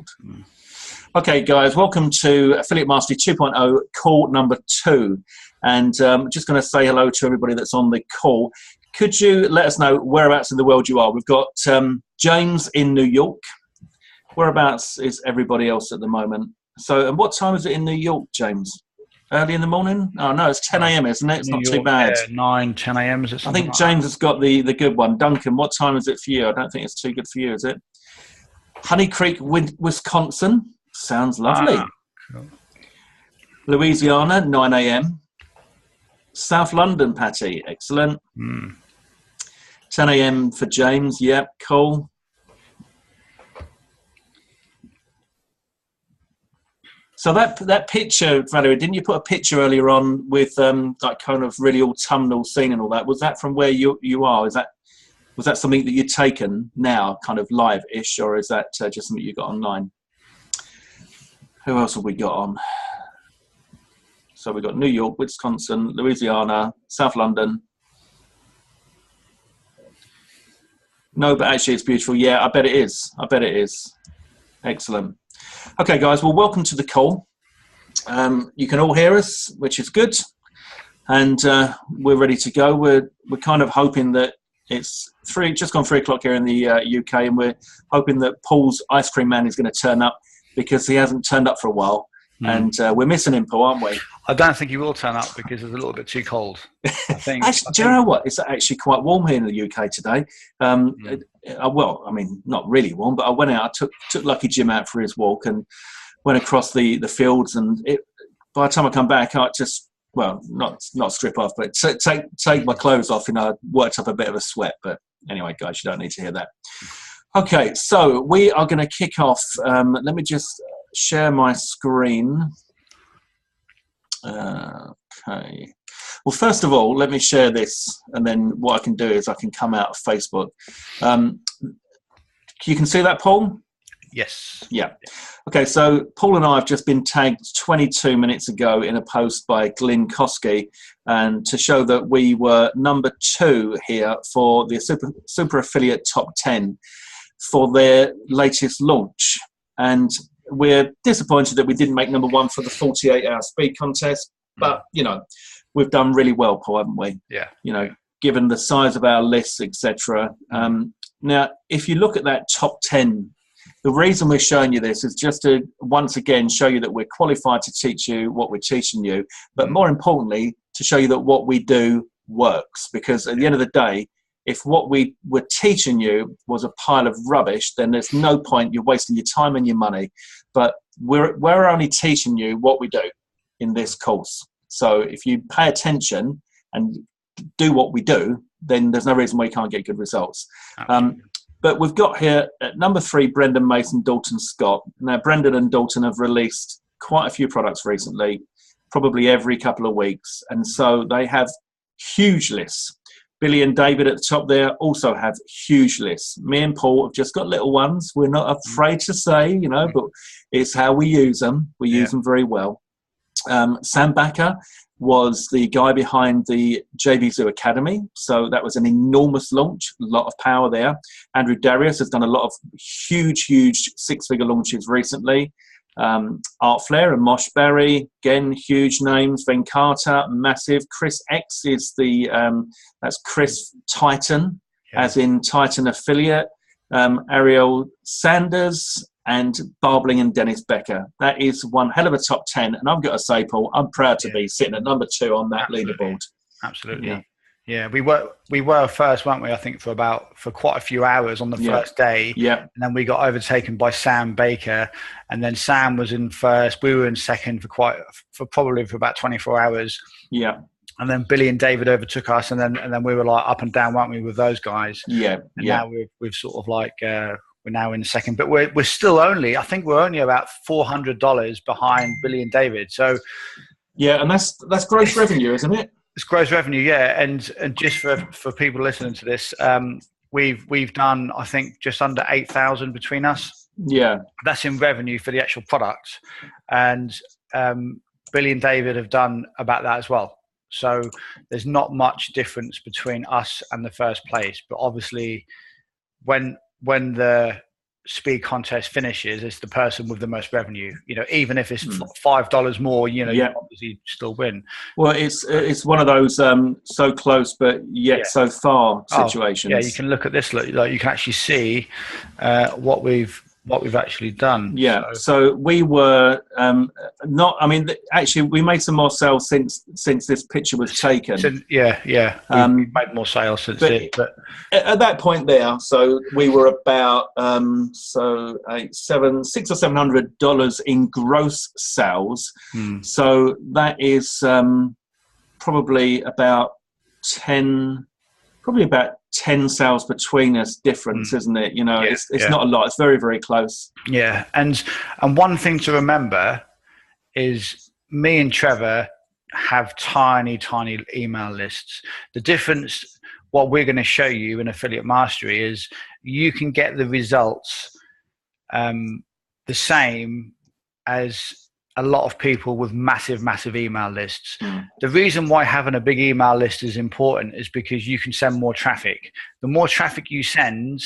leaderboard. Okay, guys, welcome to Affiliate Mastery 2.0, call number 2. And just going to say hello to everybody that's on the call. Could you let us know whereabouts in the world you are? We've got James in New York. Whereabouts is everybody else at the moment? So, and what time is it in New York, James? Early in the morning? Oh, no, it's 10 a.m., isn't it? It's New not York, too bad. Yeah, 9, 10 a.m. Is it? I think like James has got the good one. Duncan, what time is it for you? I don't think it's too good for you, is it? Honey Creek, Wisconsin. Sounds lovely. Cool. Louisiana, 9 a.m. South London, Patty. Excellent. 10 a.m. for James. Yep, cool. So that picture, Valerie, didn't you put a picture earlier on with like kind of really autumnal scene and all that? Was that from where you are? Was that something that you'd taken now, kind of live-ish, or is that just something you got online? Who else have we got on? So we've got New York, Wisconsin, Louisiana, South London. No, but actually it's beautiful. Yeah, I bet it is. I bet it is. Excellent. Okay, guys, well, welcome to the call. You can all hear us, which is good. And we're ready to go. We're kind of hoping that it's just gone 3 o'clock here in the UK, and we're hoping that Paul's Ice Cream Man is going to turn up because he hasn't turned up for a while. And we're missing him, Paul, aren't we? I don't think he will turn up because it's a little bit too cold. Actually, do you know what? It's actually quite warm here in the UK today. Well, I mean, not really warm, but I went out. I took Lucky Jim out for his walk and went across the fields. And by the time I come back, I just, well, not strip off, but take my clothes off. And I worked up a bit of a sweat. But anyway, guys, you don't need to hear that. Okay, so we are going to kick off. Let me just share my screen. Okay. Well, first of all, let me share this, and then what I can do is I can come out of Facebook. You can see that, Paul? Yes. Yeah. Okay, so Paul and I have just been tagged 22 minutes ago in a post by Glyn Kosky, and to show that we were number 2 here for the Super Affiliate Top 10 for their latest launch. And we're disappointed that we didn't make number 1 for the 48-hour speed contest, but, you know, we've done really well, Paul, haven't we? Yeah. You know, given the size of our lists, etc. Now, if you look at that top 10, the reason we're showing you this is just to, once again, show you that we're qualified to teach you what we're teaching you, but more importantly, to show you that what we do works. Because at the end of the day, if what we were teaching you was a pile of rubbish, then there's no point. You're wasting your time and your money. But we're only teaching you what we do in this course. So if you pay attention and do what we do, then there's no reason why you can't get good results. But we've got here at number 3, Brendan Mason, Dalton Scott. Now, Brendan and Dalton have released quite a few products recently, probably every couple of weeks. And so they have huge lists. Billy and David at the top there also have huge lists. Me and Paul have just got little ones. We're not afraid to say, you know, but it's how we use them. We use them very well. Sam Backer was the guy behind the JV Zoo Academy. So that was an enormous launch, a lot of power there. Andrew Darius has done a lot of huge 6-figure launches recently. Art Flair and Mosh Berry, again, huge names. Venkata, massive. Chris X is that's Chris Titan, as in Titan Affiliate. Ariel Sanders and Barbling and Dennis Becker. That is one hell of a top 10. And I've got to say, Paul, I'm proud to be sitting at number 2 on that leaderboard. Absolutely. Yeah, we were first, weren't we? I think for quite a few hours on the first day. Yeah. And then we got overtaken by Sam Baker, and then Sam was in first. We were in second for probably about 24 hours. Yeah. And then Billy and David overtook us, and then we were like up and down, weren't we, with those guys? Yeah. And now we've sort of like we're now in second, but we're still only about $400 behind Billy and David. So yeah, and that's gross revenue, isn't it? It's gross revenue, yeah. And just for people listening to this, we've done, I think, just under 8,000 between us. Yeah, that's in revenue for the actual product, and Billy and David have done about that as well. So there's not much difference between us and the first place. But obviously, when the speed contest finishes, it's the person with the most revenue. You know, even if it's $5 more, you know, you obviously still win. Well, it's one of those so close but yet so far situations. Yeah, you can look at this. Like you can actually see what we've actually done. Yeah. So we were not. I mean, actually, we made some more sales since this picture was taken. Yeah. We've made more sales since then. But at that point there, so we were about $600 or $700 in gross sales. So that is probably about 10 sales between us difference, isn't it? You know, it's not a lot. It's very, very close. Yeah. And one thing to remember is me and Trevor have tiny email lists. The difference, what we're going to show you in Affiliate Mastery, is you can get the results the same as a lot of people with massive email lists. The reason why having a big email list is important is because you can send more traffic. The more traffic you send,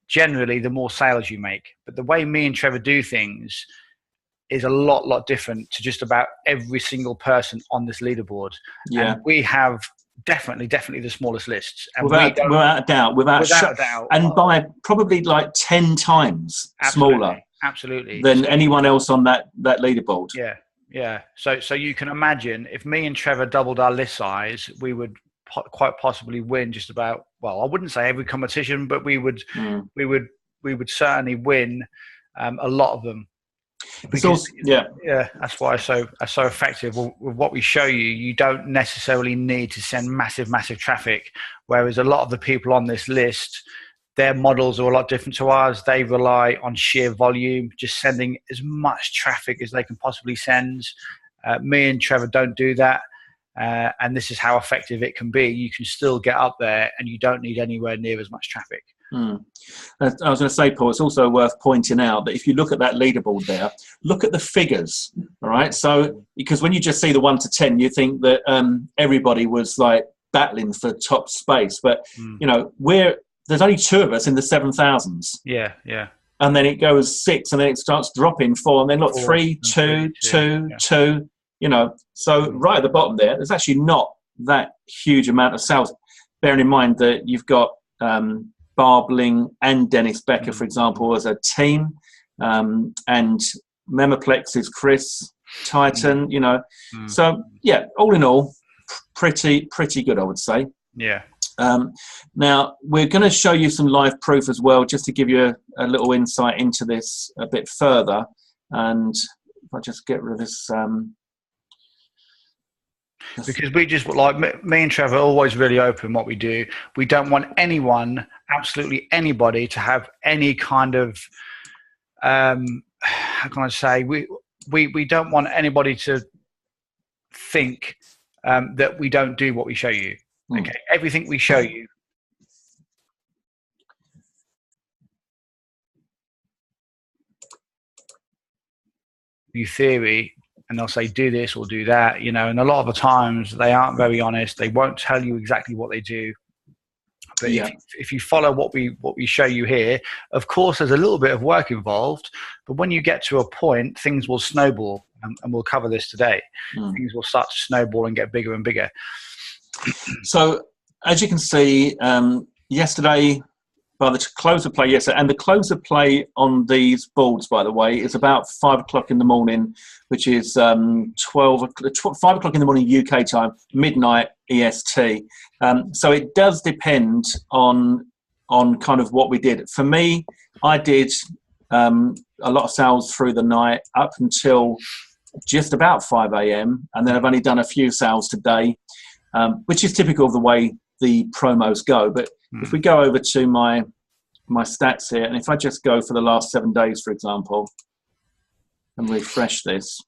generally, the more sales you make. But the way me and Trevor do things is a lot different to just about every single person on this leaderboard. Yeah. And we have definitely the smallest lists. And without a doubt. And by probably like 10 times smaller. Absolutely. Than anyone else on that leaderboard. Yeah. So you can imagine if me and Trevor doubled our list size, we would quite possibly win just about, well, I wouldn't say every competition, but we would certainly win a lot of them. Because, that's why it's so effective. With what we show you, you don't necessarily need to send massive traffic, whereas a lot of the people on this list, their models are a lot different to ours. They rely on sheer volume, just sending as much traffic as they can possibly send. Me and Trevor don't do that. And this is how effective it can be. You can still get up there and you don't need anywhere near as much traffic. I was going to say, Paul, it's also worth pointing out that if you look at that leaderboard there, look at the figures, all right? So, because when you just see the 1 to 10, you think that everybody was like battling for top space. But, you know, there's only 2 of us in the 7,000s. Yeah. And then it goes 6, and then it starts dropping 4, and then look, 3, 2, 2, you know. So right at the bottom there's actually not that huge amount of sales. Bearing in mind that you've got Barbling and Dennis Becker, for example, as a team, and Memoplex is Chris Titan, you know. So, yeah, all in all, pretty good, I would say. Yeah. Now, we're going to show you some live proof as well, just to give you a little insight into this a bit further. And if I just get rid of this... because we just, like me and Trevor, are always really open what we do. We don't want anyone, absolutely anybody, to have any kind of... how can I say? We don't want anybody to think that we don't do what we show you. Okay, everything we show you. Theory, and they'll say do this or do that, you know, and a lot of the times they aren't very honest. They won't tell you exactly what they do. But if you follow what we show you here, of course there's a little bit of work involved, but when you get to a point, things will snowball, and we'll cover this today. Things will start to snowball and get bigger and bigger. So, as you can see, yesterday, by the close of play yesterday, and the close of play on these boards, by the way, is about 5 o'clock in the morning, which is 5 o'clock in the morning UK time, midnight EST. So it does depend on kind of what we did. For me, I did a lot of sales through the night up until just about 5 a.m. and then I've only done a few sales today, which is typical of the way the promos go. But if we go over to my stats here, and if I just go for the last 7 days, for example, and refresh this,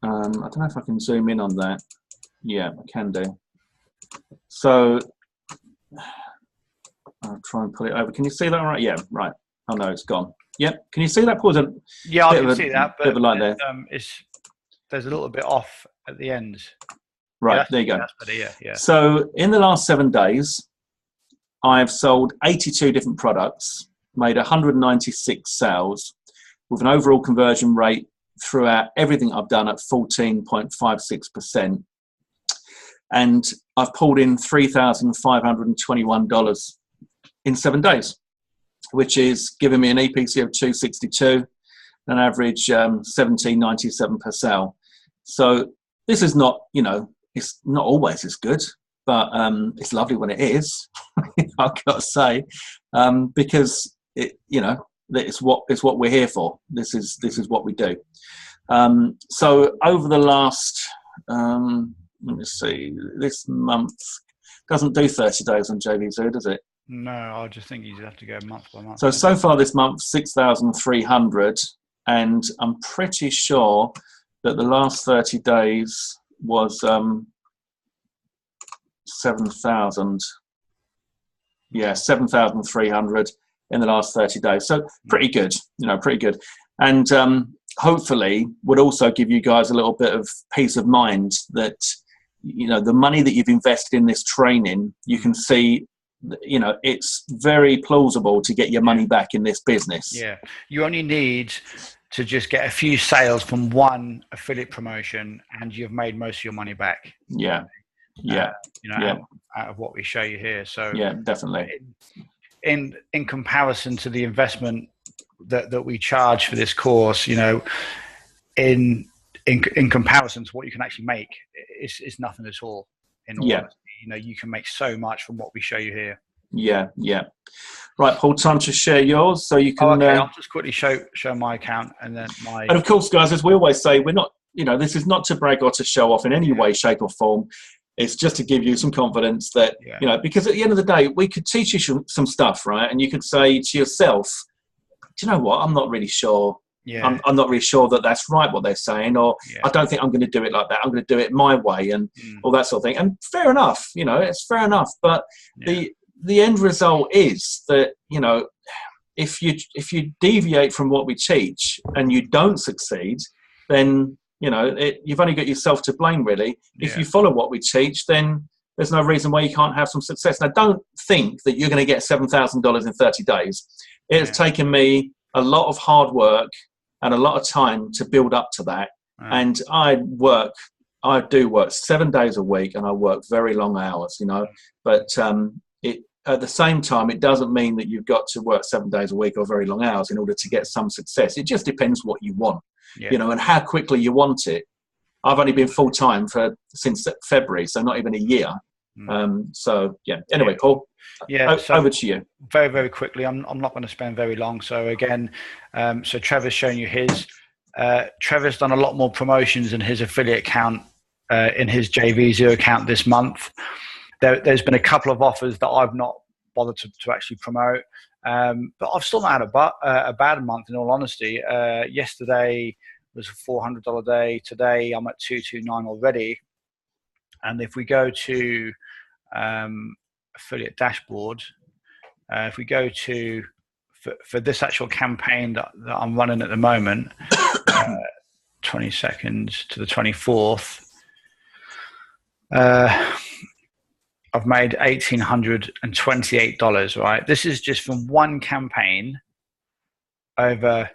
I don't know if I can zoom in on that. Yeah, I can do. So I'll try and pull it over. Can you see that? Right? Yeah, right. Oh no, it's gone. Yep. Can you see that? Pause. Yeah, I can see that. But there. There's a little bit off at the end. Right, yeah, there you go. That's better, yeah. So in the last 7 days, I've sold 82 different products, made 196 sales, with an overall conversion rate throughout everything I've done at 14.56%. And I've pulled in $3,521 in 7 days, which is giving me an EPC of 262, an average 17.97 per sale. So this is not, it's not always as good, but it's lovely when it is. I've got to say, because it's what we're here for. This is what we do. So over the last, let me see, this month doesn't do 30 days on JVZoo, does it? No, I just think you have to go month by month. So far this month, 6,300, and I'm pretty sure that the last 30 days was 7,000. Yeah, 7,300 in the last 30 days. So pretty good, pretty good. And hopefully would also give you guys a little bit of peace of mind that, the money that you've invested in this training, you can see, it's very plausible to get your money back in this business. Yeah. You only need to just get a few sales from one affiliate promotion and you've made most of your money back. Yeah. Yeah. Out of what we show you here. So yeah, definitely. In comparison to the investment that we charge for this course, in comparison to what you can actually make, it's nothing at all. In all honesty. You can make so much from what we show you here. Yeah. Right, Paul, time to share yours so you can... I'll just quickly show my account and then my... And of course, guys, as we always say, we're not, this is not to brag or to show off in any way, shape or form. It's just to give you some confidence that, because at the end of the day, we could teach you some stuff, right? And you could say to yourself, do you know what? I'm not really sure. Yeah. I'm not really sure that that's right, what they're saying, or I don't think I'm going to do it like that. I'm going to do it my way and all that sort of thing. And fair enough, it's fair enough. But the end result is that, if you deviate from what we teach and you don't succeed, then, you've only got yourself to blame, really. If you follow what we teach, then there's no reason why you can't have some success. Now, don't think that you're going to get $7,000 in 30 days. It has taken me a lot of hard work and a lot of time to build up to that. And I do work 7 days a week and I work very long hours, but at the same time, it doesn't mean that you've got to work 7 days a week or very long hours in order to get some success. It just depends what you want, and how quickly you want it. I've only been full-time since February, so not even a year. Anyway, Paul, over to you. Very, very quickly. I'm not going to spend very long. So again, so Trevor's shown you his. Trevor's done a lot more promotions in his affiliate account, in his JVZoo account this month. There's been a couple of offers that I've not bothered to actually promote, but I've still not had a bad month, in all honesty. Yesterday was a $400 day. Today I'm at 229 already. And if we go to affiliate dashboard, if we go to for this actual campaign that I'm running at the moment, 22nd to the 24th, I've made $1,828, right? This is just from one campaign over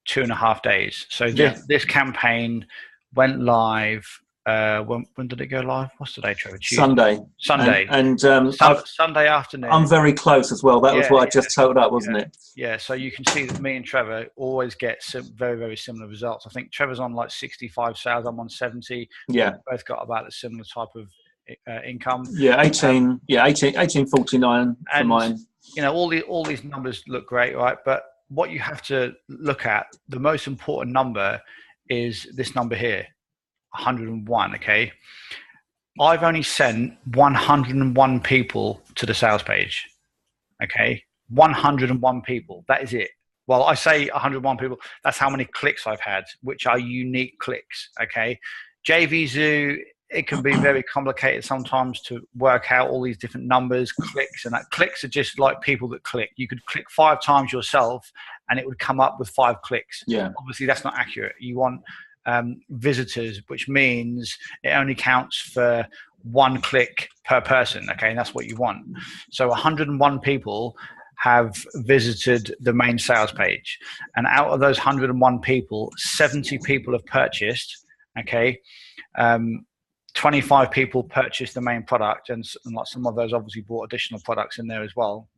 2.5 days. So this campaign went live. When did it go live? What's today, Trevor? Sunday. And Sunday afternoon. I'm very close as well. That was what I just totaled up, wasn't it? Yeah. So you can see that me and Trevor always get very, very similar results. I think Trevor's on like 65 sales. I'm on 70. Yeah. We've both got about a similar type of income. Yeah, 1849 for mine. All these numbers look great, right? But what you have to look at, the most important number is this number here, 101. Okay, I've only sent 101 people to the sales page. Okay, 101 people. That is it. Well, I say 101 people. That's how many clicks I've had, which are unique clicks. Okay, JVZoo. It can be very complicated sometimes to work out all these different numbers, clicks, and that clicks are just like people that click. You could click 5 times yourself and it would come up with 5 clicks. Yeah. Obviously that's not accurate. You want visitors, which means it only counts for one click per person. Okay. And that's what you want. So 101 people have visited the main sales page, and out of those 101 people, 70 people have purchased. Okay. 25 people purchased the main product, and like some of those obviously bought additional products in there as well.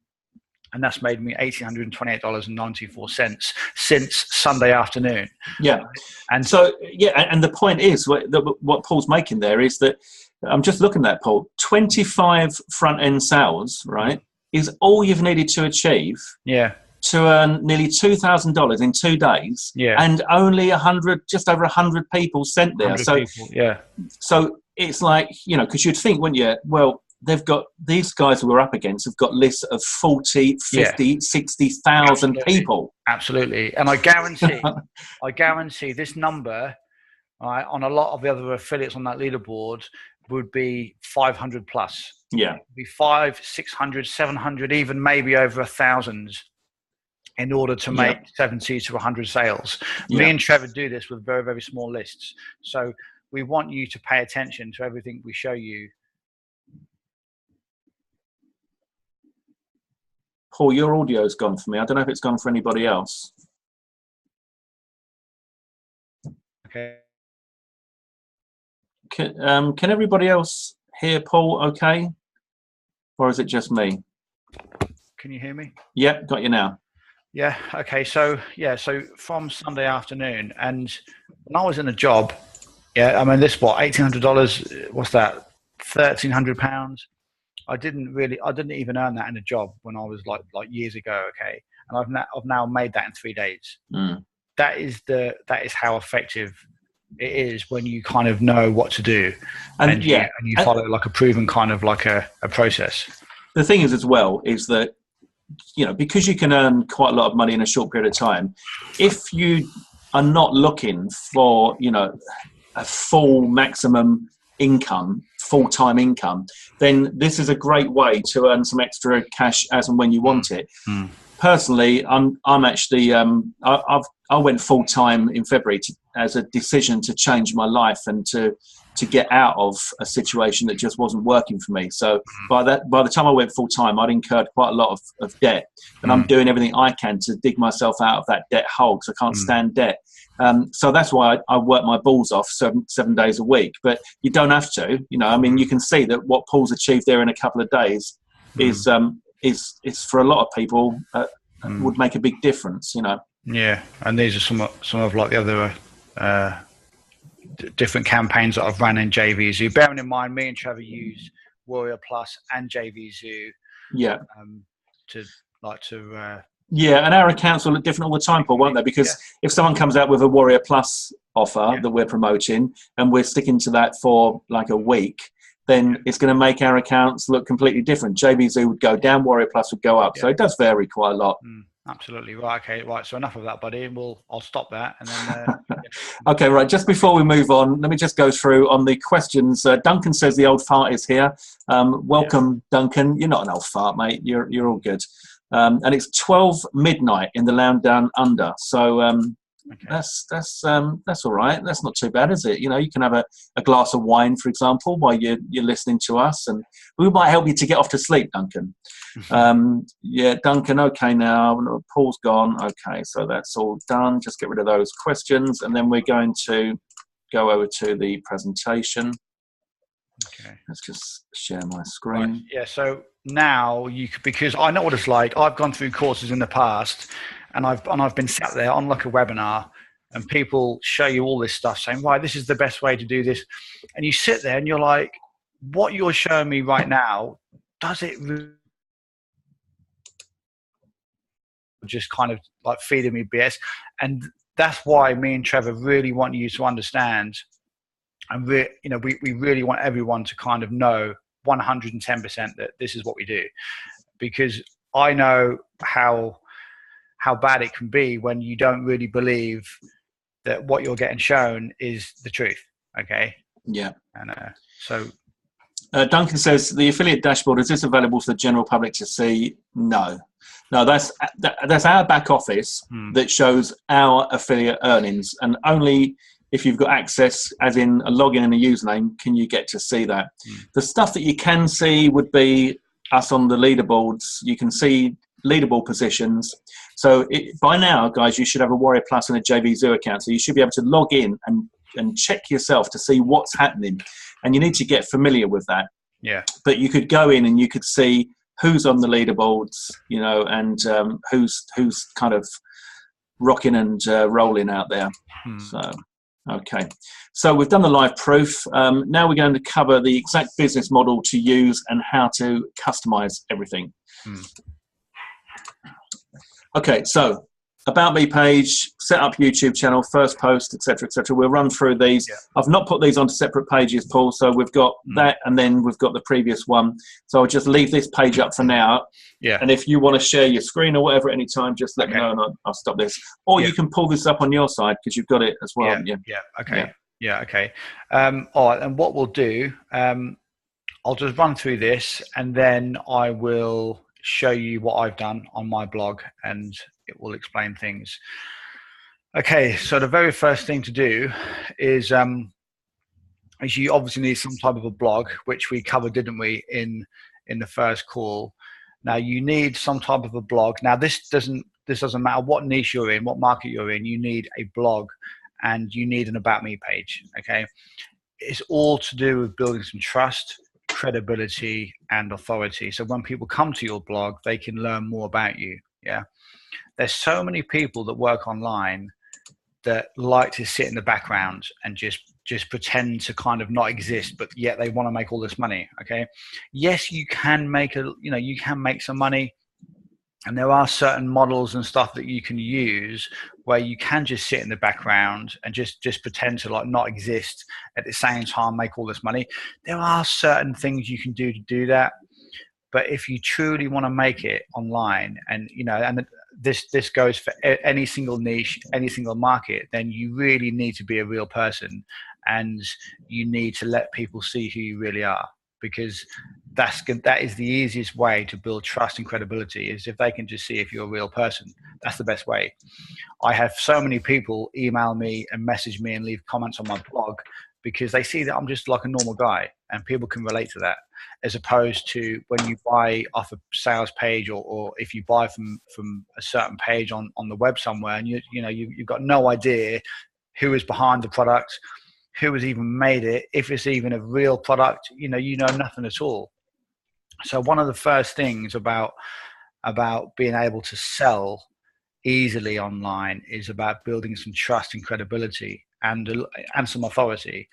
And that's made me $1,828.94 since Sunday afternoon. Yeah. And so, and the point is what Paul's making there is that I'm just looking at Paul, 25 front end sales, right, is all you've needed to achieve. Yeah. To earn nearly $2,000 in 2 days. Yeah. And only just over 100 people sent there. So, people, yeah. So it's like, because you'd think, wouldn't you? Well, these guys who we're up against have got lists of 40, 50, 60,000 people. Absolutely. And I guarantee this number, on a lot of the other affiliates on that leaderboard would be 500 plus. Yeah. It'd be 500, 600, 700, even maybe over 1,000 in order to make 70 to 100 sales. Me and Trevor do this with very, very small lists. So we want you to pay attention to everything we show you. Paul, your audio's gone for me. I don't know if it's gone for anybody else. Okay. Can everybody else hear Paul okay? Or is it just me? Can you hear me? Yeah, got you now. Yeah. Okay. So from Sunday afternoon, and when I was in a job, I mean, this $1,800. What's that? £1,300. I didn't even earn that in a job when I was like years ago. Okay, and I've now made that in 3 days. That is how effective it is when you kind of know what to do, and you follow like a proven kind of like a process. The thing is, as well, is that because you can earn quite a lot of money in a short period of time, if you are not looking for a full maximum income, full-time income, then this is a great way to earn some extra cash as and when you want it. Personally, I'm actually I went full-time in February as a decision to change my life and to get out of a situation that just wasn't working for me. So by the time I went full-time, I'd incurred quite a lot of debt, and I'm doing everything I can to dig myself out of that debt hole because I can't stand debt. So that's why I work my balls off 7 days a week. But you don't have to. I mean, you can see that what Paul's achieved there in a couple of days is for a lot of people would make a big difference. Yeah, and these are some of like the other different campaigns that I've run in JVZoo. Bearing in mind, me and Trevor use Warrior Plus and JVZoo. Yeah. Yeah, and our accounts will look different all the time, Paul, won't they? Because if someone comes out with a Warrior Plus offer that we're promoting and we're sticking to that for like a week, then it's going to make our accounts look completely different. JVZoo would go down, Warrior Plus would go up. So it does vary quite a lot. Absolutely. Right. Okay. Right. So enough of that, buddy. I'll stop that. And then. Okay. Right. Just before we move on, let me just go through on the questions. Duncan says the old fart is here. Welcome, Duncan. You're not an old fart, mate. You're all good. And it's 12 midnight in the Lounge Down Under. So that's all right. That's not too bad, is it? You can have a glass of wine, for example, while you're listening to us, and we might help you to get off to sleep, Duncan. Duncan. Okay, now Paul's gone. Okay, so that's all done. Just get rid of those questions, and then we're going to go over to the presentation. Okay, let's just share my screen. Right. Yeah. So now because I know what it's like. I've gone through courses in the past, and I've been sat there on like a webinar, and people show you all this stuff, saying, "Right, this is the best way to do this," and you sit there and you're like, "What you're showing me right now, does it really?" Just kind of like feeding me BS, and that's why me and Trevor really want you to understand, and we really want everyone to kind of know 110% that this is what we do, because I know how bad it can be when you don't really believe that what you're getting shown is the truth. Okay. Yeah. And so Duncan says the affiliate dashboard, is this available for the general public to see? No, that's our back office that shows our affiliate earnings, and only if you've got access, as in a login and a username, can you get to see that? The stuff that you can see would be us on the leaderboards. You can see leaderboard positions. So by now, guys, you should have a Warrior Plus and a JVZoo account. So you should be able to log in and check yourself to see what's happening. And you need to get familiar with that. Yeah. But you could go in and you could see who's on the leaderboards, you know, and who's kind of rocking and rolling out there. So, okay. So we've done the live proof. Now we're going to cover the exact business model to use and how to customize everything. Okay, so About Me page, set up YouTube channel, first post, etc., etc. We'll run through these. Yeah. I've not put these onto separate pages, Paul, so we've got that, and then we've got the previous one. So I'll just leave this page up for now. Yeah. And if you want to share your screen or whatever at any time, just let me know, and I'll stop this. Or you can pull this up on your side because you've got it as well. Okay. All right, and what we'll do, I'll just run through this, and then I will show you what I've done on my blog, and it will explain things. Okay, so the very first thing to do is you obviously need some type of a blog, which we covered, didn't we, in the first call. Now you need some type of a blog. Now this doesn't matter what niche you're in, what market you're in, you need a blog and you need an About Me page. Okay, it's all to do with building some trust, credibility, and authority. So when people come to your blog, they can learn more about you. Yeah. There's so many people that work online that like to sit in the background and just pretend to kind of not exist, but yet they want to make all this money. Okay. Yes, you can make you can make some money, and there are certain models and stuff that you can use where you can just sit in the background and just pretend to like not exist, at the same time make all this money. There are certain things you can do to do that. But if you truly want to make it online, and this goes for any single niche, any single market, then you really need to be a real person, and you need to let people see who you really are, because that is the easiest way to build trust and credibility, is if they can just see if you're a real person. That's the best way. I have so many people email me and message me and leave comments on my blog because they see that I'm just like a normal guy, and people can relate to that, as opposed to when you buy off a sales page, or if you buy from a certain page on the web somewhere, and you've got no idea who is behind the product, who has even made it, if it's even a real product, you know nothing at all. So one of the first things about being able to sell easily online is about building some trust and credibility and some authority.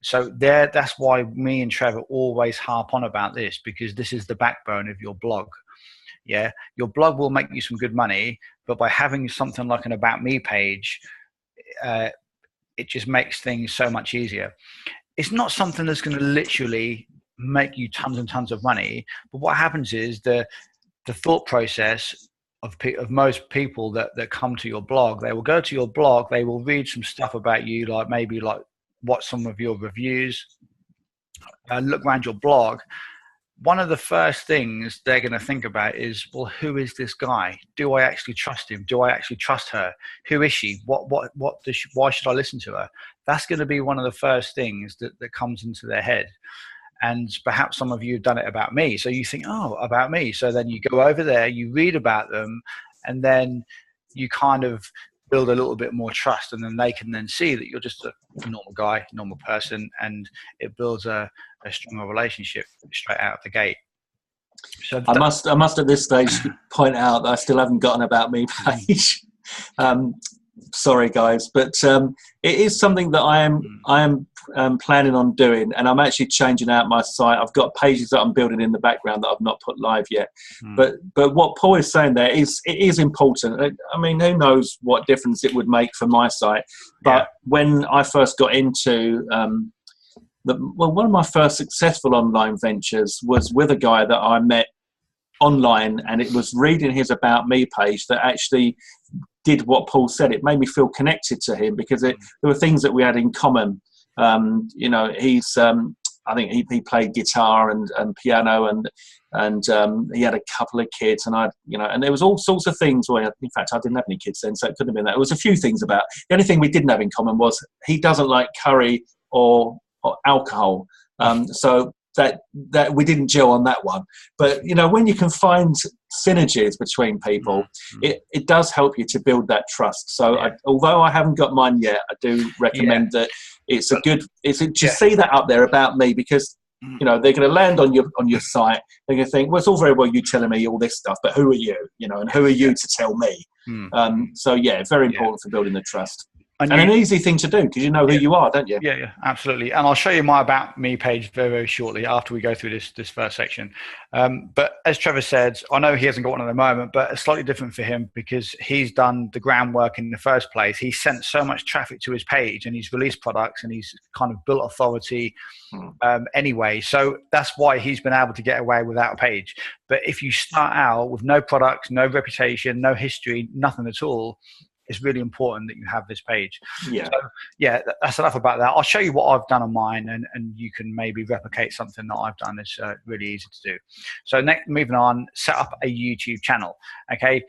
So that's why me and Trevor always harp on about this, because this is the backbone of your blog. Yeah, your blog will make you some good money, but by having something like an About Me page, it just makes things so much easier. It's not something that's going to literally make you tons and tons of money, but what happens is the thought process of most people that come to your blog, they will go to your blog, they will read some stuff about you, like maybe like watch some of your reviews, look around your blog. One of the first things they're going to think about is, well, who is this guy? Do I actually trust him? Do I actually trust her? Who is she? Why should I listen to her? That's going to be one of the first things that comes into their head. And perhaps some of you have done it about me. So you think, oh, about me. So then you go over there, you read about them, and then you kind of build a little bit more trust, and then they can then see that you're just a normal guy, normal person, and it builds a stronger relationship straight out of the gate. So I must at this stage point out that I still haven't got an About Me page. Sorry guys, but it is something that I am planning on doing, and I'm actually changing out my site. I've got pages that I'm building in the background that I've not put live yet. But what Paul is saying there is, it is important. I mean, who knows what difference it would make for my site? But when I first got into one of my first successful online ventures was with a guy that I met online, and it was reading his About Me page that actually did what Paul said. It made me feel connected to him because there were things that we had in common. He's I think he played guitar and piano, and he had a couple of kids, and and there was all sorts of things. Well, in fact, I didn't have any kids then, so it couldn't have been that. There was a few things about. The only thing we didn't have in common was he doesn't like curry or alcohol, so that we didn't gel on that one. But when you can find synergies between people, it does help you to build that trust. So although I haven't got mine yet, I do recommend that it's a good. Just see that up there about me, because they're going to land on your site. They're going to think, well, it's all very well you telling me all this stuff, but who are you? And who are you to tell me? So it's very important for building the trust. And an easy thing to do, because you know who you are, don't you? Yeah, absolutely. And I'll show you my About Me page very, very shortly after we go through this first section. But as Trevor said, I know he hasn't got one at the moment, but it's slightly different for him because he's done the groundwork in the first place. He sent so much traffic to his page, and he's released products, and he's kind of built authority anyway. So that's why he's been able to get away without a page. But if you start out with no products, no reputation, no history, nothing at all, it's really important that you have this page. So, that's enough about that. I'll show you what I've done on mine, and you can maybe replicate something that I've done. It's really easy to do. So moving on, set up a YouTube channel. Okay.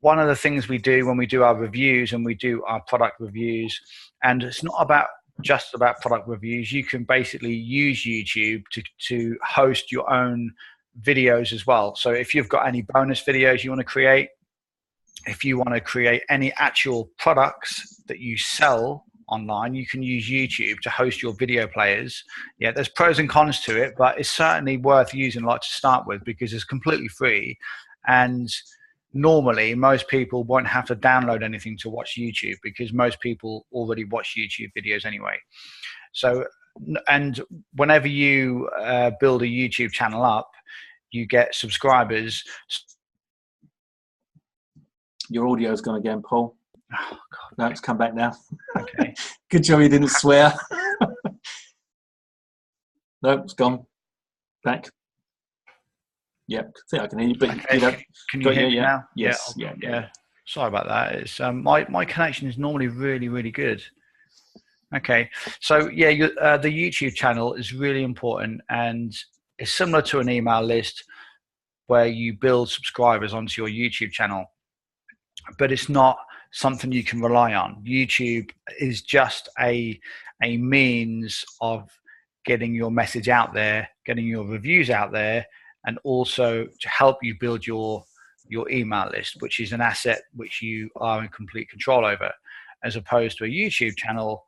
One of the things we do when we do our reviews and we do our product reviews, and it's not just about product reviews, you can basically use YouTube to host your own videos as well. So if you've got any bonus videos you want to create, if you want to create any actual products that you sell online, you can use YouTube to host your video players. There's pros and cons to it, but it's certainly worth using to start with, because it's completely free. And normally most people won't have to download anything to watch YouTube, because most people already watch YouTube videos anyway. So, and whenever you build a YouTube channel up, you get subscribers. Your audio's gone again, Paul. Oh, God. No, it's come back now. Okay. Good job you didn't swear. No, it's gone. Back. Yep. I think I can hear you. But, okay. Can you hear me now? Yes. Yeah. Sorry about that. It's my connection is normally really, really good. Okay. So, the YouTube channel is really important, and it's similar to an email list where you build subscribers onto your YouTube channel. But it's not something you can rely on. YouTube is just a means of getting your message out there, getting your reviews out there, and also to help you build your email list, which is an asset which you are in complete control over, as opposed to a YouTube channel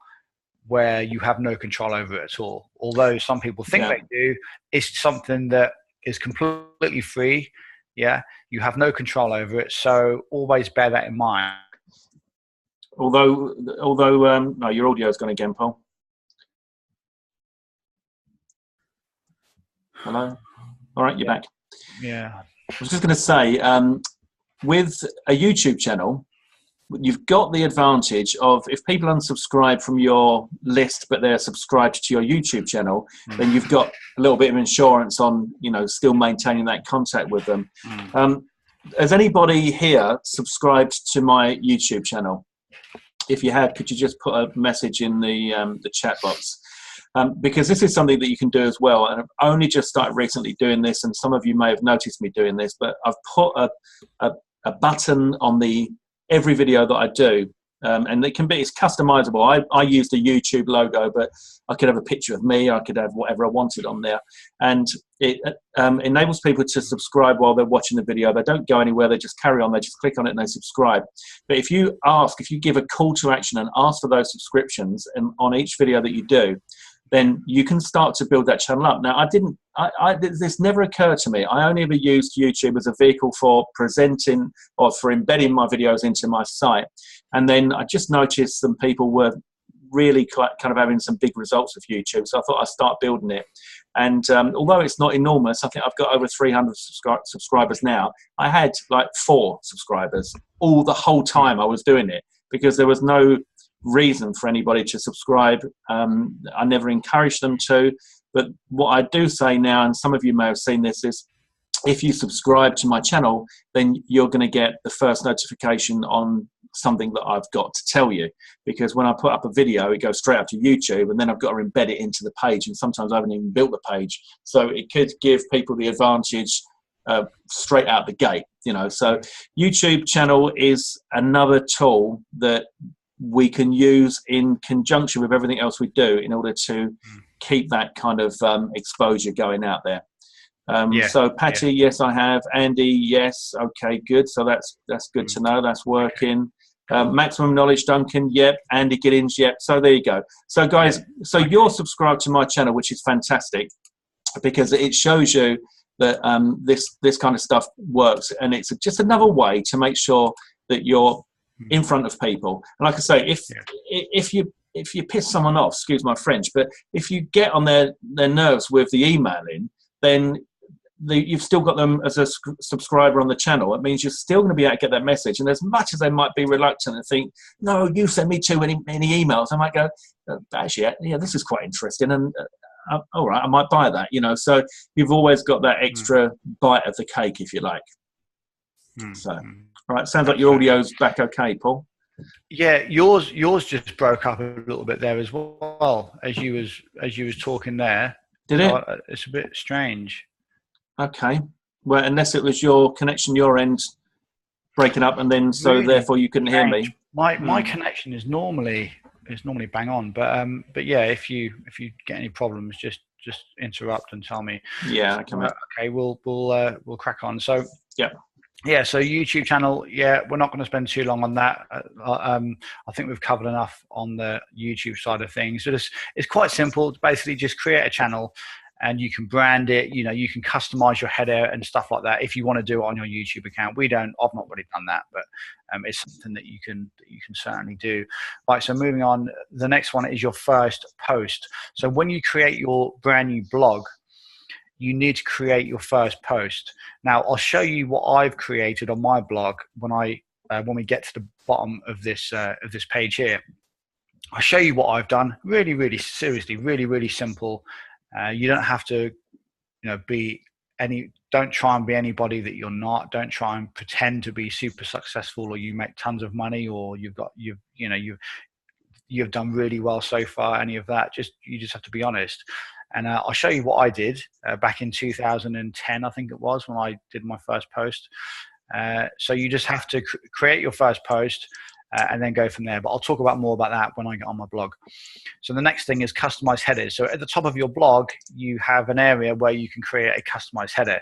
where you have no control over it at all. Although some people think they do, it's something that is completely free. You have no control over it, so always bear that in mind. Although, no, your audio's gone again, Paul. Hello. All right, you're back. Yeah. I was just going to say, with a YouTube channel, you've got the advantage of, if people unsubscribe from your list but they're subscribed to your YouTube channel, then you've got a little bit of insurance on still maintaining that contact with them. Has anybody here subscribed to my YouTube channel? If you have, could you just put a message in the chat box? Because this is something that you can do as well, and I've only just started recently doing this, and some of you may have noticed me doing this, but I've put a button on every video that I do, and it's customizable. I used a YouTube logo, but I could have a picture of me, I could have whatever I wanted on there, and it enables people to subscribe while they're watching the video. They don't go anywhere, they just carry on, they just click on it and they subscribe. But if you give a call to action and ask for those subscriptions on each video that you do, then you can start to build that channel up. Now, this never occurred to me. I only ever used YouTube as a vehicle for presenting or for embedding my videos into my site. And then I just noticed some people were really kind of having some big results with YouTube. So I thought I'd start building it. And although it's not enormous, I think I've got over 300 subscribers now. I had like 4 subscribers the whole time I was doing it, because there was no reason for anybody to subscribe. I never encouraged them to, but what I do say now, and some of you may have seen this, is if you subscribe to my channel, then you're going to get the first notification on something that I've got to tell you, because when I put up a video, it goes straight up to YouTube, and then I've got to embed it into the page, and sometimes I haven't even built the page. So it could give people the advantage straight out the gate, you know. So YouTube channel is another tool that we can use in conjunction with everything else we do in order to keep that kind of exposure going out there. So Patty, yes, I have. Andy, yes. Okay, good. So that's good to know. That's working. Maximum Knowledge, Duncan, yep. Andy Giddings, yep. So there you go. So guys, so you're subscribed to my channel, which is fantastic, because it shows you that this kind of stuff works, and it's just another way to make sure that you're in front of people. And like I say, if you piss someone off, excuse my French, but if you get on their nerves with the emailing, then you've still got them as a subscriber on the channel. It means you're still going to be able to get that message. And as much as they might be reluctant and think, no, you send me too many emails, I might go, actually, yeah, this is quite interesting, and all right, I might buy that, you know. So you've always got that extra bite of the cake, if you like. So, all right, sounds like your audio's back okay, Paul. Yeah, yours just broke up a little bit there as well as you was talking there. Did it? It's a bit strange. Okay. Well, unless it was your connection, your end breaking up, and then so really? Therefore you couldn't hear me. My connection is normally bang on, but yeah, if you get any problems, just interrupt and tell me. Yeah. Okay. We'll crack on. So yeah. Yeah, so YouTube channel, yeah, we're not going to spend too long on that. I think we've covered enough on the YouTube side of things. So it's quite simple. It's basically just create a channel, and you can brand it. You know, you can customize your header and stuff like that if you want to do it on your YouTube account. I've not really done that, but it's something that you can certainly do. Right, so moving on, the next one is your first post. So when you create your brand new blog, you need to create your first post. Now, I'll show you what I've created on my blog when we get to the bottom of this page here. I'll show you what I've done. Really, really seriously, really, really simple. You don't have to, don't try and be anybody that you're not. Don't try and pretend to be super successful, or you make tons of money, or you've done really well so far. Any of that, you just have to be honest. And I'll show you what I did back in 2010, I think it was, when I did my first post. So you just have to create your first post and then go from there. But I'll talk about more about that when I get on my blog. So the next thing is customized headers. So at the top of your blog, you have an area where you can create a customized header,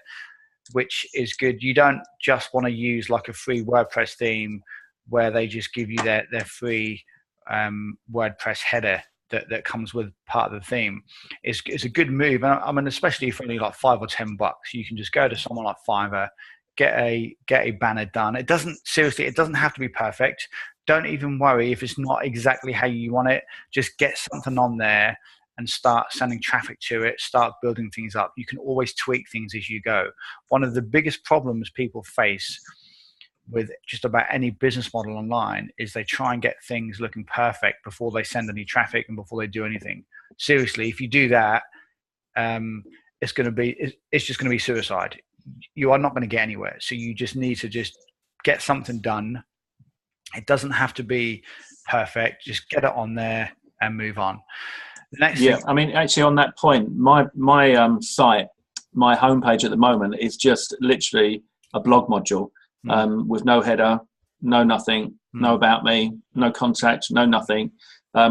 which is good. You don't just want to use like a free WordPress theme where they just give you their free WordPress header that comes with part of the theme. It's a good move. And I mean, especially for only like $5 or $10, you can just go to someone like Fiverr, get a banner done. It doesn't have to be perfect. Don't even worry if it's not exactly how you want it. Just get something on there and start sending traffic to it, start building things up. You can always tweak things as you go. One of the biggest problems people face with just about any business model online is they try and get things looking perfect before they send any traffic and before they do anything. Seriously, if you do that, it's just going to be suicide. You are not going to get anywhere. So you just need to just get something done. It doesn't have to be perfect. Just get it on there and move on. The next thing, I mean, actually on that point, my site, my homepage at the moment is just literally a blog module. With no header, no nothing, no about me, no contact, no nothing.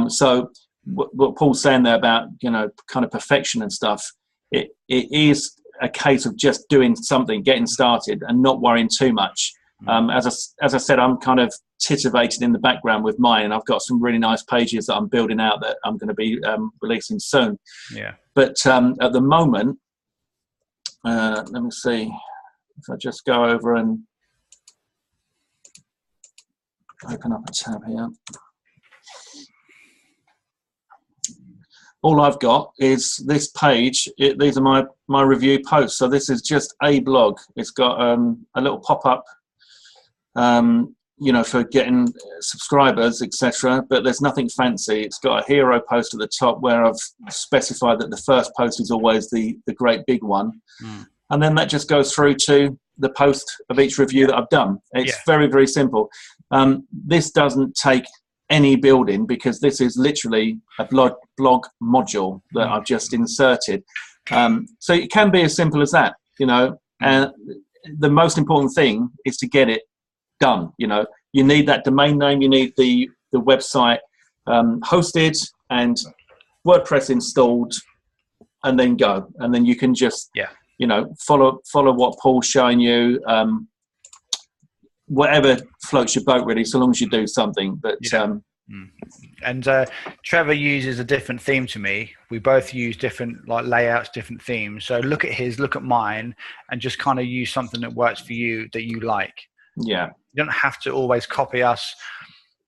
So what Paul's saying there about, kind of perfection and stuff, it is a case of just doing something, getting started and not worrying too much. As I said, I'm kind of titivated in the background with mine, and I've got some really nice pages that I'm building out that I'm going to be releasing soon. Yeah. But at the moment, let me see if I just go over and open up a tab here. All I've got is this page. These are my review posts. So this is just a blog. It's got a little pop-up, for getting subscribers, etc. But there's nothing fancy. It's got a hero post at the top where I've specified that the first post is always the great big one. And then that just goes through to the post of each review that I've done. It's very, very simple. This doesn't take any building, because this is literally a blog module that I've just inserted. So it can be as simple as that, you know. And the most important thing is to get it done. You know, you need that domain name, you need the website hosted and WordPress installed, and then go. And then you can just, you know, follow what Paul's showing you. Whatever floats your boat, really, so long as you do something. But and Trevor uses a different theme to me. We both use different layouts, different themes. So look at his, look at mine, and just kind of use something that works for you, that you like. Yeah, you don't have to always copy us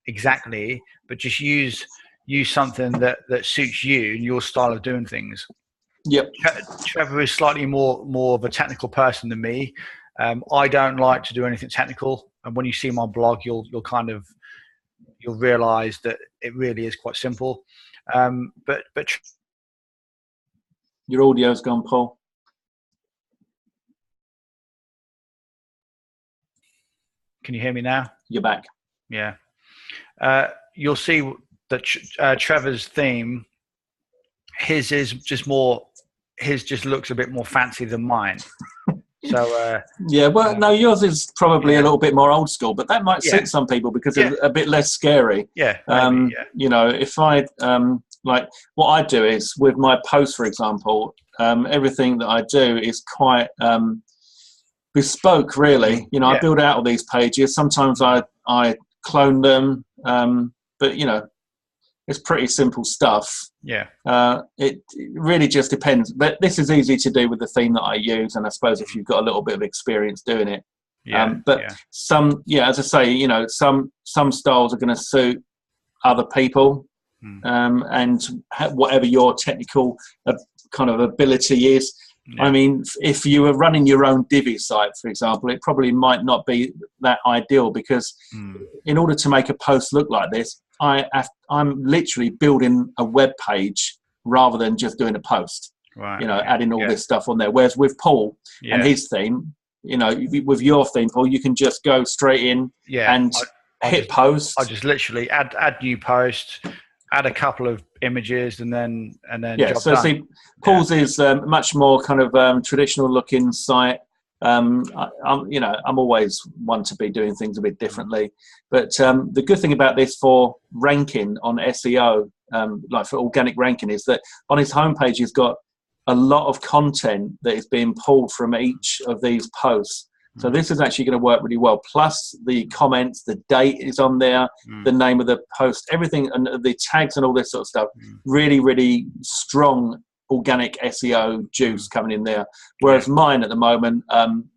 exactly, but just use something that suits you and your style of doing things. Yep. Trevor is slightly more of a technical person than me. I don't like to do anything technical, and when you see my blog, you'll realize that it really is quite simple. But your audio's gone, Paul. Can you hear me now? You're back. Yeah. You'll see that Trevor's theme, his just looks a bit more fancy than mine. So yeah, well, no, yours is probably a little bit more old school, but that might suit some people because it's a bit less scary. Yeah, maybe, you know, if I like what I do is with my posts, for example, everything that I do is quite bespoke, really. You know, I build out all these pages. Sometimes I clone them, but you know, it's pretty simple stuff. Yeah. It really just depends. But this is easy to do with the theme that I use, and I suppose if you've got a little bit of experience doing it. Some, as I say, you know, some styles are going to suit other people, and whatever your technical kind of ability is. Yeah. I mean, if you were running your own Divi site, for example, it probably might not be that ideal, because in order to make a post look like this, I'm literally building a web page rather than just doing a post. Right. You know, adding all this stuff on there. Whereas with Paul and his theme, you know, with your theme, Paul, you can just go straight in and hit post. I just literally add new post, add a couple of images, and then job so done. See, Paul's is much more kind of traditional looking site. I'm always one to be doing things a bit differently, but the good thing about this for ranking on SEO, like for organic ranking, is that on his homepage he's got a lot of content that is being pulled from each of these posts. So this is actually going to work really well. Plus the comments, the date is on there, the name of the post, everything, and the tags and all this sort of stuff. Really, really strong organic SEO juice coming in there. Whereas mine at the moment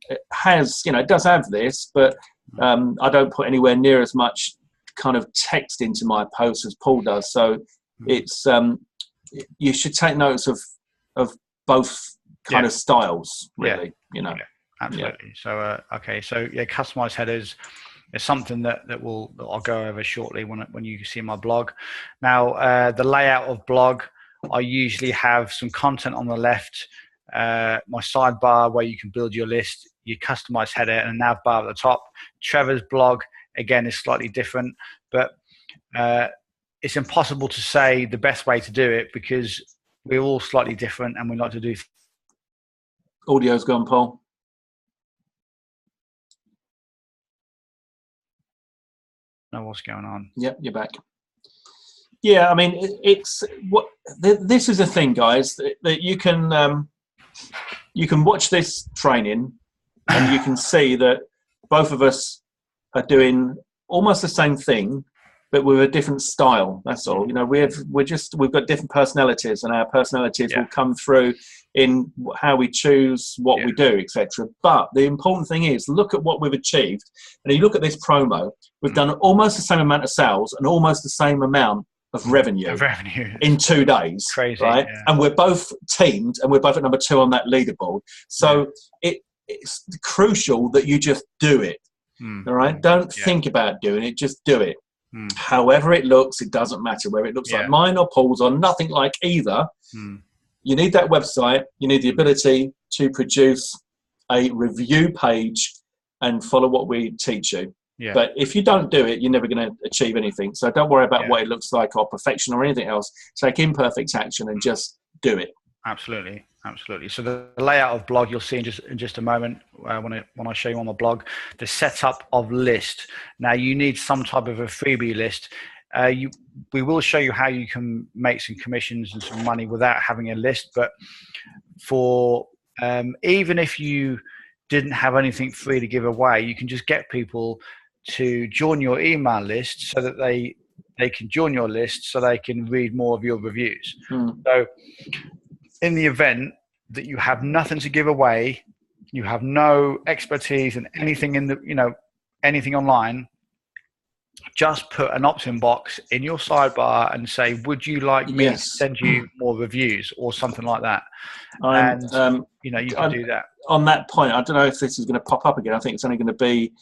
it has, you know, it does have this, but I don't put anywhere near as much kind of text into my posts as Paul does. So it's you should take notice of both kind of styles, really. You know. Absolutely. So so customized headers is something that I'll go over shortly when you see my blog. Now the layout of blog, I usually have some content on the left, my sidebar where you can build your list, your customized header, and a nav bar at the top. Trevor's blog again is slightly different, but it's impossible to say the best way to do it because we're all slightly different and we like to do. Audio's gone, Paul. Know what's going on. Yep, you're back. Yeah, I mean, it's what this is a thing, guys, that you can watch this training and you can see that both of us are doing almost the same thing, but with a different style. That's all. You know, we've got different personalities, and our personalities will come through in how we choose what we do, etc. But the important thing is, look at what we've achieved. And you look at this promo, we've done almost the same amount of sales and almost the same amount of revenue in 2 days. Crazy, right? Yeah. And we're both teamed, and we're both at number 2 on that leaderboard. So it's crucial that you just do it. All right? Don't think about doing it, just do it. However it looks, it doesn't matter whether it looks like mine or Paul's or nothing like either. You need that website. You need the ability to produce a review page and follow what we teach you. Yeah. But if you don't do it, you're never going to achieve anything. So don't worry about what it looks like or perfection or anything else. Take imperfect action and just do it. Absolutely. So the layout of blog you'll see in just a moment when I show you on the blog, the setup of list. Now you need some type of a freebie list. We will show you how you can make some commissions and some money without having a list. But for even if you didn't have anything free to give away, you can just get people to join your email list so that they can join your list so they can read more of your reviews. So in the event that you have nothing to give away, you have no expertise in anything anything online, just put an opt-in box in your sidebar and say, would you like me to send you more reviews or something like that? And you can do that. On that point, I don't know if this is going to pop up again. I think it's only going to be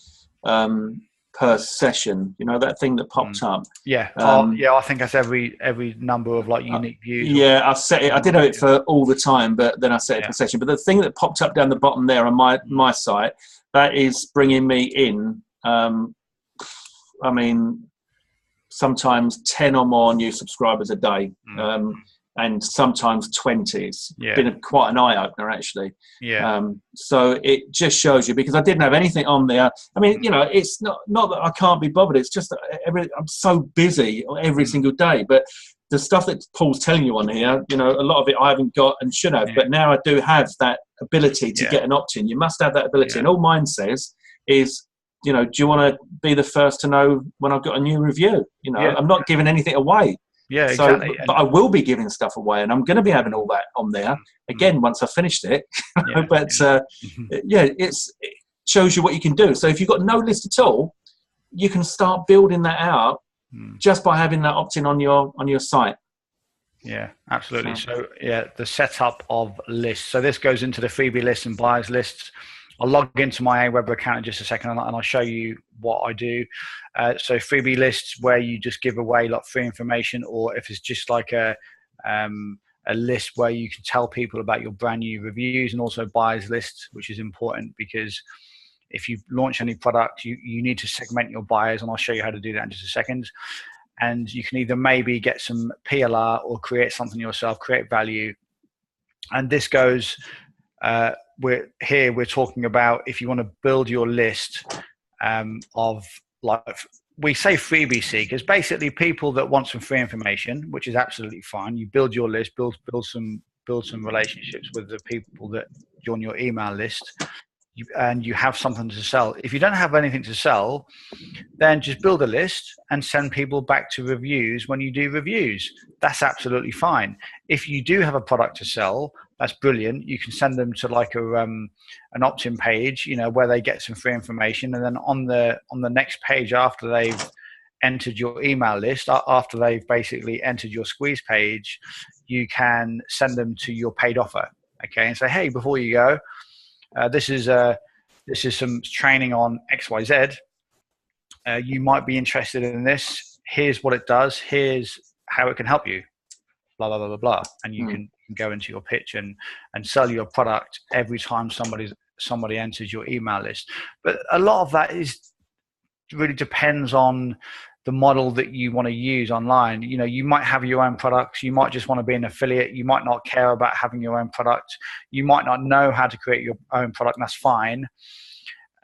per session. That thing that popped up. Yeah. I think that's every number of unique views. Yeah, I set it. I did have it for all the time, but then I set it per session. But the thing that popped up down the bottom there on my site, that is bringing me in. I mean, sometimes 10 or more new subscribers a day, and sometimes 20. It's been quite an eye-opener, actually. So it just shows you, because I didn't have anything on there. I mean, it's not that I can't be bothered. It's just that I'm so busy every single day. But the stuff that Paul's telling you on here, a lot of it I haven't got and should have. But now I do have that ability to get an opt-in. You must have that ability. And all mine says is, do you want to be the first to know when I've got a new review? I'm not giving anything away. Yeah, exactly. But I will be giving stuff away, and I'm going to be having all that on there again once I've finished it. It shows you what you can do. So if you've got no list at all, you can start building that out just by having that opt-in on your site. Yeah, absolutely. So the setup of lists. So this goes into the freebie lists and buyers lists. I'll log into my Aweber account in just a second, and I'll show you what I do. So freebie lists, where you just give away free information, or if it's just like a list where you can tell people about your brand new reviews, and also buyers lists, which is important because if you launch any product, you need to segment your buyers, and I'll show you how to do that in just a second. And you can either maybe get some PLR or create something yourself, create value. And this goes... we're talking about if you want to build your list of we say freebie seekers, basically people that want some free information, which is absolutely fine. You build your list, build some relationships with the people that join your email list, and you have something to sell. If you don't have anything to sell, then just build a list and send people back to reviews when you do reviews. That's absolutely fine. If you do have a product to sell, that's brilliant. You can send them to an opt-in page, where they get some free information, and then on the next page after they've entered your email list, after they've basically entered your squeeze page, you can send them to your paid offer. Okay, and say, hey, before you go, this is some training on XYZ. You might be interested in this. Here's what it does. Here's how it can help you. Blah blah blah blah blah. And you can go into your pitch and sell your product every time somebody enters your email list. But a lot of that really depends on the model that you want to use online. You might have your own products. You might just want to be an affiliate. You might not care about having your own product. You might not know how to create your own product, and that's fine.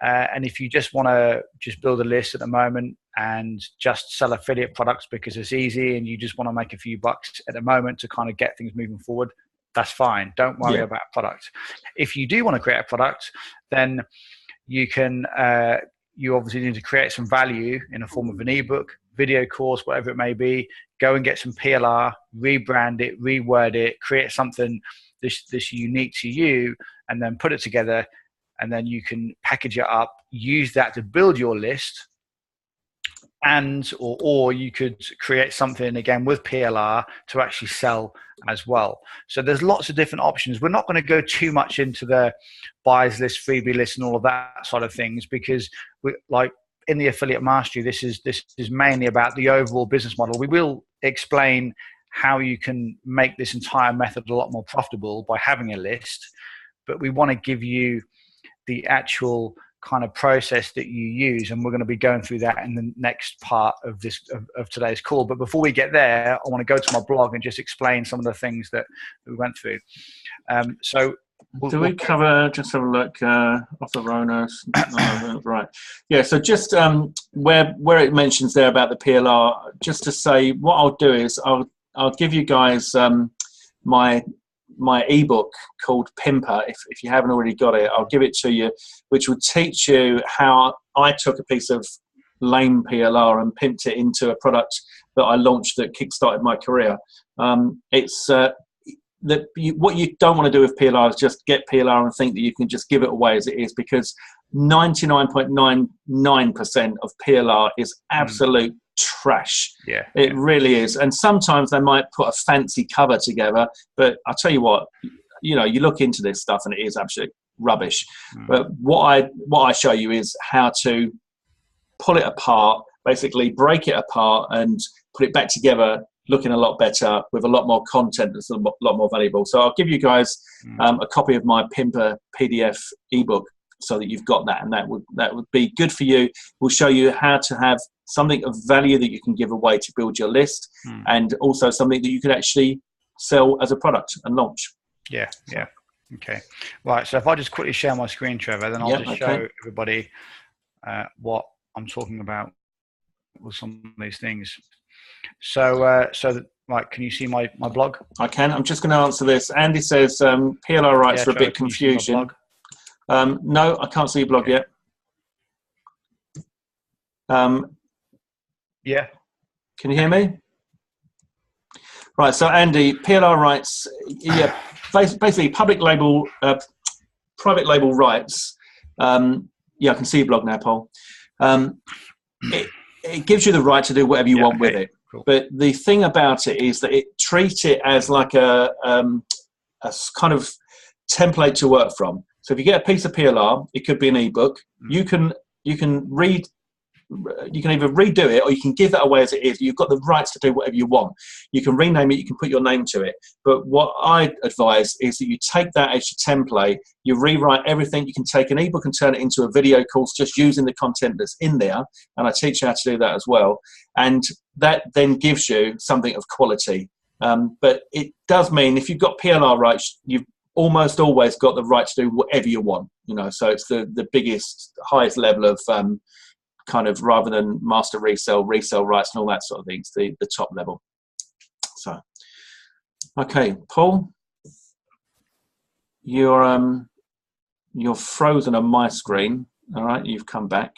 And if you just want to build a list at the moment and just sell affiliate products because it's easy and you just want to make a few bucks at the moment to kind of get things moving forward, that's fine. Don't worry about product. If you do want to create a product, then you can you obviously need to create some value in the form of an ebook, video course, whatever it may be. Go and get some PLR, rebrand it, reword it, create something this unique to you, and then put it together. And then you can package it up, use that to build your list, or you could create something again with PLR to actually sell as well. So there's lots of different options. We're not going to go too much into the buyers list, freebie list, and all of that sort of things, because in the Affiliate Mastery, this is mainly about the overall business model. We will explain how you can make this entire method a lot more profitable by having a list, but we want to give you the actual kind of process that you use, and we're going to be going through that in the next part of this of today's call. But before we get there, I want to go to my blog and just explain some of the things that we went through. Do we cover, just have a look, off the Ronos? Right. Yeah, so just where it mentions there about the PLR, just to say, what I'll do is I'll give you guys my ebook called Pimper. If you haven't already got it, I'll give it to you, which will teach you how I took a piece of lame PLR and pimped it into a product that I launched that kickstarted my career. What you don't want to do with PLR is just get PLR and think that you can just give it away as it is, because 99.99% of PLR is absolute trash. It really is. And sometimes they might put a fancy cover together, but I'll tell you what, you look into this stuff and it is absolute rubbish. But what I show you is how to pull it apart, basically break it apart and put it back together, looking a lot better with a lot more content that's a lot more valuable. So I'll give you guys a copy of my Pimper PDF ebook so that you've got that, and that would be good for you. We'll show you how to have something of value that you can give away to build your list, and also something that you can actually sell as a product and launch. Yeah. Okay. Right. So if I just quickly share my screen, Trevor, then I'll just show everybody what I'm talking about with some of these things. So right, can you see my blog? I can. I'm just going to answer this. Andy says PLR rights are a bit confusion. No, I can't see your blog yet. Yeah. Can you hear me? Right. So Andy, PLR rights. Yeah. Basically, private label rights. I can see your blog now, Paul. It gives you the right to do whatever you want with it. Cool. But the thing about it is that it treats it as like a kind of template to work from. So if you get a piece of PLR, it could be an ebook. You can read. You can either redo it or you can give that away as it is. You've got the rights to do whatever you want. You can rename it. You can put your name to it. But what I advise is that you take that as your template. You rewrite everything. You can take an ebook and turn it into a video course just using the content that's in there. And I teach you how to do that as well. And that then gives you something of quality. But it does mean if you've got PLR rights, you've almost always got the right to do whatever you want. So it's the biggest, highest level of kind of, rather than master resell rights and all that sort of things, the top level. So, okay, Paul, you're frozen on my screen. All right, you've come back.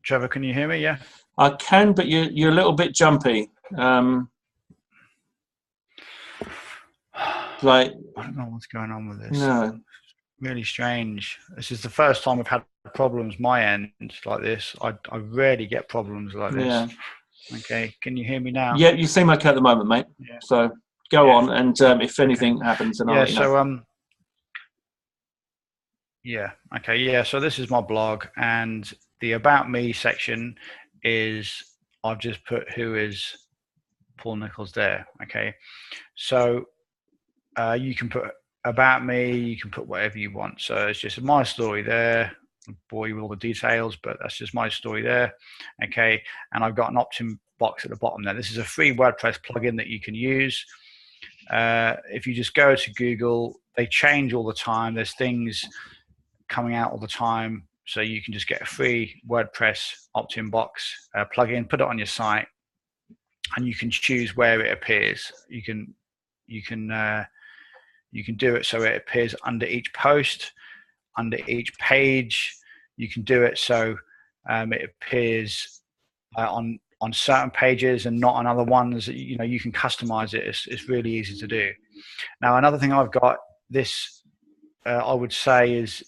Trevor, can you hear me? Yeah, I can, but you're a little bit jumpy. Like, I don't know what's going on with this. No. Really strange. This is the first time I've had problems my end like this. I rarely get problems like this. Yeah. Okay, can you hear me now? Yeah, you seem okay at the moment, mate. Yeah. So go on, and if anything happens, then I'll let you know. So this is my blog, and the About Me section is, I've just put who is Paul Nicholls there. Okay, so you can put about me, you can put whatever you want. So it's just my story there. I'll bore you with all the details, but that's just my story there. Okay, and I've got an opt-in box at the bottom there. This is a free WordPress plugin that you can use. If you just go to Google, they change all the time. There's things coming out all the time. So you can just get a free WordPress opt-in box plugin, put it on your site, and you can choose where it appears. You can do it so it appears under each post, under each page. You can do it so it appears on certain pages and not on other ones. You can customize it. It's really easy to do. Now, another thing I've got, this I would say is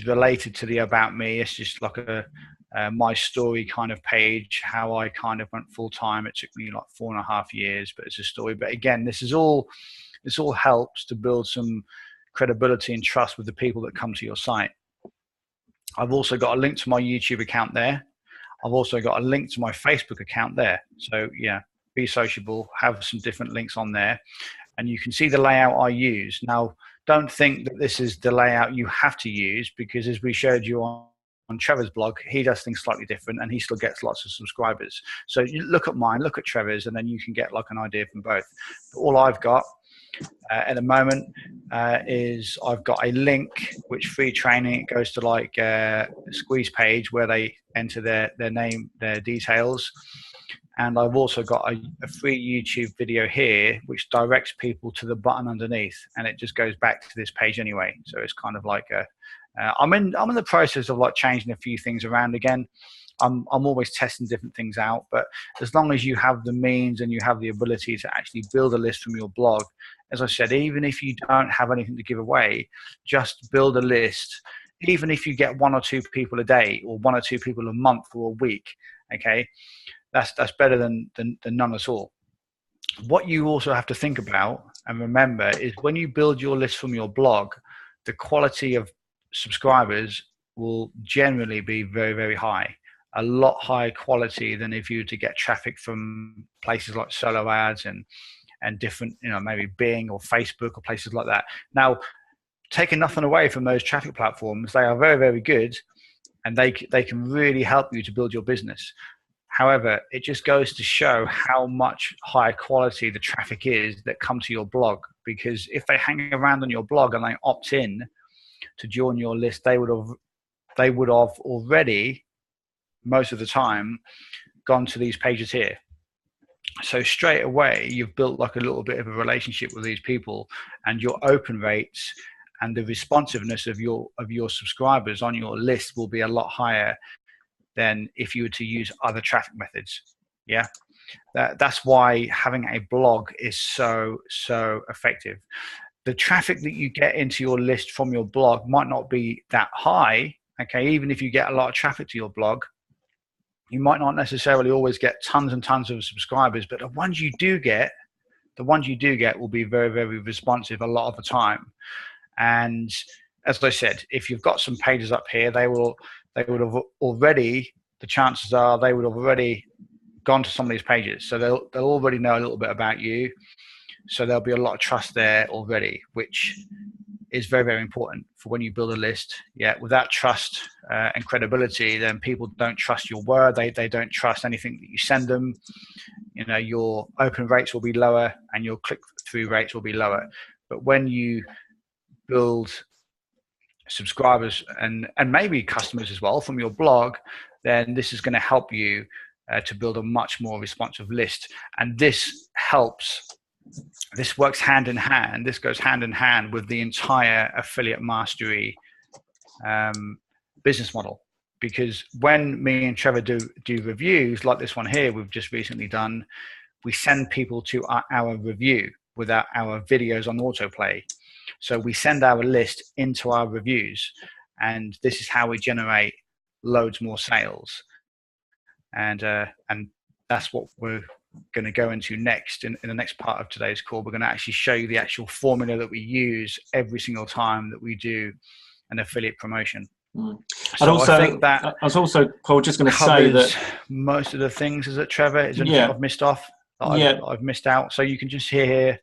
related to the About Me. It's just like a my story kind of page, how I kind of went full time. It took me like 4.5 years, but it's a story. But again, this all helps to build some credibility and trust with the people that come to your site. I've also got a link to my YouTube account there. I've also got a link to my Facebook account there. So yeah, be sociable, have some different links on there. and you can see the layout I use. Now, don't think that this is the layout you have to use, because as we showed you on Trevor's blog, he does things slightly different and he still gets lots of subscribers. So you look at mine, look at Trevor's, and then you can get like an idea from both. But all I've got at the moment is I've got a link which free training. It goes to like a squeeze page where they enter their name, their details. And I've also got a free YouTube video here which directs people to the button underneath, and it just goes back to this page anyway. So it's kind of like I'm in the process of like changing a few things around again. I'm always testing different things out, but as long as you have the means and you have the ability to actually build a list from your blog, as I said, even if you don't have anything to give away, just build a list. Even if you get 1 or 2 people a day, or 1 or 2 people a month or a week, okay, that's better than none at all. What you also have to think about and remember is when you build your list from your blog, the quality of subscribers will generally be very, very high. A lot higher quality than if you were to get traffic from places like Solo Ads and different, maybe Bing or Facebook or places like that. Now, taking nothing away from those traffic platforms, they are very, very good, and they can really help you to build your business. However, it just goes to show how much higher quality the traffic is that come to your blog, because if they hang around on your blog and they opt in to join your list, they would have already, most of the time, gone to these pages here. So straight away, you've built like a little bit of a relationship with these people, and your open rates and the responsiveness of your subscribers on your list will be a lot higher than if you were to use other traffic methods. Yeah, that's why having a blog is so effective. The traffic that you get into your list from your blog might not be that high. Okay, even if you get a lot of traffic to your blog, you might not necessarily always get tons and tons of subscribers, but the ones you do get will be very, very responsive a lot of the time. And as I said, if you've got some pages up here, they would have already, the chances are they would have already gone to some of these pages. So they'll already know a little bit about you. So there'll be a lot of trust there already, which is very, very important for when you build a list. Yeah, without trust and credibility, then people don't trust your word. They don't trust anything that you send them. Your open rates will be lower and your click-through rates will be lower. But when you build subscribers and maybe customers as well from your blog, then this is going to help you to build a much more responsive list. And this works hand in hand. This goes hand in hand with the entire Affiliate Mastery business model. Because when me and Trevor do reviews like this one here we've just recently done, we send people to our review without our videos on autoplay. So we send our list into our reviews, and this is how we generate loads more sales. And that's what we're going to go into next in the next part of today's call. We're going to actually show you the actual formula that we use every single time that we do an affiliate promotion. So also, I think that I was also, Paul, just going to say that most of the things, is it, Trevor? Is there anything I've missed off? I've missed out. So you can just hear here.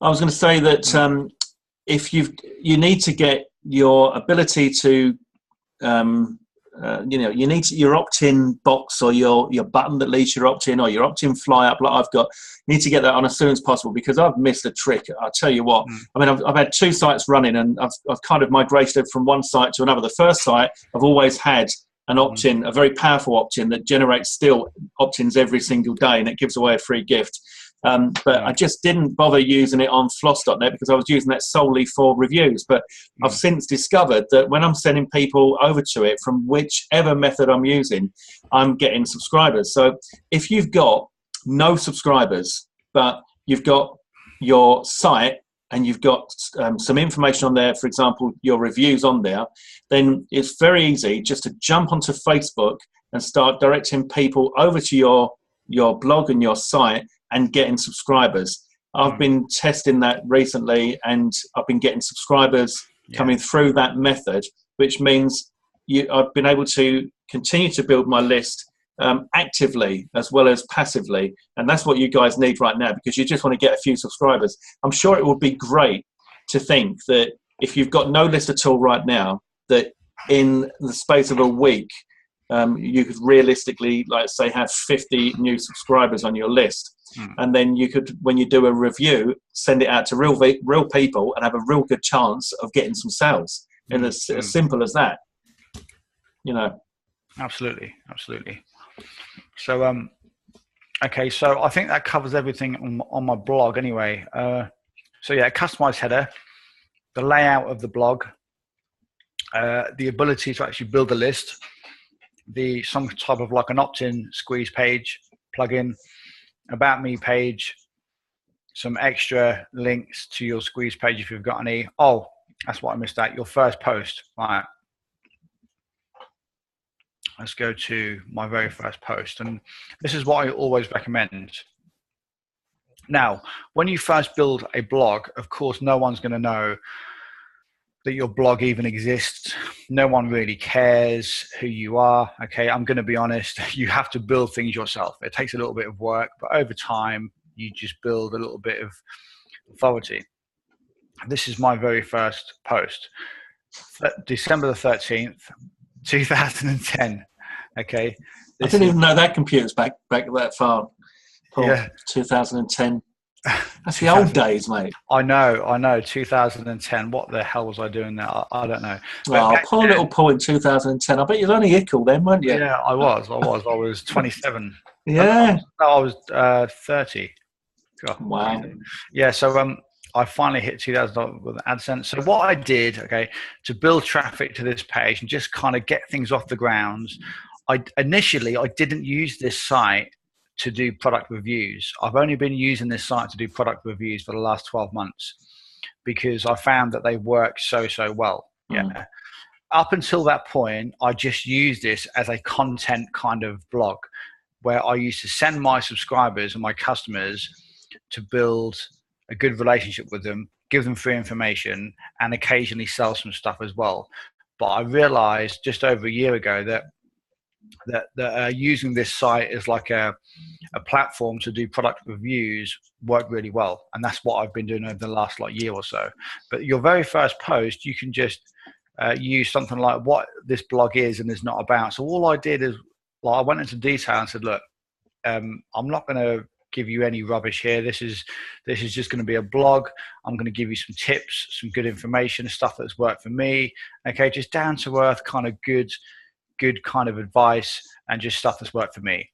I was going to say that if you need to get your ability to, you need your opt-in box or your button that leads your opt-in or your opt-in fly up like I've got. You need to get that on as soon as possible, because I've missed a trick. I'll tell you what. I mean, I've had 2 sites running, and I've kind of migrated from one site to another. The first site, I've always had an opt-in, a very powerful opt-in that generates still opt-ins every single day, and it gives away a free gift. But I just didn't bother using it on floss.net because I was using that solely for reviews. But I've since discovered that when I'm sending people over to it from whichever method I'm using, I'm getting subscribers. So if you've got no subscribers, but you've got your site and you've got some information on there, for example, your reviews on there, then it's very easy just to jump onto Facebook and start directing people over to your blog and your site and getting subscribers. I've been testing that recently, and I've been getting subscribers coming through that method, which means I've been able to continue to build my list actively as well as passively. And that's what you guys need right now, because you just want to get a few subscribers. I'm sure it would be great to think that if you've got no list at all right now, that in the space of a week, you could realistically, like say, have 50 new subscribers on your list. And then you could, when you do a review, send it out to real people and have a real good chance of getting some sales. And as simple as that, you know. Absolutely. So, okay, so I think that covers everything on my blog anyway. So yeah, customized header, the layout of the blog, the ability to actually build a list, some type of like an opt-in squeeze page plugin, about me page, some extra links to your squeeze page if you've got any. Oh, that's what I missed out. Your first post. Right. Let's go to my very first post. And this is what I always recommend. Now, when you first build a blog, of course, no one's going to know that your blog even exists. No one really cares who you are. Okay, I'm going to be honest. You have to build things yourself. It takes a little bit of work, but over time, you just build a little bit of authority. This is my very first post, December the 13th, 2010. Okay. I didn't even know that computer's back that far. Paul, yeah. 2010. That's the old days, mate. I know. 2010. What the hell was I doing there? I don't know. Poor little Paul in 2010. I bet you was only ickle then, weren't you? Yeah, I was. I was 27. Yeah. I was 30. God, wow. Yeah. So I finally hit $2,000 with AdSense. So what I did, okay, to build traffic to this page and just kind of get things off the ground, initially I didn't use this site to do product reviews. I've only been using this site to do product reviews for the last 12 months because I found that they work so well. Yeah. Up until that point, I just used this as a content kind of blog where I used to send my subscribers and my customers to build a good relationship with them, give them free information, and occasionally sell some stuff as well. But I realized just over a year ago that using this site as like a platform to do product reviews worked really well, and that's what I've been doing over the last year or so. But your very first post, you can just use something like what this blog is and is not about. So all I did is I went into detail and said, look, I'm not going to give you any rubbish here. This is just going to be a blog. I'm going to give you some tips, some good information, stuff that's worked for me. Okay, just down to earth, kind of good kind of advice, and just stuff that's worked for me.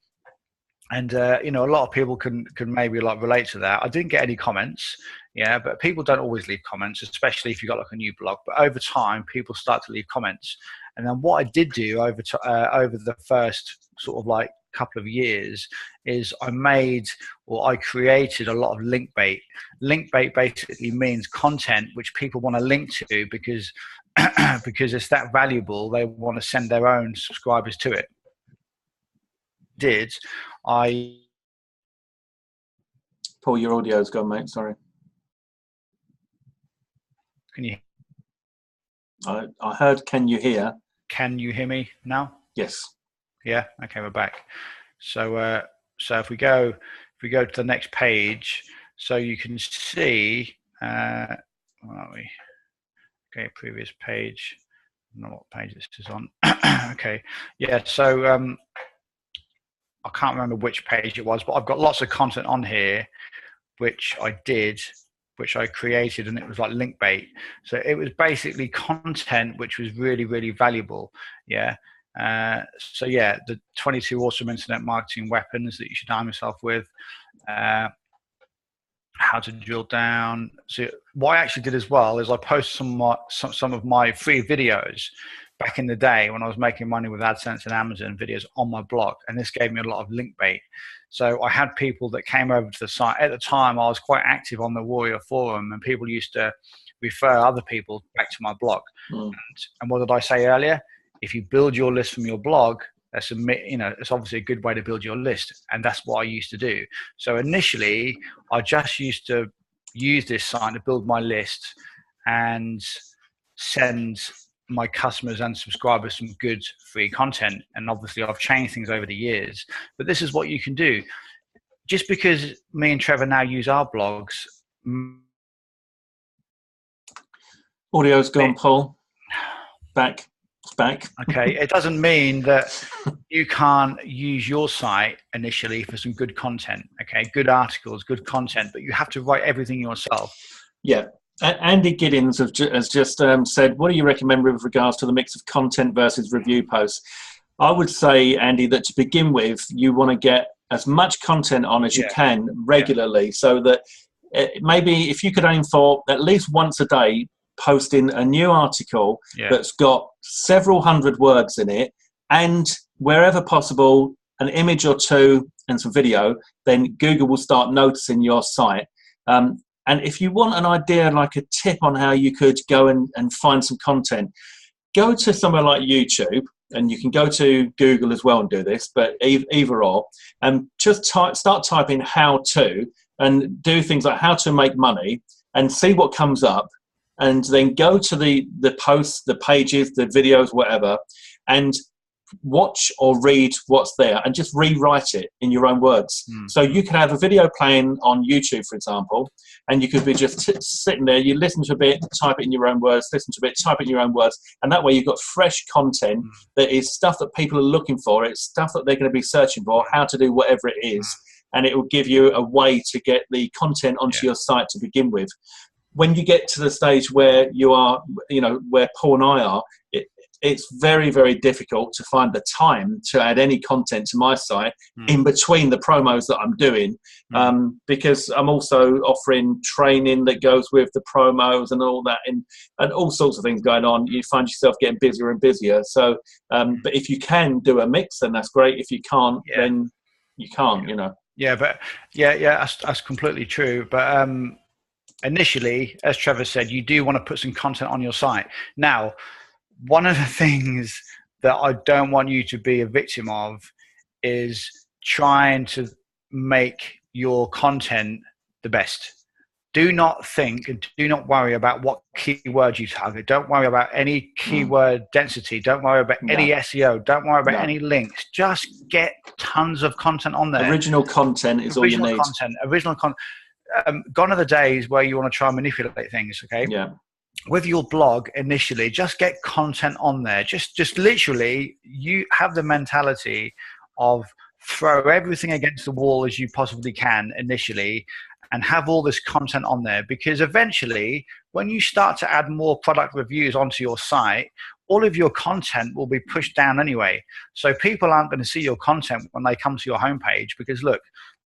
And a lot of people can maybe relate to that. I didn't get any comments, yeah, but people don't always leave comments, especially if you've got a new blog. But over time, people start to leave comments. And then what I did do over the first sort of couple of years is I created a lot of link bait. Link bait basically means content which people want to link to because it's that valuable, they want to send their own subscribers to it. Paul, your audio's gone, mate. Sorry. Can you? I heard. Can you hear? Can you hear me now? Yes. Yeah. Okay, we're back. So if we go to the next page, so you can see. Where are we? Okay, previous page. I don't know what page this is on. Okay. Yeah. So I can't remember which page it was, but I've got lots of content on here, which I created, and it was like link bait. So it was basically content which was really, really valuable. Yeah. So yeah, the 22 awesome internet marketing weapons that you should arm yourself with. How to drill down. So what I actually did as well is I posted some of my free videos back in the day when I was making money with AdSense and Amazon videos on my blog, and this gave me a lot of link bait. So I had people that came over to the site. At the time, I was quite active on the Warrior Forum, and people used to refer other people back to my blog. And what did I say earlier? If you build your list from your blog, it's obviously a good way to build your list, and that's what I used to do. So initially, I just used to use this site to build my list and send my customers and subscribers some good free content. And obviously I've changed things over the years, but this is what you can do. Just because me and Trevor now use our blogs. Audio's gone, Paul. Back. It's back. Okay. It doesn't mean that you can't use your site initially for some good content. Okay. Good articles, good content, but you have to write everything yourself. Yeah. Andy Giddins has just said, what do you recommend with regards to the mix of content versus review posts? I would say, Andy, that to begin with, you want to get as much content on as you can regularly, so that maybe if you could aim for at least once a day posting a new article that's got several hundred words in it, and wherever possible, an image or two and some video, then Google will start noticing your site. And if you want an idea, like a tip on how you could go and find some content, go to somewhere like YouTube, and you can go to Google as well and do this, but either or, and just start typing how to, and do things like how to make money, and see what comes up, and then go to the posts, the pages, the videos, whatever, and watch or read what's there and just rewrite it in your own words. So you could have a video playing on YouTube, for example, and you could be just sitting there, you listen to a bit, type it in your own words, listen to a bit, type it in your own words, and that way you've got fresh content that is stuff that people are looking for. It's stuff that they're going to be searching for, how to do whatever it is, and it will give you a way to get the content onto your site to begin with. When you get to the stage where you are, where Paul and I are, it's very, very difficult to find the time to add any content to my site in between the promos that I'm doing, because I'm also offering training that goes with the promos and all that, and all sorts of things going on. You find yourself getting busier and busier. So, but if you can do a mix, then that's great. If you can't, then you can't, Yeah, but that's completely true. But initially, as Trevor said, you do want to put some content on your site. Now, one of the things that I don't want you to be a victim of is trying to make your content the best. Do not think and do not worry about what keyword you target. Don't worry about any keyword density. Don't worry about any SEO. Don't worry about any links. Just get tons of content on there. Original content is all you need. Original content. Gone are the days where you want to try and manipulate things, okay? Yeah. With your blog initially, just get content on there. Just literally, you have the mentality of throw everything against the wall as you possibly can initially, and have all this content on there, because eventually when you start to add more product reviews onto your site, all of your content will be pushed down anyway. So people aren't going to see your content when they come to your homepage, because look,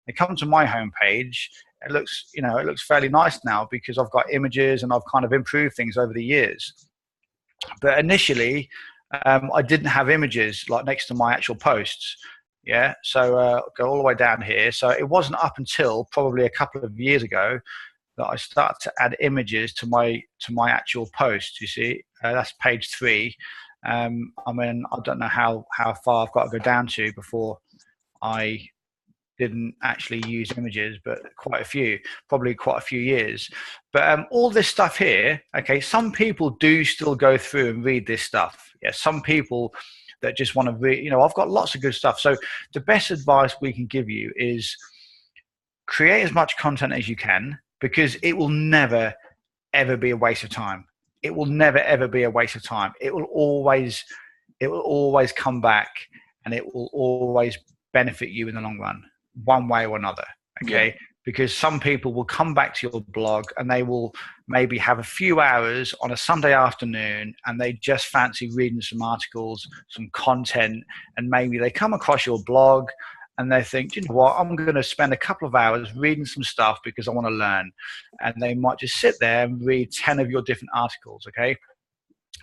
they come to my homepage, it looks fairly nice now because I've got images and I've kind of improved things over the years. But initially, I didn't have images like next to my actual posts. Yeah, so go all the way down here. So it wasn't up until probably a couple of years ago that I started to add images to my actual post. You see, that's page 3. I mean, I don't know how far I've got to go down to before I didn't actually use images, but probably quite a few years. But all this stuff here, okay, some people do still go through and read this stuff. Yeah, some people that just want to read, I've got lots of good stuff. So the best advice we can give you is create as much content as you can, because it will never, ever be a waste of time. It will never, ever be a waste of time. It will always come back, and it will always benefit you in the long run, one way or another. Okay. Yeah. Because some people will come back to your blog and they will maybe have a few hours on a Sunday afternoon and they just fancy reading some articles, some content, and maybe they come across your blog and they think, you know what, I'm going to spend a couple of hours reading some stuff because I want to learn. And they might just sit there and read 10 of your different articles. Okay.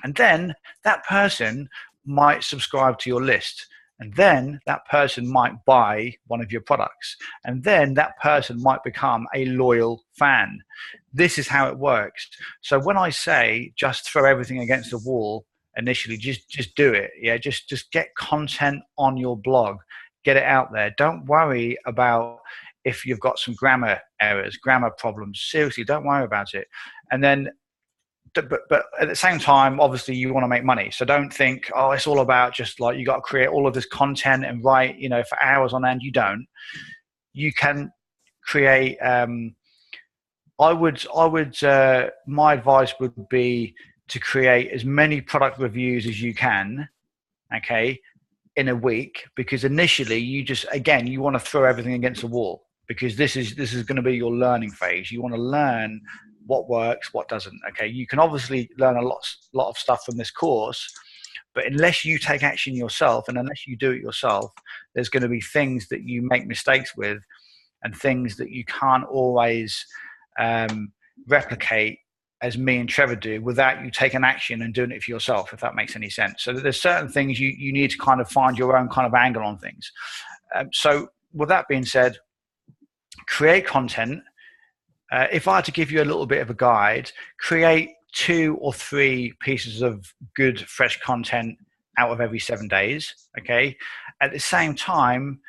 And then that person might subscribe to your list. And then that person might buy one of your products. And then that person might become a loyal fan. This is how it works. So when I say just throw everything against the wall initially, just do it. Yeah, just get content on your blog. Get it out there. Don't worry about if you've got some grammar errors, grammar problems. Seriously, don't worry about it. And then but at the same time, obviously you want to make money. So don't think, oh, it's all about just like, you got to create all of this content and write, for hours on end. You don't. You can create, my advice would be to create as many product reviews as you can, okay, in a week, because initially you want to throw everything against the wall, because this is going to be your learning phase. You want to learn what works, what doesn't. Okay, you can obviously learn a lot of stuff from this course, but unless you take action yourself and unless you do it yourself, there's going to be things that you make mistakes with and things that you can't always replicate as me and Trevor do without you taking action and doing it for yourself, if that makes any sense. So there's certain things you need to kind of find your own kind of angle on things. So with that being said, create content. If I had to give you a little bit of a guide, create 2 or 3 pieces of good, fresh content out of every 7 days. Okay. At the same time,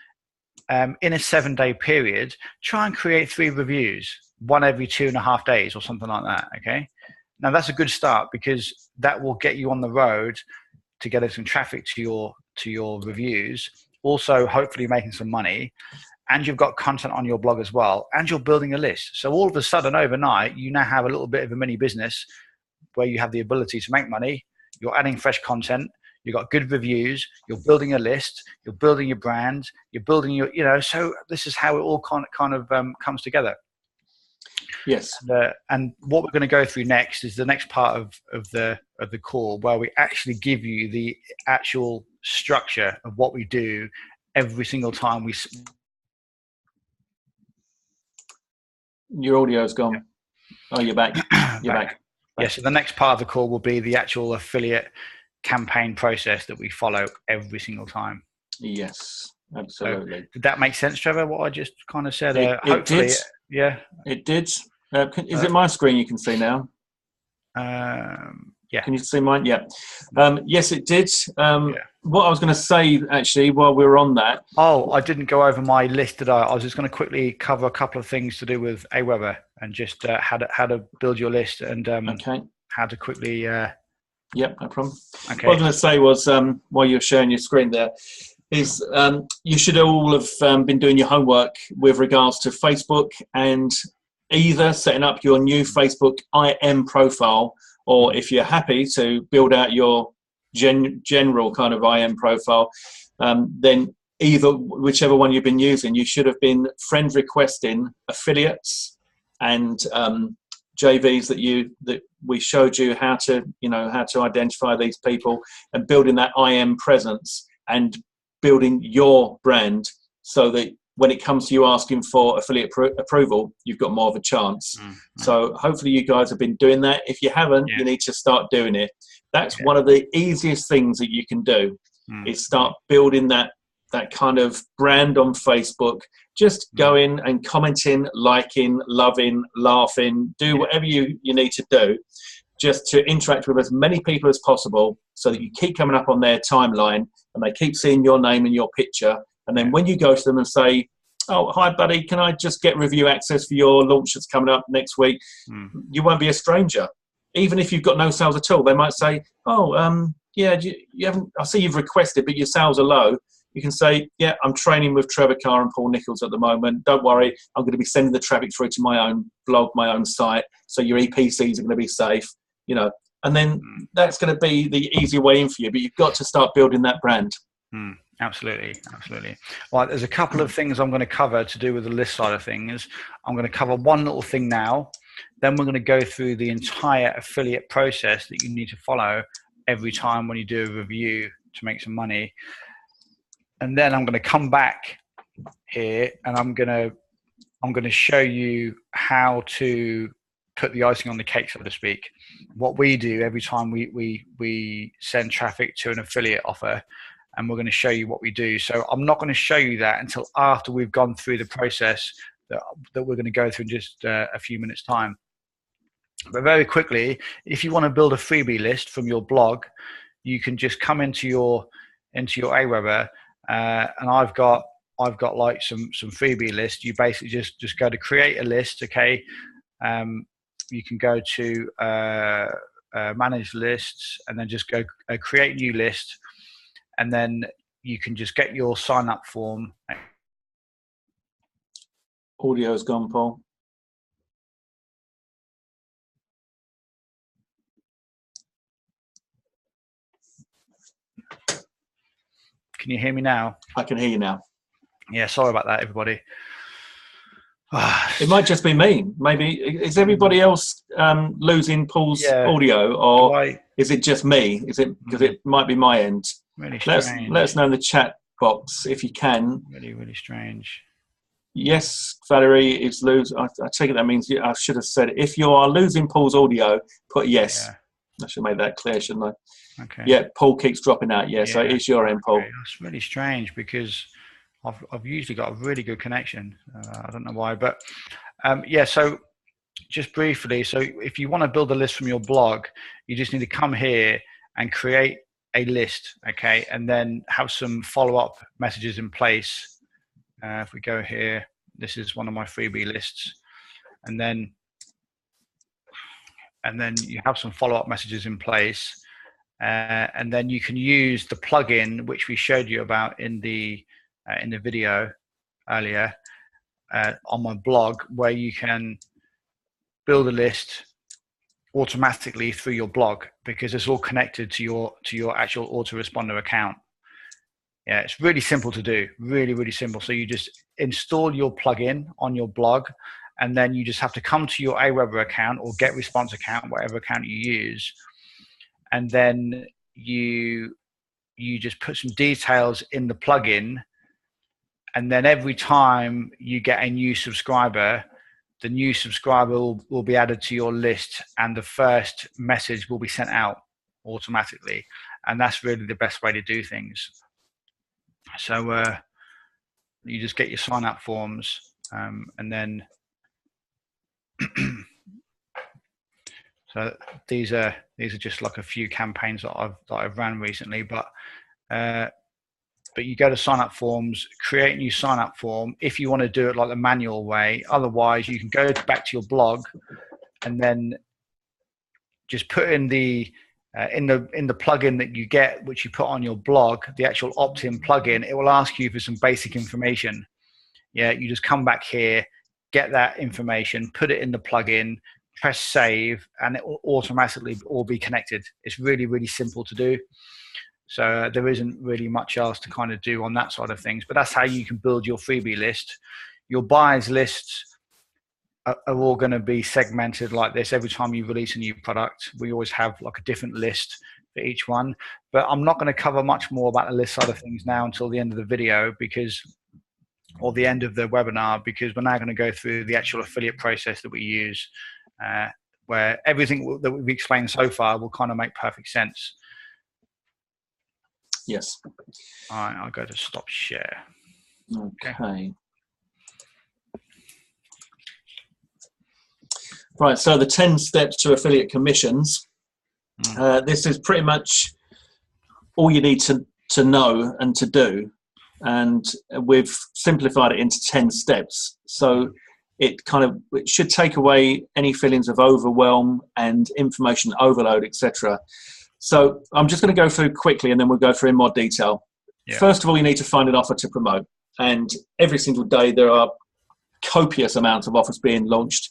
in a 7-day period, try and create 3 reviews, 1 every 2.5 days or something like that. Okay. Now that's a good start, because that will get you on the road to getting some traffic to your reviews. Also, hopefully making some money. And you've got content on your blog as well, and you're building a list. So all of a sudden, overnight, you now have a little bit of a mini business where you have the ability to make money. You're adding fresh content. You've got good reviews. You're building a list. You're building your brand. You're building your, so this is how it all kind of comes together. Yes. And what we're going to go through next is the next part of the call, where we actually give you the actual structure of what we do every single time we. Your audio's gone. Yeah. Oh, you're back. You're back. Yes. So the next part of the call will be the actual affiliate campaign process that we follow every single time. Yes, absolutely. So, did that make sense, Trevor, what I just kind of said? It did. Yeah. It did. Is it my screen you can see now? Yeah. Can you see mine? Yeah. Yes, it did. What I was going to say, actually, while we were on that. Oh, I didn't go over my list, did I? I was just going to quickly cover a couple of things to do with Aweber and just how to build your list and how to quickly. Yep, no problem. Okay. What I was going to say was, while you're sharing your screen there, is you should all have been doing your homework with regards to Facebook, and either setting up your new Facebook IM profile, or if you're happy to build out your general kind of IM profile, then whichever one you've been using, you should have been friend requesting affiliates and JVs that we showed you how to identify these people, and building that IM presence and building your brand, so that when it comes to you asking for affiliate approval, you've got more of a chance. Mm-hmm. So hopefully you guys have been doing that. If you haven't, you need to start doing it. That's one of the easiest things that you can do, is start building that kind of brand on Facebook. Just go in and commenting, liking, loving, laughing, do whatever you need to do, just to interact with as many people as possible, so that you keep coming up on their timeline and they keep seeing your name and your picture. And then when you go to them and say, oh, hi, buddy, can I just get review access for your launch that's coming up next week? You won't be a stranger. Even if you've got no sales at all, they might say, oh, yeah, you haven't, I see you've requested, but your sales are low. You can say, yeah, I'm training with Trevor Carr and Paul Nichols at the moment. Don't worry, I'm going to be sending the traffic through to my own blog, my own site. So your EPCs are going to be safe, and then that's going to be the easy way in for you. But you've got to start building that brand. Absolutely. Well, there's a couple of things I'm going to cover to do with the list side of things. I'm going to cover one little thing now. Then we're going to go through the entire affiliate process that you need to follow every time when you do a review to make some money. And then I'm going to come back here and I'm going to show you how to put the icing on the cake, so to speak. What we do every time we send traffic to an affiliate offer, and we're going to show you what we do. So I'm not going to show you that until after we've gone through the process that we're going to go through in just a few minutes' time. But very quickly, if you want to build a freebie list from your blog, you can just come into your Aweber, and I've got like some freebie list. You basically just go to create a list. Okay. You can go to manage lists, and then just go create new list, and then you can just get your sign up form. Audio's gone, Paul. Can you hear me now? I can hear you now. Yeah, sorry about that, everybody. It might just be me. Maybe is everybody else losing Paul's audio, or is it just me? Is it because it might be my end? Really strange. Let us know in the chat box if you can. Really, really strange. Yes, Valerie is losing. I take it that means I should have said if you are losing Paul's audio, put yes. Yeah. I should have made that clear, shouldn't I? Okay. Yeah, Paul keeps dropping out. Yeah, so it's your end, Paul. That's really strange because I've usually got a really good connection. I don't know why, but yeah. So just briefly, so if you want to build a list from your blog, you just need to come here and create a list, okay, and then have some follow-up messages in place. If we go here, this is one of my freebie lists, and then you have some follow-up messages in place, and then you can use the plugin which we showed you about in the video earlier on my blog, where you can build a list automatically through your blog because it's all connected to your actual autoresponder account. Yeah, it's really simple to do, really, really simple. So you just install your plugin on your blog, and then you just have to come to your Aweber account or GetResponse account, whatever account you use, and then you just put some details in the plugin, and then every time you get a new subscriber, the new subscriber will be added to your list, and the first message will be sent out automatically. And that's really the best way to do things. So you just get your sign up forms, and then so these are just like a few campaigns that I've ran recently, but you go to sign up forms, create a new sign up form if you want to do it like the manual way. Otherwise, you can go back to your blog and then just put in the plugin that you get, which you put on your blog, the actual opt-in plugin. It will ask you for some basic information. Yeah, you just come back here, get that information, put it in the plugin, press save, and it will automatically all be connected. It's really, really simple to do. So there isn't really much else to kind of do on that side of things, but that's how you can build your freebie list. Your buyers lists are all going to be segmented like this. Every time you release a new product, we always have like a different list for each one, but I'm not going to cover much more about the list side of things now until the end of the video or the end of the webinar, because we're now going to go through the actual affiliate process that we use, where everything that we've explained so far will kind of make perfect sense. Yes. All right, I'll go to stop share. Okay. Right, so the 10 steps to affiliate commissions. This is pretty much all you need to know and to do. And we've simplified it into 10 steps. So it should take away any feelings of overwhelm and information overload, etc. So I'm just going to go through quickly, and then we'll go through in more detail. Yeah. First of all, you need to find an offer to promote. And every single day there are copious amounts of offers being launched.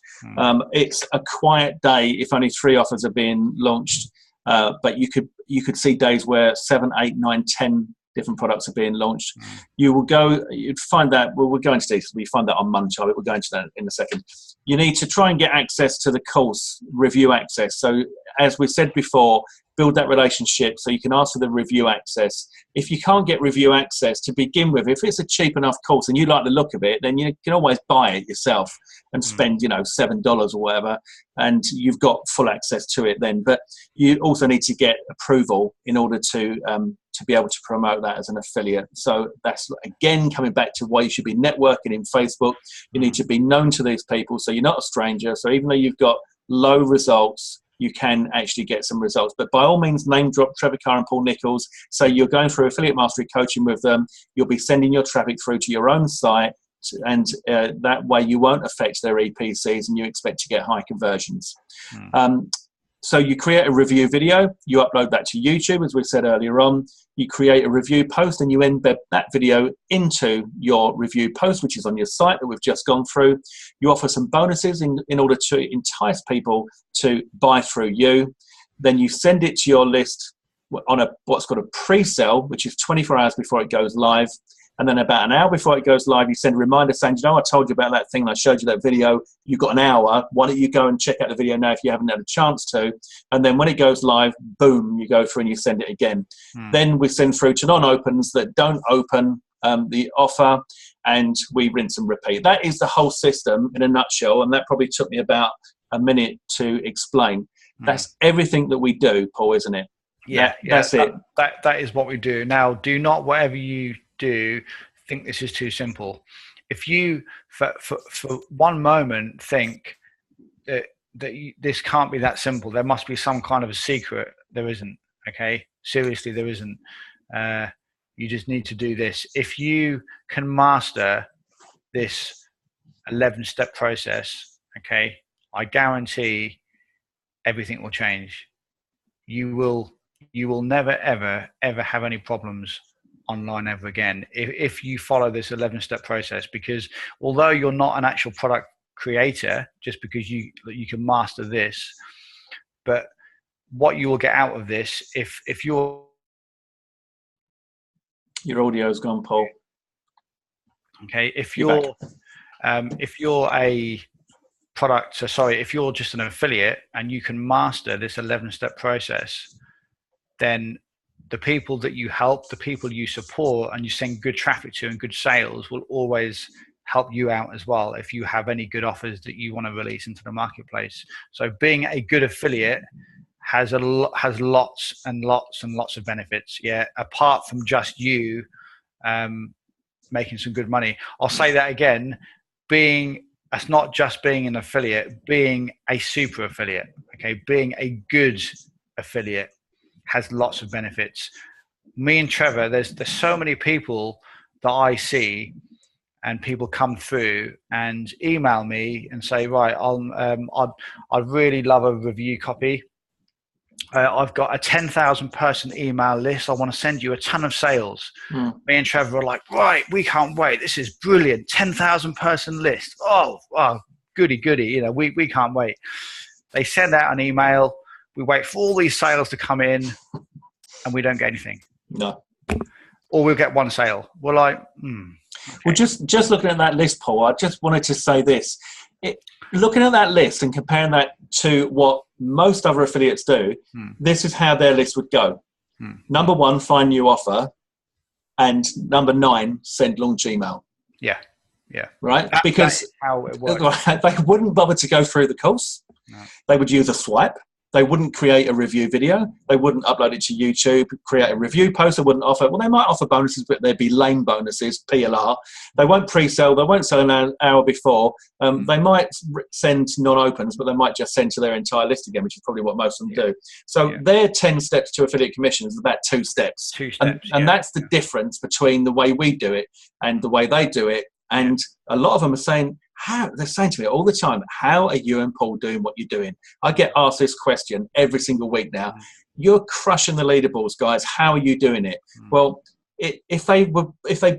It's a quiet day if only 3 offers are being launched. But you could see days where 7, 8, 9, 10 different products are being launched. You'd find that, well, we'll go into details. We find that on Munchart. We'll go into that in a second. You need to try and get access to the course, review access. So as we said before, build that relationship so you can ask for the review access. If you can't get review access to begin with, if it's a cheap enough course and you like the look of it, then you can always buy it yourself and spend, $7 or whatever, and you've got full access to it then. But you also need to get approval in order to be able to promote that as an affiliate. So that's, again, coming back to why you should be networking in Facebook. You need to be known to these people, so you're not a stranger. So even though you've got low results, you can actually get some results. But by all means, name drop Trevor Carr and Paul Nichols. So you're going through affiliate mastery coaching with them. You'll be sending your traffic through to your own site, and that way you won't affect their EPCs, and you expect to get high conversions. So you create a review video, you upload that to YouTube, as we said earlier on. You create a review post and you embed that video into your review post, which is on your site that we've just gone through. You offer some bonuses in order to entice people to buy through you. Then you send it to your list on what's called a pre-sale, which is 24 hours before it goes live. And then about an hour before it goes live, you send a reminder saying, I told you about that thing and I showed you that video. You've got an hour. Why don't you go and check out the video now if you haven't had a chance to? And then when it goes live, boom, you go through and you send it again. Then we send through to non-opens that don't open the offer, and we rinse and repeat. That is the whole system in a nutshell, and that probably took me about a minute to explain. That's everything that we do, Paul, isn't it? That's it. That is what we do. Now, do not, whatever you do, think this is too simple. If you for one moment think that this can't be that simple, there must be some kind of a secret. There isn't. Okay, seriously, there isn't. You just need to do this. If you can master this 11-step process, okay, I guarantee everything will change. You will never ever have any problems online ever again if you follow this 11-step process, because although you're not an actual product creator, just because you can master this, but what you will get out of this, if your audio's gone, Paul. Okay, if you're a product, so sorry, if you're just an affiliate and you can master this 11-step process, then the people that you help, the people you support and you send good traffic to and good sales will always help you out as well if you have any good offers that you want to release into the marketplace. So being a good affiliate has lots and lots and lots of benefits, apart from just you making some good money. I'll say that again, that's not just being an affiliate, being a super affiliate, okay? Being a good affiliate has lots of benefits. Me and Trevor, there's so many people that I see, and people come through and email me and say, right, I'd really love a review copy. I've got a 10,000 person email list. I want to send you a ton of sales. Me and Trevor are like, right, we can't wait. This is brilliant. 10,000 person list. Oh, goody. We can't wait. They send out an email. We wait for all these sales to come in and we don't get anything. No. Or we'll get one sale. We're like, okay. Well, just looking at that list, Paul, I just wanted to say this. Looking at that list and comparing that to what most other affiliates do, this is how their list would go. Number 1, find new offer. And number 9, send launch email. Yeah. Right? Because that is how it works. They wouldn't bother to go through the course. No. They would use a swipe. They wouldn't create a review video. They wouldn't upload it to YouTube, create a review post. They wouldn't offer, well, they might offer bonuses, but they'd be lame bonuses, PLR. They won't pre-sell. They won't sell an hour before. They might send non-opens, but they might just send to their entire list again, which is probably what most of them do. So their 10 steps to affiliate commission is about 2 steps. And that's the difference between the way we do it and the way they do it. And a lot of them are saying, they're saying to me all the time, how are you and Paul doing what you're doing? I get asked this question every single week now. You're crushing the leaderboards, guys. How are you doing it? Well, if they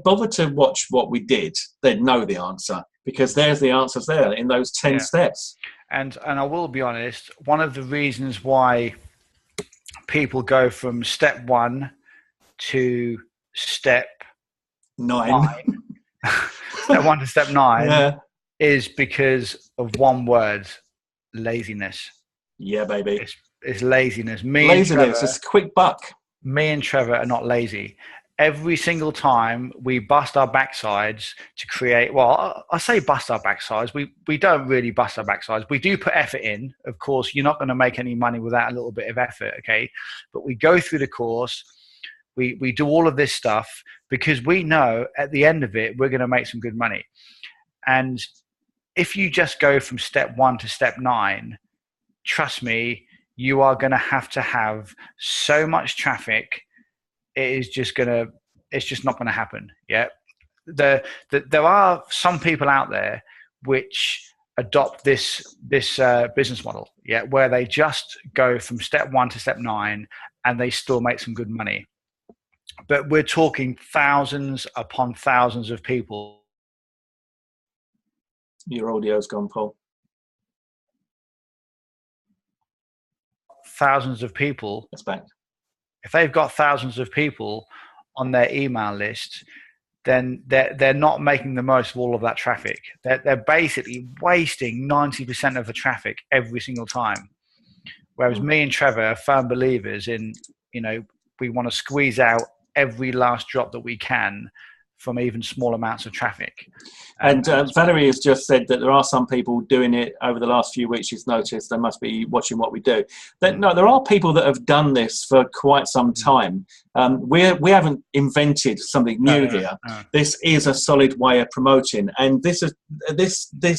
bothered to watch what we did, they'd know the answer, because there's the answers there in those 10 steps. And I will be honest, one of the reasons why people go from step 1 to step 9 step 1 to step 9 is because of one word: laziness. Yeah, baby. It's laziness. Laziness. It's a quick buck. Me and Trevor are not lazy. Every single time we bust our backsides to create, well, I say bust our backsides. We don't really bust our backsides. We do put effort in. Of course, you're not going to make any money without a little bit of effort, okay? But we go through the course. We do all of this stuff because we know at the end of it, we're going to make some good money. And if you just go from step 1 to step 9, trust me, you are going to have so much traffic. It's just not going to happen. Yeah. There are some people out there which adopt this business model, where they just go from step 1 to step 9 and they still make some good money. But we're talking thousands upon thousands of people. Your audio's gone, Paul. Thousands of people. That's back. If they've got thousands of people on their email list, then they're not making the most of all of that traffic. They're basically wasting 90% of the traffic every single time. Whereas me and Trevor are firm believers in, we want to squeeze out every last drop that we can from even small amounts of traffic. And Valerie has just said that there are some people doing it over the last few weeks. She's noticed they must be watching what we do. No, there are people that have done this for quite some time. We haven't invented something new here. No. This is a solid way of promoting, and this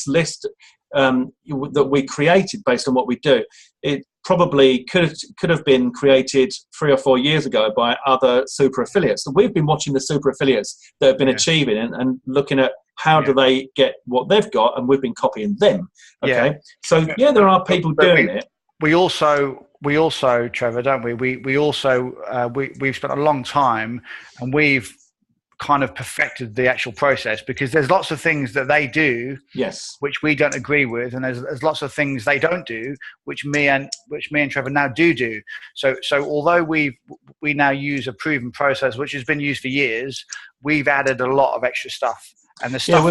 list that we created based on what we do. It probably could have been created 3 or 4 years ago by other super affiliates. So we've been watching the super affiliates that have been achieving and looking at how do they get what they've got, and we've been copying them. Okay, so there are people doing it. We also, Trevor, don't we? We've spent a long time, and we've kind of perfected the actual process, because there's lots of things that they do, which we don't agree with, and there's lots of things they don't do, which me and Trevor now do. So although we now use a proven process which has been used for years, we've added a lot of extra stuff. And the stuff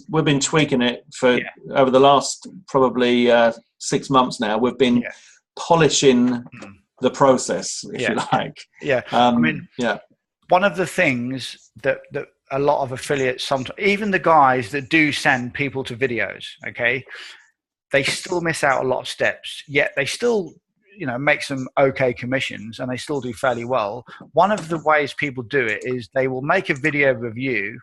we've been tweaking it for over the last probably 6 months now. We've been polishing the process, if you like. One of the things that a lot of affiliates, sometimes even the guys that do send people to videos, they still miss out a lot of steps, yet they still make some okay commissions, and they still do fairly well. One of the ways people do it is they will make a video review.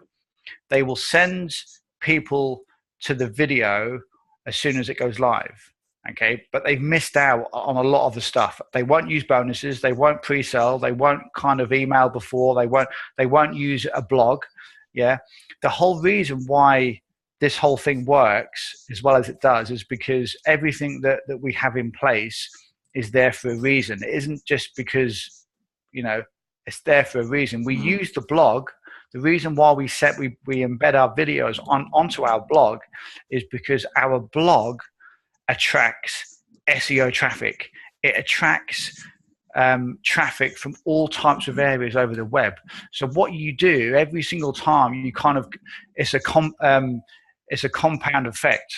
They will send people to the video as soon as it goes live. But they've missed out on a lot of the stuff. They won't use bonuses. They won't pre-sell. They won't kind of email before. They won't use a blog. The whole reason why this whole thing works as well as it does is because everything that we have in place is there for a reason. It isn't just because, it's there for a reason. We use the blog. The reason why we embed our videos onto our blog is because our blog attracts SEO traffic. It attracts traffic from all types of areas over the web. So what you do every single time, it's a compound effect.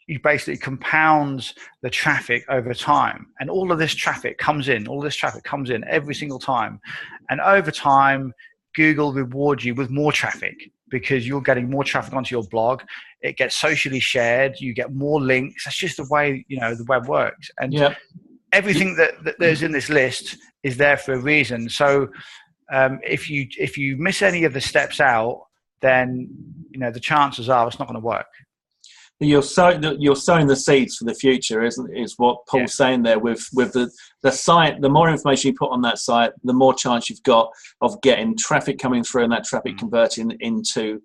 You basically compound the traffic over time, and all of this traffic comes in every single time, and over time Google rewards you with more traffic, because you're getting more traffic onto your blog. It gets socially shared. You get more links. That's just the way the web works. And everything that there's in this list is there for a reason. So if you miss any of the steps out, then the chances are it's not going to work. You're sowing the seeds for the future, is what Paul's saying there. With the site, the more information you put on that site, the more chance you've got of getting traffic coming through, and that traffic converting into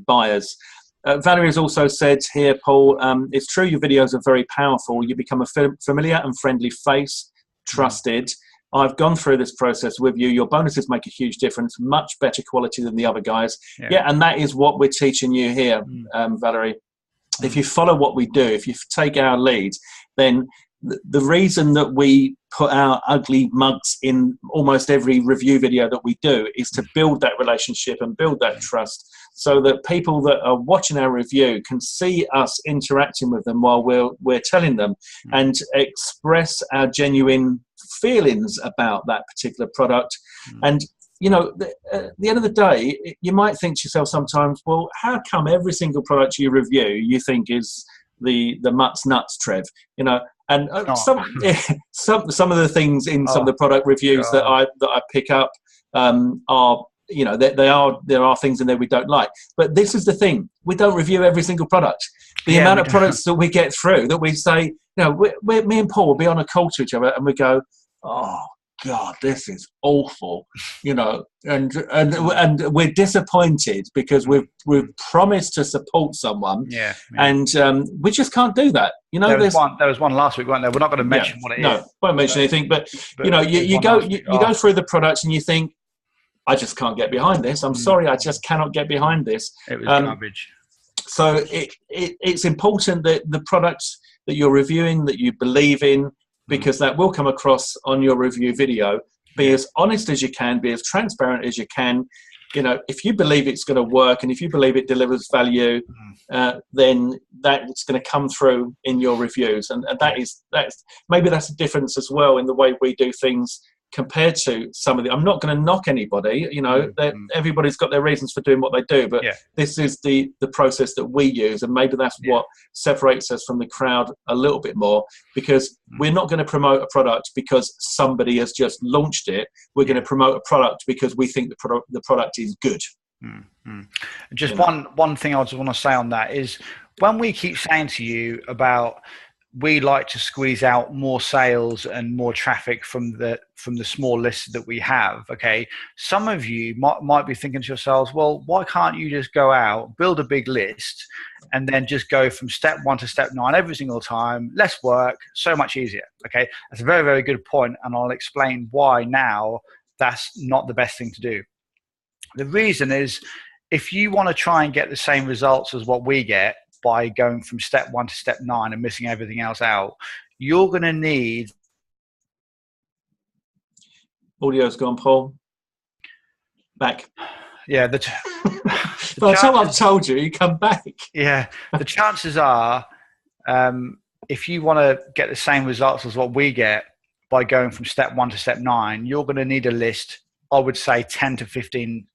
buyers. Valerie has also said here, Paul, it's true your videos are very powerful. You become a familiar and friendly face, trusted. I've gone through this process with you. Your bonuses make a huge difference, much better quality than the other guys. And that is what we're teaching you here, Valerie. If you follow what we do, if you take our lead, then the reason that we put our ugly mugs in almost every review video that we do is to build that relationship and build that trust, so that people that are watching our review can see us interacting with them while we're telling them, and express our genuine feelings about that particular product. And at the end of the day, you might think to yourself sometimes, well, how come every single product you review you think is the mutt's nuts, Trev? And some of the things in some of the product reviews that I pick up are, there are things in there we don't like. But this is the thing: we don't review every single product. The amount of products that we get through, that we say, me and Paul will be on a call to each other, and we go, oh, God, this is awful, you know, and we're disappointed because we've promised to support someone, and we just can't do that. You know, there was one last week, weren't there? We're not going to mention what it is. No, won't mention anything, but you know, you go through the products and you think, I just can't get behind this. I'm sorry, I just cannot get behind this. It was garbage. So it's important that the products that you're reviewing, that you believe in, because that will come across on your review video. Be as honest as you can, be as transparent as you can. You know, if you believe it's going to work and if you believe it delivers value, then that's going to come through in your reviews. And that's maybe that's a difference as well in the way we do things compared to some of the. I'm not going to knock anybody, you know, everybody's got their reasons for doing what they do, but this is the process that we use, and maybe that's what separates us from the crowd a little bit more, because we're not going to promote a product because somebody has just launched it. We're going to promote a product because we think the product is good. Just one thing I just want to say on that is, when we keep saying to you about, we like to squeeze out more sales and more traffic from the small list that we have. Okay, some of you might be thinking to yourselves, well, why can't you just go out, build a big list, and then just go from step 1 to step 9 every single time? Less work, so much easier. Okay, that's a very, very good point, and I'll explain why now that's not the best thing to do. The reason is, if you want to try and get the same results as what we get by going from step 1 to step 9 and missing everything else out, you're going to need. Audio's gone, Paul. Back. Yeah. I've told you, you come back. Yeah. The chances are, if you want to get the same results as what we get by going from step 1 to step 9, you're going to need a list, I would say 10 to 15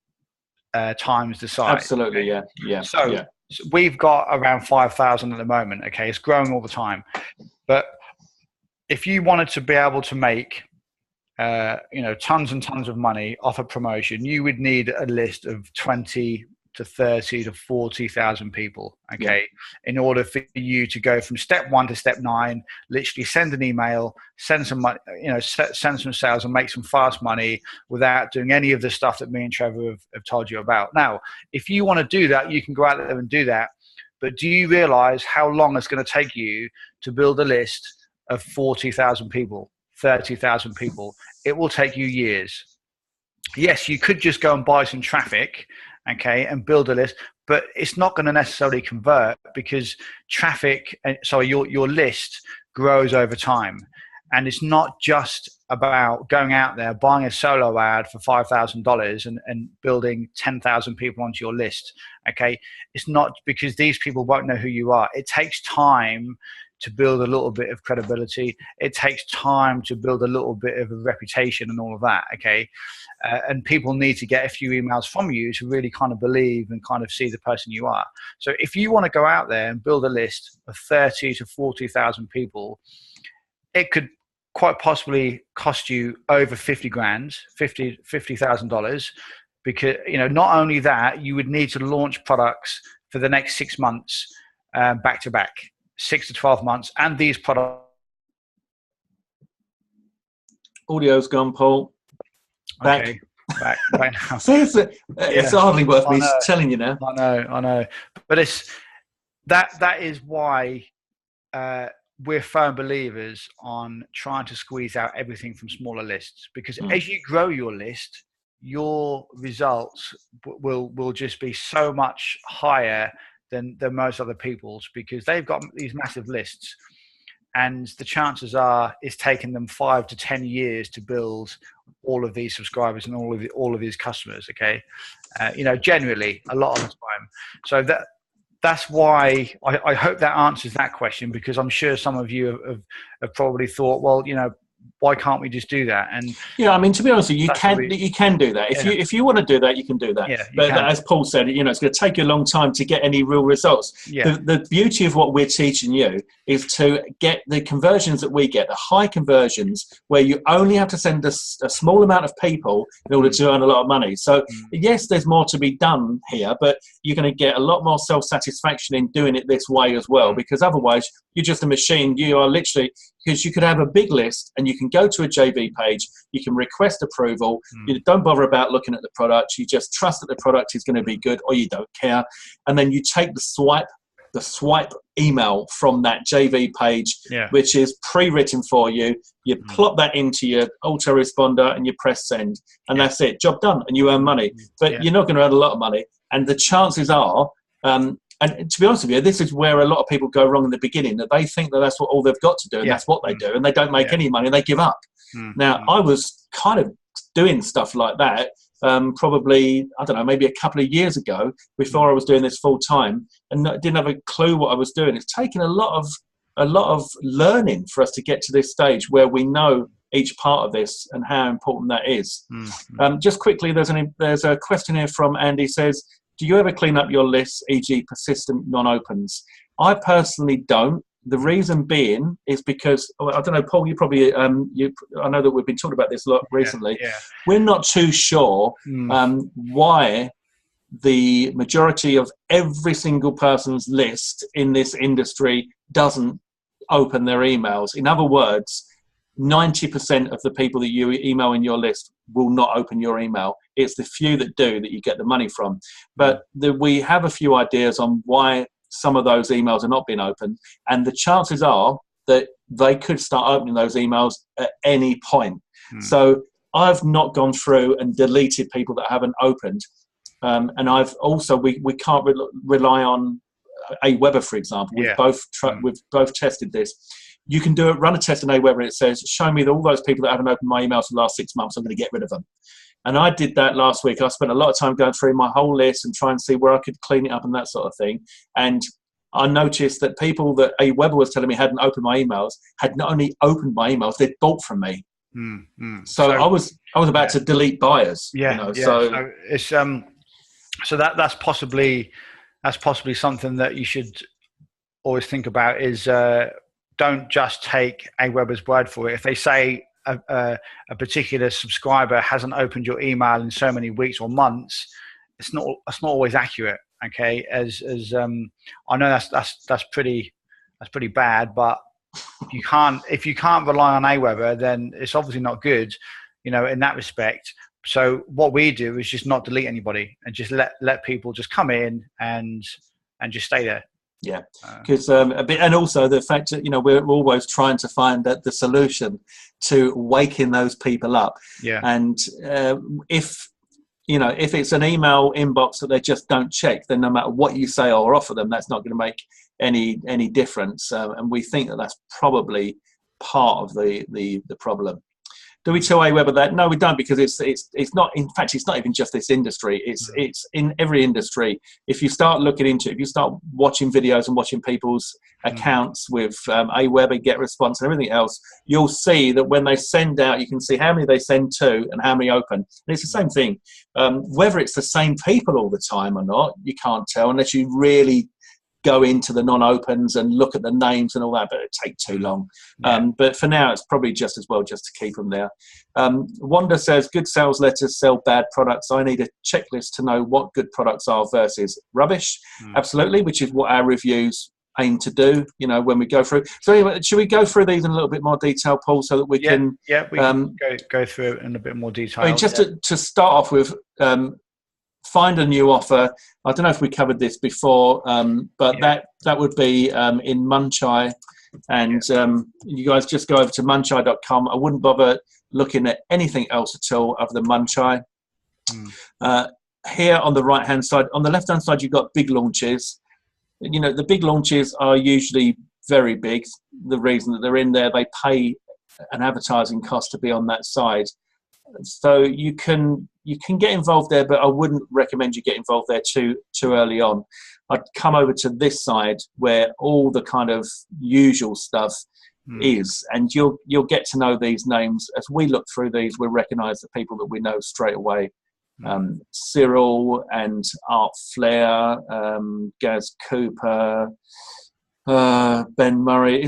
times the size. Absolutely, okay? Yeah. So we've got around 5,000 at the moment. Okay, it's growing all the time. But if you wanted to be able to make, tons and tons of money off a promotion, you would need a list of 20 to 30 to 40,000 people. Okay, in order for you to go from step 1 to step 9, literally send an email, send some money, send some sales and make some fast money without doing any of the stuff that me and Trevor have told you about. Now, if you want to do that, you can go out there and do that. But do you realize how long it's going to take you to build a list of 40,000 people, 30,000 people? It will take you years. Yes, you could just go and buy some traffic, okay, and build a list, but it's not going to necessarily convert, because your list grows over time. And it's not just about going out there, buying a solo ad for $5,000 and building 10,000 people onto your list. Okay. It's not, because these people won't know who you are. It takes time to build a little bit of credibility. It takes time to build a little bit of a reputation and all of that. Okay. And people need to get a few emails from you to really kind of believe and kind of see the person you are. So if you want to go out there and build a list of 30 to 40,000 people, it could quite possibly cost you over $50,000, because, not only that, you would need to launch products for the next 6 months, back to back, 6 to 12 months. And these products. Audio's gone, Paul. Back. Okay. Back now. So it's hardly worth me telling you now. I know. But that is why we're firm believers on trying to squeeze out everything from smaller lists, because as you grow your list, your results will just be so much higher than most other people's, because they've got these massive lists. And the chances are it's taken them 5 to 10 years to build all of these subscribers and all of these customers. Okay, generally a lot of the time. So that's why I hope that answers that question, because I'm sure some of you have probably thought, well, why can't we just do that? And I mean, to be honest with you, you can do that. If you want to do that, you can do that. But as Paul said, it's going to take you a long time to get any real results. The beauty of what we're teaching you is to get the conversions that we get, the high conversions, where you only have to send a small amount of people in order to earn a lot of money. So yes, there's more to be done here, but you're going to get a lot more self-satisfaction in doing it this way as well, because otherwise you're just a machine. You are literally because you could have a big list and you can go to a JV page, you can request approval, you don't bother about looking at the product, you just trust that the product is going to be good, or you don't care, and then you take the swipe email from that JV page, which is pre-written for you. You plop that into your autoresponder and you press send, and that's it, job done, and you earn money. But you're not going to earn a lot of money, and the chances are, and to be honest with you, this is where a lot of people go wrong in the beginning, that they think that that's what all they've got to do, and that's what they do, and they don't make any money, and they give up. Now, I was kind of doing stuff like that, probably, I don't know, maybe a couple of years ago, before I was doing this full time, and didn't have a clue what I was doing. It's taken a lot of learning for us to get to this stage where we know each part of this and how important that is. Just quickly, there's a question here from Andy. Says, do you ever clean up your lists, e.g. persistent non-opens? I personally don't. The reason being is because, I don't know, Paul, you probably, I know that we've been talking about this a lot recently. We're not too sure why the majority of every single person's list in this industry doesn't open their emails. In other words, 90% of the people that you email in your list will not open your email. It's the few that do that you get the money from. But we have a few ideas on why some of those emails are not being opened, and the chances are that they could start opening those emails at any point. So I've not gone through and deleted people that haven't opened, and I've also we can't rely on Aweber, for example. We've both tested this. You can run a test in Aweber, and it says, show me all those people that haven't opened my emails for the last 6 months, I'm going to get rid of them. And I did that last week. I spent a lot of time going through my whole list and trying to see where I could clean it up and that sort of thing. And I noticed that people that Aweber was telling me hadn't opened my emails had not only opened my emails, they'd bought from me. So I was about to delete buyers. So it's so that's possibly something that you should always think about is don't just take Aweber's word for it. If they say a particular subscriber hasn't opened your email in so many weeks or months, that's not always accurate. Okay, as I know that's pretty bad, but if you can't rely on Aweber, then it's obviously not good, in that respect. So what we do is just not delete anybody and just let people just come in and just stay there. Yeah, because and also the fact that we're always trying to find the solution to waking those people up. And if it's an email inbox that they just don't check, then no matter what you say or offer them, that's not going to make any difference. And we think that that's probably part of the problem. Do we tell Aweber that? No, we don't, because it's not. In fact, it's not even just this industry. It's in every industry. If you start looking into it, if you start watching videos and watching people's accounts with Aweber, GetResponse, and everything else, you'll see that when they send out, you can see how many they send to and how many open. And it's the same thing. Whether it's the same people all the time or not, you can't tell unless you really go into the non-opens and look at the names and all that, but it'd take too long. But for now, it's probably just as well just to keep them there. Wanda says, good sales letters sell bad products. I need a checklist to know what good products are versus rubbish. Absolutely, which is what our reviews aim to do, when we go through. So anyway, should we go through these in a little bit more detail, Paul, so that we can... Yeah, we can go through it in a bit more detail. I mean, just to start off with... find a new offer. I don't know if we covered this before, but that would be in Muncheye, and you guys just go over to muncheye.com. I wouldn't bother looking at anything else at all other than Muncheye. Here on the right hand side, on the left hand side, you've got big launches. The big launches are usually very big. The reason that they're in there, they pay an advertising cost to be on that side. So you can get involved there, but I wouldn't recommend you get involved there too early on. I'd come over to this side where all the kind of usual stuff is, and you'll get to know these names. As we look through these, we'll recognise the people that we know straight away. Cyril and Art Flair, Gaz Cooper, Ben Murray.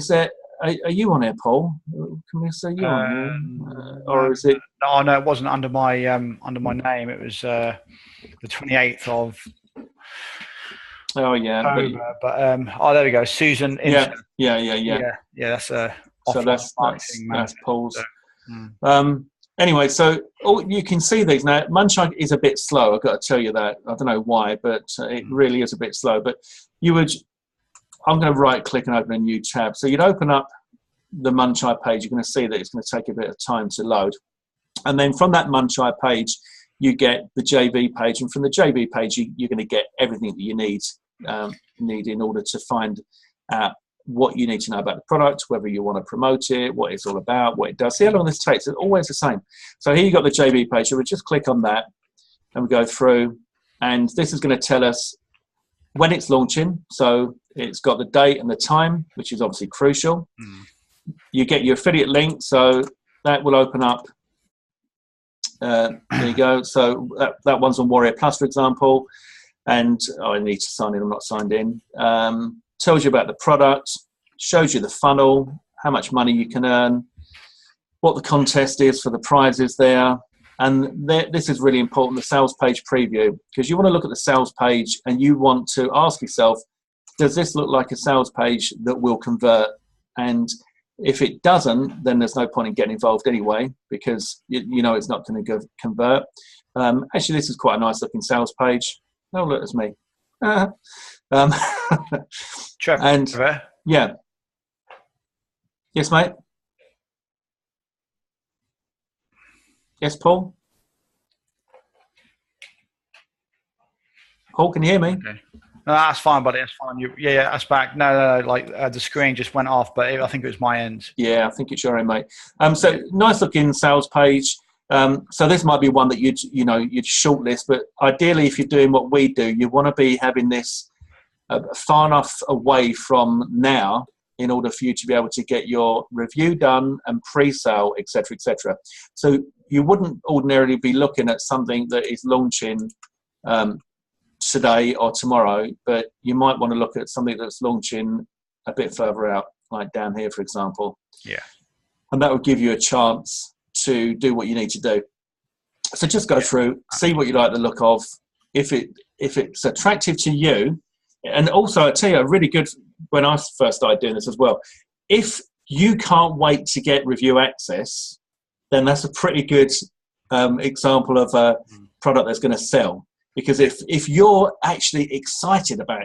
Are you on here, Paul? Can we see you on here? Or is it? No, it wasn't under my name. It was the 28th of. Oh yeah. October, but there we go. Susan. Yeah. Yeah. That's So that's Paul's. Anyway, so you can see these now. Muncheye is a bit slow. I've got to tell you that. I don't know why, but it really is a bit slow. But I'm going to right-click and open a new tab. So you'd open up the Muncheye page. You're going to see that it's going to take a bit of time to load. And then from that Muncheye page, you get the JV page. And from the JV page, you're going to get everything that you need in order to find out what you need to know about the product, whether you want to promote it, what it's all about, what it does. See how long this takes? It's always the same. So here you've got the JV page. So we just click on that and we go through. And this is going to tell us when it's launching. So it's got the date and the time, which is obviously crucial. You get your affiliate link. So that will open up. There you go. So that one's on Warrior Plus, for example. And I need to sign in. I'm not signed in. Tells you about the product, shows you the funnel, how much money you can earn, what the contest is for the prizes there. And this is really important, the sales page preview, because you want to look at the sales page and you want to ask yourself, does this look like a sales page that will convert? And if it doesn't, then there's no point in getting involved anyway, because you know it's not going to convert. Actually, this is quite a nice looking sales page. Oh, look, it's me. Trevor. Yeah. Yes, mate. Yes, Paul. Paul, can you hear me? Okay. No, that's fine, buddy. That's fine. Yeah, that's back. No. Like the screen just went off, but I think it was my end. Yeah, I think it's your end, mate. So nice looking sales page. So this might be one that you'd shortlist, but ideally, if you're doing what we do, you want to be having this far enough away from now in order for you to be able to get your review done and pre-sale, etc., etc. So you wouldn't ordinarily be looking at something that is launching today or tomorrow, but you might want to look at something that's launching a bit further out, like down here, for example. Yeah. And that will give you a chance to do what you need to do. So just go through, see what you like the look of. If it's attractive to you, and also I tell you, really good when I first started doing this as well. If you can't wait to get review access, then that's a pretty good example of a product that's going to sell. Because if you're actually excited about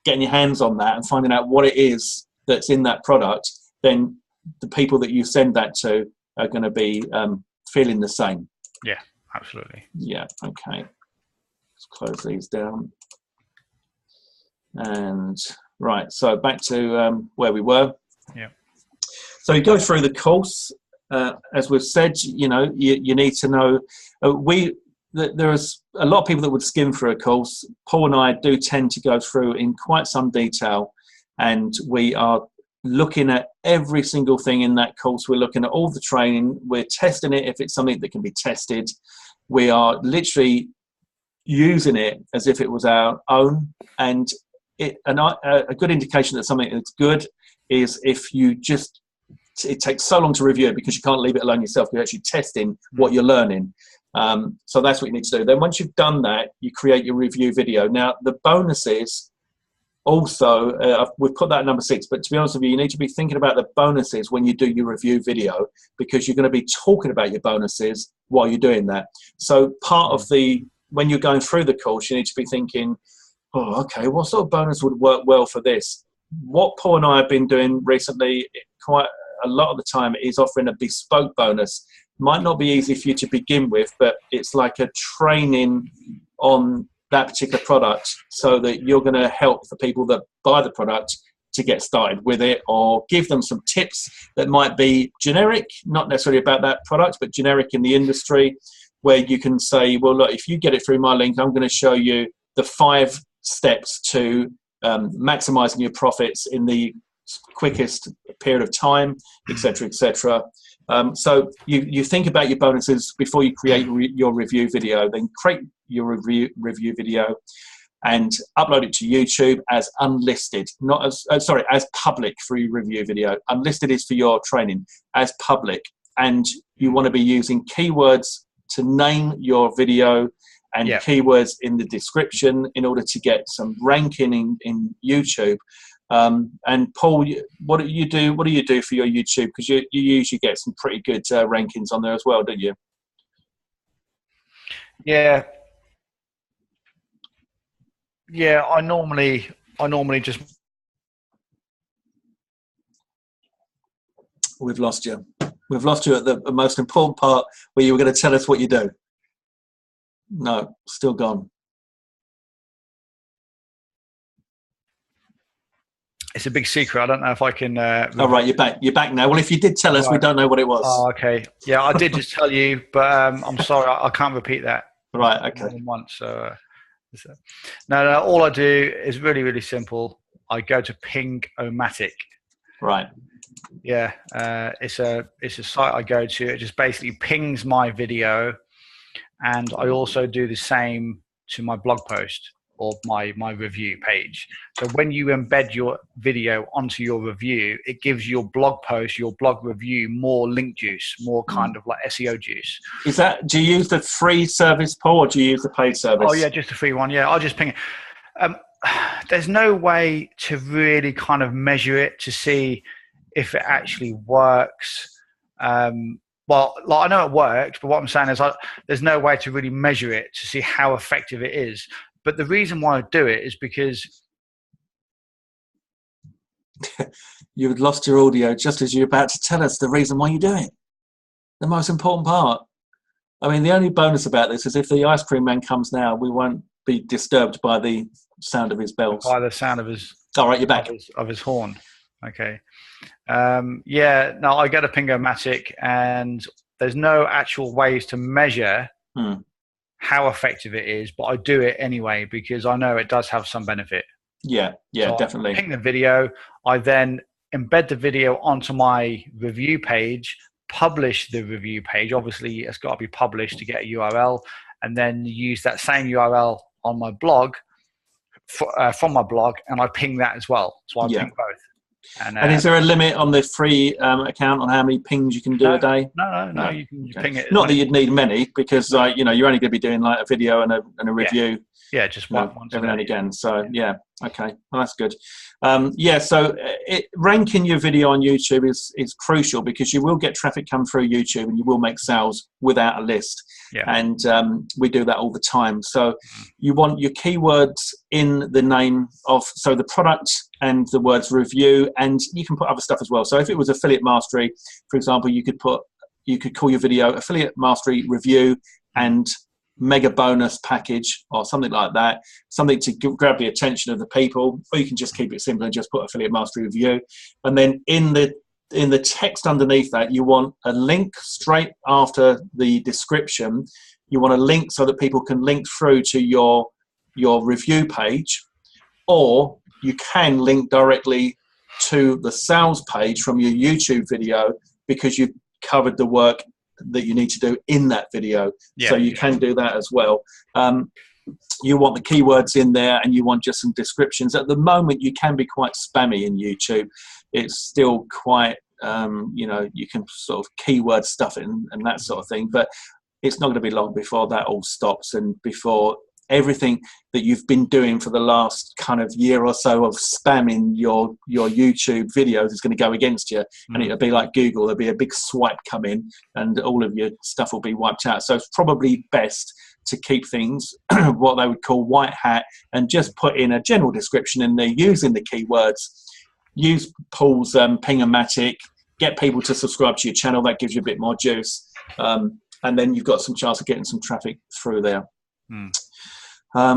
getting your hands on that and finding out what it is that's in that product, then the people that you send that to are going to be feeling the same. Yeah, absolutely. Yeah, okay. Let's close these down. And right, so back to where we were. Yeah. So you go through the course. As we've said, you need to know. There is a lot of people that would skim through a course. Paul and I do tend to go through in quite some detail, and we are looking at every single thing in that course. We're looking at all the training. We're testing it if it's something that can be tested. We are literally using it as if it was our own. And a good indication that something is good is if it takes so long to review it because you can't leave it alone yourself. You're actually testing what you're learning. So that's what you need to do. Then once you've done that, you create your review video. Now, the bonuses also, we've put that at number 6, but to be honest with you, you need to be thinking about the bonuses when you do your review video, because you're going to be talking about your bonuses while you're doing that. So part of when you're going through the course, you need to be thinking, oh, okay, what sort of bonus would work well for this? What Paul and I have been doing recently, quite a lot of the time, is offering a bespoke bonus. Might not be easy for you to begin with, but it's like a training on that particular product, so that you're going to help the people that buy the product to get started with it, or give them some tips that might be generic, not necessarily about that product, but generic in the industry, where you can say, well, look, if you get it through my link, I'm going to show you the 5 steps to maximizing your profits in the quickest period of time, etc., etc. So you think about your bonuses before you create your review video. Then create your review video and upload it to YouTube as unlisted, not as as public for your review video. Unlisted is for your training, as public. And you want to be using keywords to name your video and keywords in the description in order to get some ranking in YouTube. And Paul, what do you do? What do you do for your YouTube? Because you usually get some pretty good rankings on there as well, don't you? Yeah. I normally just. We've lost you. We've lost you at the most important part where you were going to tell us what you do. No, still gone. It's a big secret. I don't know if I can. Oh, right, you're back. You're back now. Well, if you did tell us, we don't know what it was. Oh, okay. Yeah, I did just tell you, but I'm sorry, I can't repeat that. Right. Okay. Once. So, no. All I do is really, really simple. I go to Ping-O-Matic. Right. Yeah, it's a site I go to. It just basically pings my video, and I also do the same to my blog post or my review page. So when you embed your video onto your review, it gives your blog post, your blog review, more link juice, more kind of like SEO juice. Is that? Do you use the free service, Paul, or do you use the paid service? Oh yeah, just the free one. Yeah, I'll just ping it. There's no way to really kind of measure it to see if it actually works. Well, like, I know it works, but what I'm saying is there's no way to really measure it to see how effective it is. But the reason why I do it is because... You had lost your audio just as you're about to tell us the reason why you do it. The most important part. I mean, the only bonus about this is if the ice cream man comes now, we won't be disturbed by the sound of his bells. By the sound of his... All right, you're back. Of his horn. Okay. I get a Ping-O-Matic, and there's no actual ways to measure how effective it is, but I do it anyway because I know it does have some benefit. Yeah, so definitely. I ping the video, I then embed the video onto my review page, publish the review page. Obviously, it's got to be published to get a URL, and then use that same URL on my blog from my blog, and I ping that as well. So I ping both. And is there a limit on the free account on how many pings you can do a day? No. You can ping it. Not that you'd need many, because you're only going to be doing like a video and a review. Yeah, just one every now and again. So okay, well, that's good. So ranking your video on YouTube is crucial because you will get traffic come through YouTube and you will make sales without a list. Yeah. And we do that all the time. So you want your keywords in the name of the product and the words review, and you can put other stuff as well. So if it was affiliate mastery, for example, you could call your video affiliate mastery review and mega bonus package or something like that, something to grab the attention of the people, or you can just keep it simple and just put affiliate mastery review. And then in the text underneath that, you want a link straight after the description. You want a link so that people can link through to your review page, or you can link directly to the sales page from your YouTube video because you've covered the work that you need to do in that video. So you can do that as well. You want the keywords in there, and you want just some descriptions. At the moment, you can be quite spammy in YouTube. It's still quite, you can sort of keyword stuff in and that sort of thing, but it's not going to be long before that all stops, and before everything that you've been doing for the last kind of year or so of spamming your YouTube videos is going to go against you. And it'll be like Google, there'll be a big swipe come in and all of your stuff will be wiped out. So it's probably best to keep things what they would call white hat, and just put in a general description in there using the keywords. Use Paul's Ping-O-Matic, get people to subscribe to your channel. That gives you a bit more juice, and then you've got some chance of getting some traffic through there.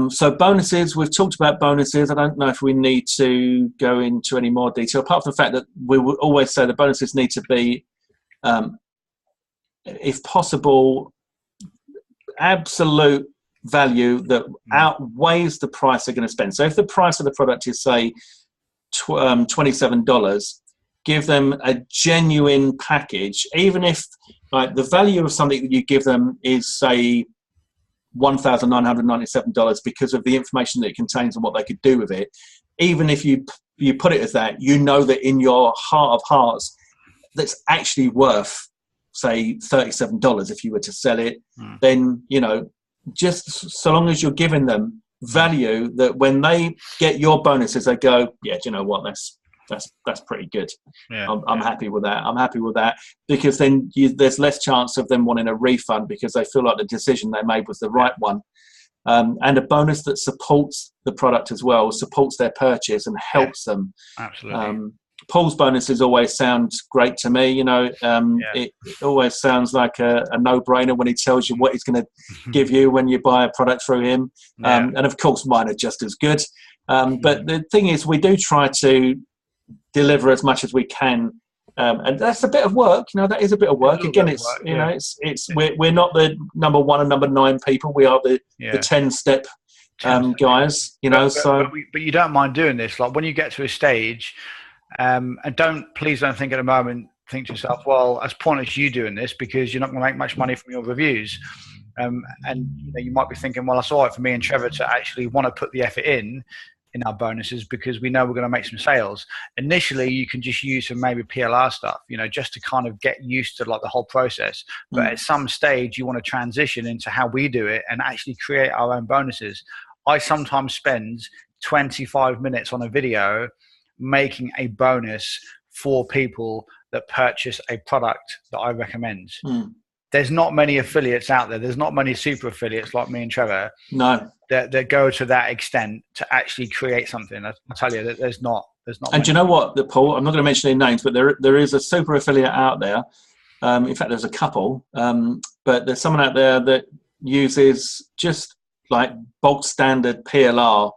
So bonuses, we've talked about bonuses. I don't know if we need to go into any more detail, apart from the fact that we will always say the bonuses need to be, if possible, absolute value that outweighs the price they're going to spend. So if the price of the product is, say, $27, give them a genuine package, even if like the value of something that you give them is, say, $1,997 because of the information that it contains and what they could do with it. Even if you put it as that, that in your heart of hearts, that's actually worth, say, $37 if you were to sell it. Then, just so long as you're giving them value that when they get your bonuses, they go, yeah, do you know what? That's pretty good. Yeah, I'm happy with that. I'm happy with that, because then there's less chance of them wanting a refund because they feel like the decision they made was the right one. And a bonus that supports the product as well, supports their purchase and helps them. Absolutely. Paul's bonuses always sound great to me. You know, it always sounds like a no-brainer when he tells you what he's going to give you when you buy a product through him. And of course, mine are just as good. But the thing is, we do try to deliver as much as we can. And that's a bit of work. You know, that is a bit of work. Again, we're not the number 1 and number 9 people. We are the 10-step guys. You know, but you don't mind doing this. Like when you get to a stage. And please don't think at the moment, think to yourself, well, as pointless you doing this because you're not going to make much money from your reviews. And you might be thinking, well, that's all right for me and Trevor to actually want to put the effort in our bonuses because we know we're going to make some sales. Initially, you can just use some maybe PLR stuff, just to kind of get used to like the whole process. But at some stage, you want to transition into how we do it and actually create our own bonuses. I sometimes spend 25 minutes on a video making a bonus for people that purchase a product that I recommend. There's not many affiliates out there. There's not many super affiliates like me and Trevor. No, that go to that extent to actually create something. I tell you that there's not. And do you know what, Paul? I'm not going to mention any names, but there is a super affiliate out there. In fact, there's a couple, but there's someone out there that uses just like bulk standard PLR,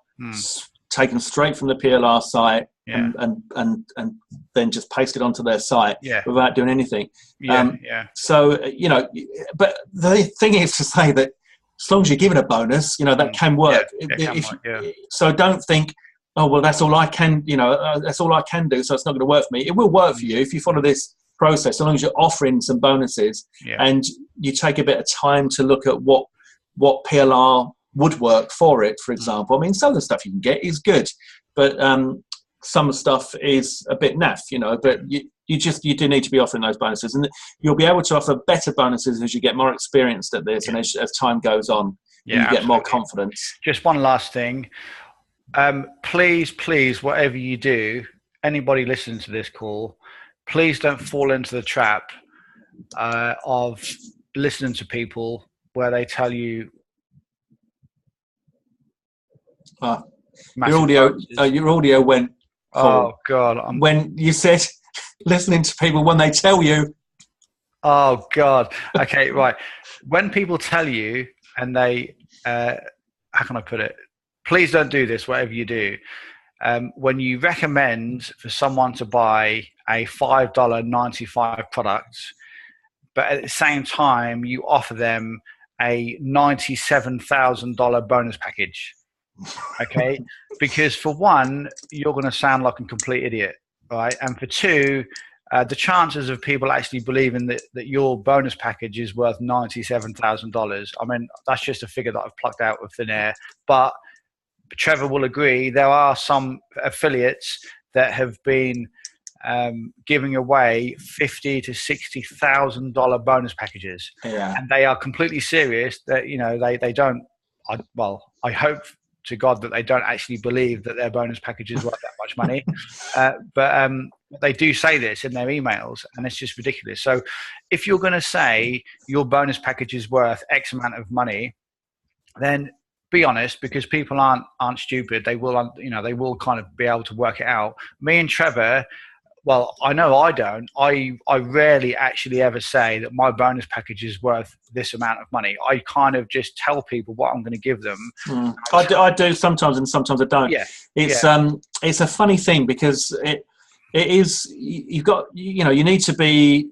taken straight from the PLR site. And then just paste it onto their site without doing anything. So, but the thing is to say that as long as you're given a bonus, that can work. So don't think, oh, well, that's all I can, that's all I can do, so it's not going to work for me. It will work for you if you follow this process, as long as you're offering some bonuses and you take a bit of time to look at what PLR would work for it, for example. I mean, some of the stuff you can get is good, but some stuff is a bit naff, but you do need to be offering those bonuses, and you'll be able to offer better bonuses as you get more experienced at this and as time goes on, you get more confidence. Just one last thing. Please, whatever you do, anybody listening to this call, please don't fall into the trap of listening to people where they tell you your audio went. Oh God! When you said listening to people when they tell you. Oh God! Okay, right. When people tell you and they, how can I put it? Please don't do this. Whatever you do, when you recommend for someone to buy a $5.95 product, but at the same time you offer them a $97,000 bonus package. Okay, because for one, you're going to sound like a complete idiot, right? And for two, the chances of people actually believing that your bonus package is worth $97,000, I mean, that's just a figure that I've plucked out of thin air. But Trevor will agree, there are some affiliates that have been giving away $50,000 to $60,000 bonus packages, and they are completely serious. That they don't. I hope to God that they don't actually believe that their bonus package is worth that much money. But they do say this in their emails, and it's just ridiculous. So if you're going to say your bonus package is worth X amount of money, then be honest, because people aren't stupid. They will, they will kind of be able to work it out. Me and Trevor, well, I know I don't. I rarely actually ever say that my bonus package is worth this amount of money. I kind of just tell people what I'm going to give them. I do sometimes, and sometimes I don't. It's a funny thing because it is. You've got you need to be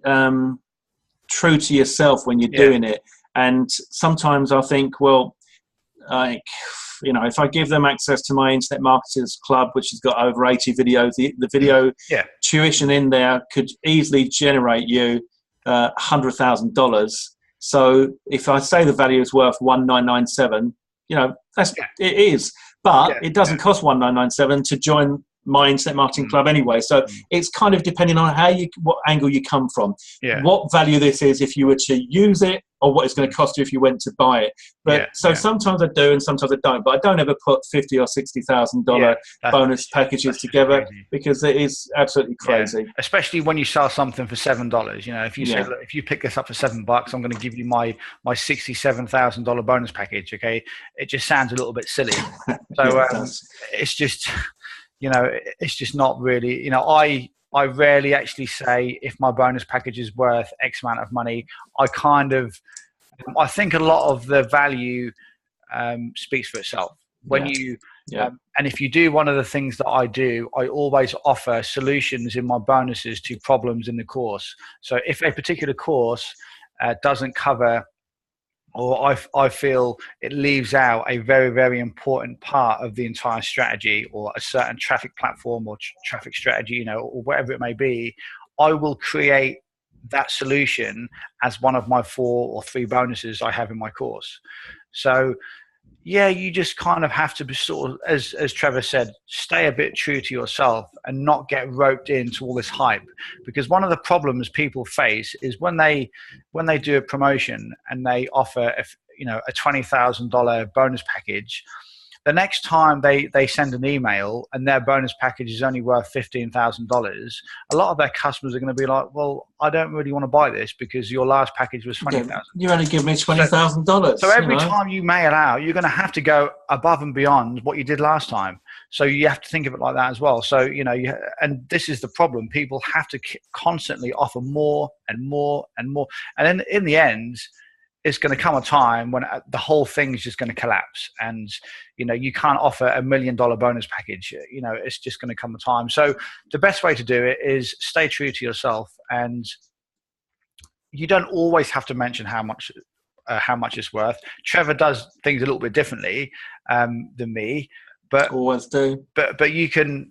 true to yourself when you're doing it, and sometimes I think, well, if I give them access to my Internet Marketers Club, which has got over 80 videos, the video tuition in there could easily generate you $100,000. So if I say the value is worth $1,997, it is, but it doesn't cost $1,997 to join my Internet Marketing Club anyway. So it's kind of depending on what angle you come from, what value this is if you were to use it, or what it's going to cost you if you went to buy it. But sometimes I do and sometimes I don't. But I don't ever put $50,000 or $60,000 bonus packages together, because it is absolutely crazy. Yeah. Especially when you sell something for $7. You know, if you say, look, if you pick this up for $7, I'm going to give you my $67,000 bonus package. Okay, it just sounds a little bit silly. So it's just, you know, it's just not really. You know, I rarely actually say if my bonus package is worth X amount of money. I think a lot of the value speaks for itself. When you and if you do one of the things that I do, I always offer solutions in my bonuses to problems in the course. So if a particular course doesn't cover, or I feel it leaves out a very, very important part of the entire strategy, or a certain traffic platform or traffic strategy, you know, or whatever it may be, I will create that solution as one of my 4 or 3 bonuses I have in my course. So yeah, you just kind of have to be sort of, as Trevor said, stay a bit true to yourself and not get roped into all this hype. Because one of the problems people face is when they do a promotion and they offer a $20,000 bonus package, the next time they send an email and their bonus package is only worth $15,000, a lot of their customers are going to be like, well, I don't really want to buy this because your last package was $20,000. You only give me $20,000. So every time you mail out, you're going to have to go above and beyond what you did last time. So you have to think of it like that as well. So, you know, and this is the problem. People have to constantly offer more and more and more. And then in the end, it's going to come a time when the whole thing is just going to collapse, and you know, you can't offer $1 million bonus package. You know, it's just going to come a time. So the best way to do it is stay true to yourself, and you don't always have to mention how much it's worth. Trevor does things a little bit differently than me, but always do. But you can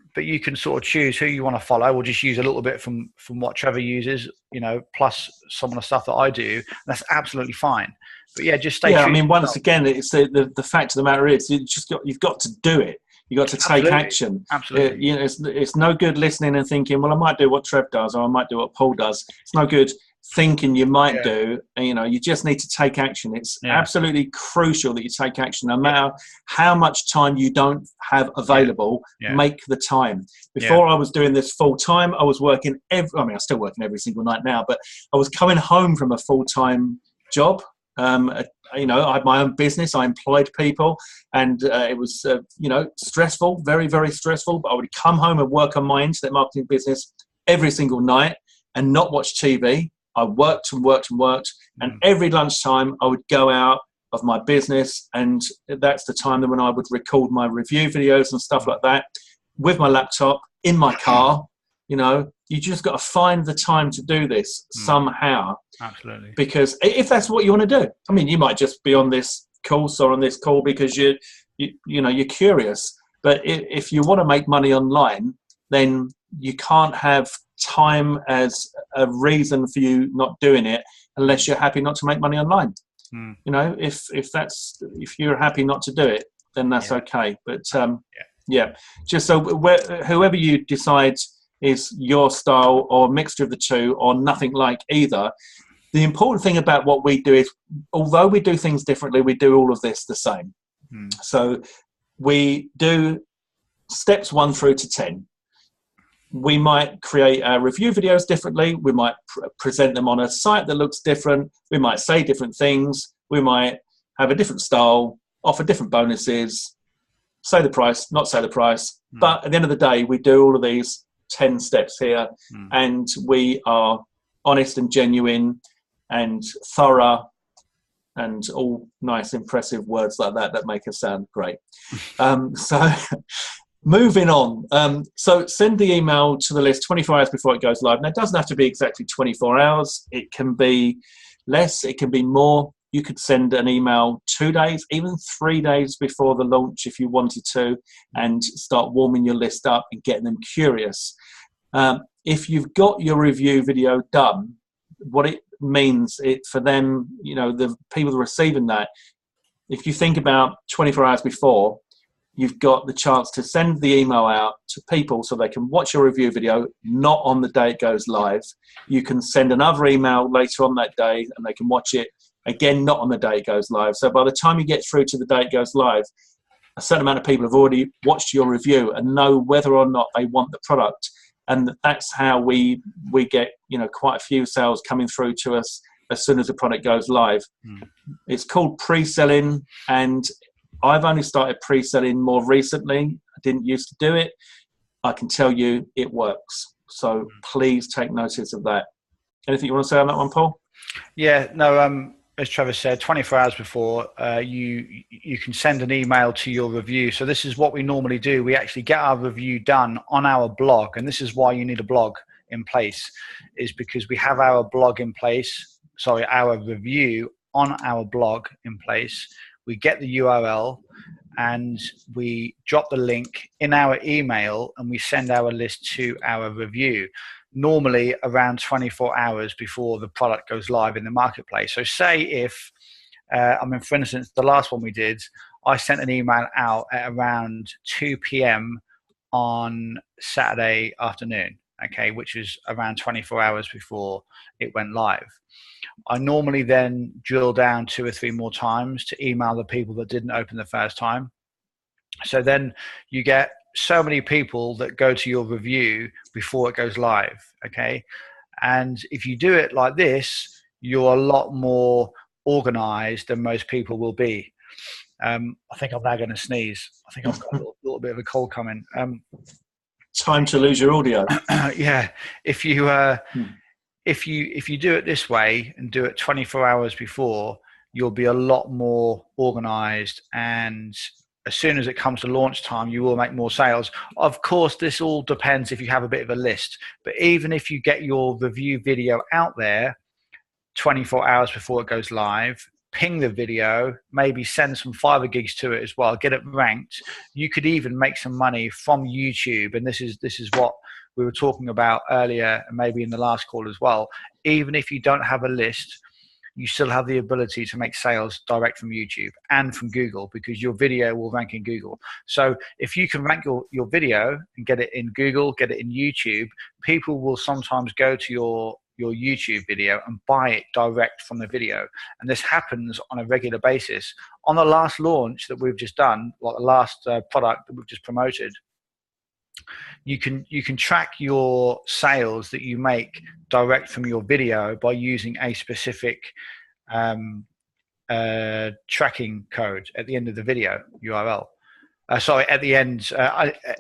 sort of choose who you want to follow, or just use a little bit from what Trevor uses, you know, plus some of the stuff that I do. That's absolutely fine. But yeah, just stay true. I mean, once again, it's the fact of the matter is you've got to do it. You've got to take action. Absolutely. You know, it's no good listening and thinking, well, I might do what Trev does, or I might do what Paul does. It's no good thinking you might do. You know, you just need to take action. It's absolutely crucial that you take action, no matter how much time you don't have available. Make the time. Before I was doing this full time, I was working I'm still working every single night now, but I was coming home from a full-time job. You know, I had my own business. I employed people, and it was stressful, very, very stressful. But I would come home and work on my internet marketing business every single night and not watch TV. I worked and worked and worked, and every lunchtime I would go out of my business, and that's the time when I would record my review videos and stuff like that with my laptop in my car. You know, you just got to find the time to do this somehow. Absolutely. Because if that's what you want to do, I mean, you might just be on this course or on this call because you're curious. But if you want to make money online, then you can't have time as a reason for you not doing it unless you're happy not to make money online. You know, if you're happy not to do it, then that's okay. But just so whoever you decide is your style, or mixture of the two, or nothing like either, the important thing about what we do is, although we do things differently, we do all of this the same. So we do steps 1 through to 10. We might create our review videos differently. We might present them on a site that looks different. We might say different things. We might have a different style, offer different bonuses, say the price, not say the price. But at the end of the day, we do all of these 10 steps here, and we are honest and genuine and thorough, and all nice, impressive words like that make us sound great. So moving on. So send the email to the list 24 hours before it goes live. Now, it doesn't have to be exactly 24 hours. It can be less. It can be more. You could send an email 2 days, even 3 days before the launch if you wanted to, and start warming your list up and getting them curious. If you've got your review video done, what it means for them, you know, the people receiving that, if you think about 24 hours before, you've got the chance to send the email out to people so they can watch your review video, not on the day it goes live. You can send another email later on that day and they can watch it again, not on the day it goes live. So by the time you get through to the day it goes live, a certain amount of people have already watched your review and know whether or not they want the product. And that's how we get, quite a few sales coming through to us as soon as the product goes live. It's called pre-selling, and I've only started pre-selling more recently. I didn't used to do it. I can tell you it works. So please take notice of that. Anything you want to say on that one, Paul? Yeah, no, as Trevor said, 24 hours before, you can send an email to your review. So this is what we normally do. We actually get our review done on our blog. And this is why you need a blog in place, is because we have our blog in place. Sorry, our review on our blog in place. We get the URL and we drop the link in our email and we send our list to our review, normally around 24 hours before the product goes live in the marketplace. So say if, for instance, the last one we did, I sent an email out at around 2 p.m. on Saturday afternoon, okay, which is around 24 hours before it went live. I normally then drill down 2 or 3 more times to email the people that didn't open the first time. So then you get so many people that go to your review before it goes live, okay? And if you do it like this, you're a lot more organized than most people will be. I think I'm now going to sneeze. I think I've got a little bit of a cold coming. Time to lose your audio. Yeah. If you do it this way and do it 24 hours before, you'll be a lot more organized, and as soon as it comes to launch time, you will make more sales. Of course, this all depends if you have a bit of a list, but even if you get your review video out there 24 hours before it goes live, ping the video, maybe send some Fiverr gigs to it as well, get it ranked, you could even make some money from YouTube. And this is what we were talking about earlier, and maybe in the last call as well. Even if you don't have a list, you still have the ability to make sales direct from YouTube and from Google, because your video will rank in Google. So if you can rank your video and get it in Google, get it in YouTube, people will sometimes go to your YouTube video and buy it direct from the video. And this happens on a regular basis. On the last launch that we've just done, like the last product that we've just promoted, you can track your sales that you make direct from your video by using a specific tracking code at the end of the video URL. At the end,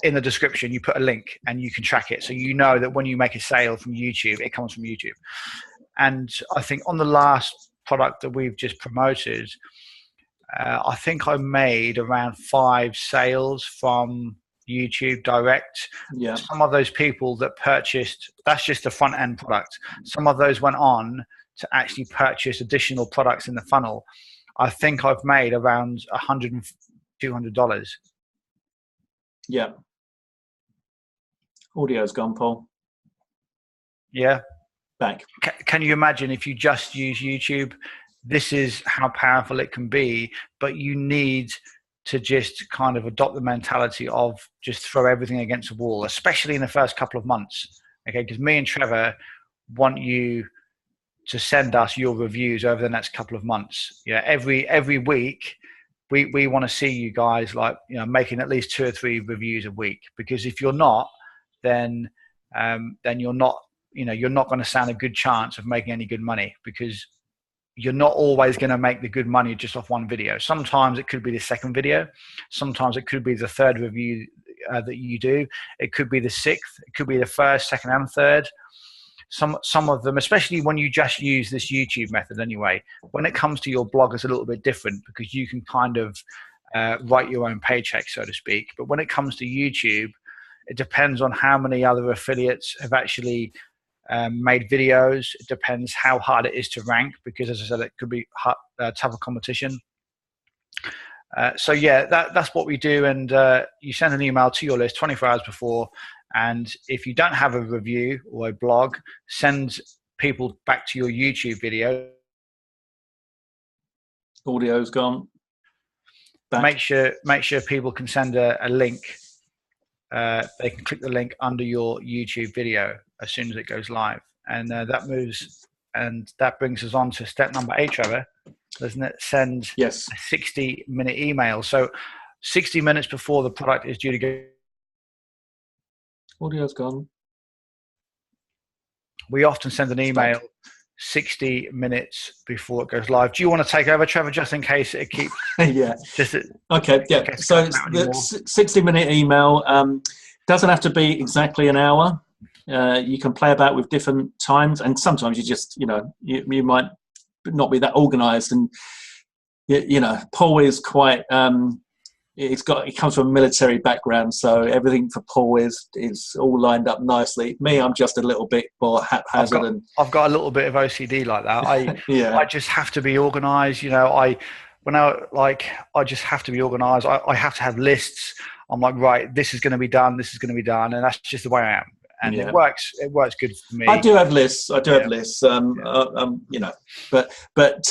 in the description, you put a link and you can track it. So you know that when you make a sale from YouTube, it comes from YouTube. And I think on the last product that we've just promoted, I think I made around 5 sales from YouTube direct. Yeah. Some of those people that purchased, that's just the front end product. Some of those went on to actually purchase additional products in the funnel. I think I've made around $100, $200. Yeah. Audio's gone, Paul. Yeah. Back. Can you imagine if you just use YouTube? This is how powerful it can be, but you need to just kind of adopt the mentality of just throw everything against the wall, especially in the first couple of months. Okay, because me and Trevor want you to send us your reviews over the next couple of months. Yeah, every week we want to see you guys making at least 2 or 3 reviews a week. Because if you're not, then you're not going to stand a good chance of making any good money, because you're not always going to make the good money just off one video. Sometimes it could be the second video. Sometimes it could be the third review that you do. It could be the 6th. It could be the 1st, 2nd, and 3rd. Some of them, especially when you just use this YouTube method anyway, when it comes to your blog, it's a little bit different, because you can kind of write your own paycheck, so to speak. But when it comes to YouTube, it depends on how many other affiliates have actually made videos. It depends how hard it is to rank, because as I said, it could be tougher competition. So yeah, that's what we do. And you send an email to your list 24 hours before. And if you don't have a review or a blog, send people back to your YouTube video. Audio's gone. back. Make sure people can send a link. They can click the link under your YouTube video as soon as it goes live, and that brings us on to step number 8, Trevor, doesn't it? Send a 60-minute email. So 60 minutes before the product is due to go. Audio's gone. We often send an email 60 minutes before it goes live. Do you want to take over, Trevor, just in case it keeps... Yeah. Okay, yeah. So the 60-minute email doesn't have to be exactly an hour. You can play about with different times, and sometimes you just, you might not be that organised. And, Paul is quite... It comes from a military background, so everything for Paul is all lined up nicely. Me, I'm just a little bit more haphazard. I've got a little bit of OCD like that. I just have to be organised. I just have to be organised. I have to have lists. I'm like, right, this is going to be done. This is going to be done, and that's just the way I am. And it works. It works good for me. I do have lists. But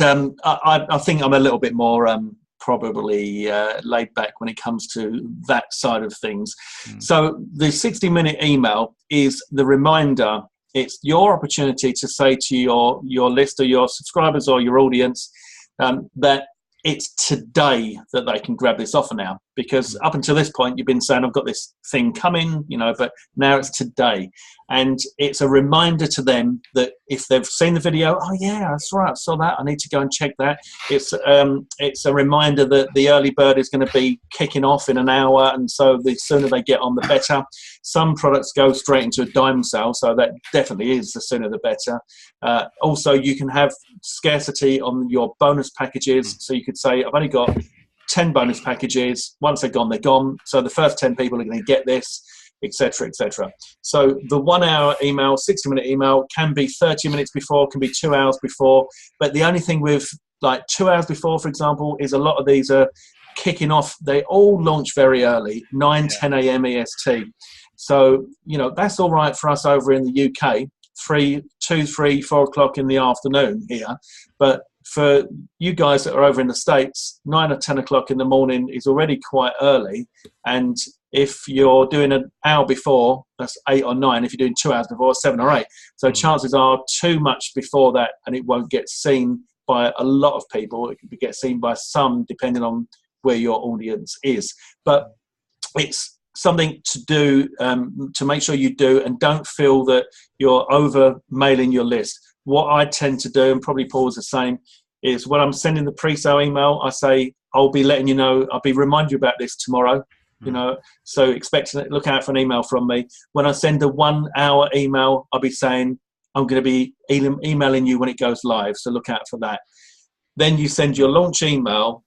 I think I'm a little bit more. Probably laid back when it comes to that side of things. So the 60-minute email is the reminder. It's your opportunity to say to your list or your subscribers or your audience that it's today that they can grab this offer now. Because up until this point, you've been saying, I've got this thing coming, but now it's today. And it's a reminder to them that if they've seen the video, oh yeah, that's right, I saw that, I need to go and check that. It's a reminder that the early bird is going to be kicking off in an hour, and so the sooner they get on, the better. Some products go straight into a dime sale, so that definitely is the sooner the better. Also, you can have scarcity on your bonus packages, so you could say, I've only got 10 bonus packages. Once they're gone, they're gone. So the first 10 people are going to get this, etc., etc. So the 1 hour email, 60-minute email can be 30 minutes before, can be 2 hours before. But the only thing with like 2 hours before, for example, is a lot of these are kicking off. They all launch very early, 10 a.m. EST. So, that's all right for us over in the UK, 2, 3, 4 o'clock in the afternoon here. But for you guys that are over in the States, 9 or 10 o'clock in the morning is already quite early. And if you're doing an hour before, that's 8 or 9. If you're doing 2 hours before, 7 or 8. So chances are too much before that, and it won't get seen by a lot of people. It could get seen by some, depending on where your audience is. But it's something to do, to make sure you do, and don't feel that you're over mailing your list. What I tend to do, and probably Paul's the same, is when I'm sending the pre-sale email, I say, I'll be letting you know, I'll be reminding you about this tomorrow, so look out for an email from me. When I send a 1 hour email, I'll be saying, I'm going to be emailing you when it goes live, so look out for that. Then you send your launch email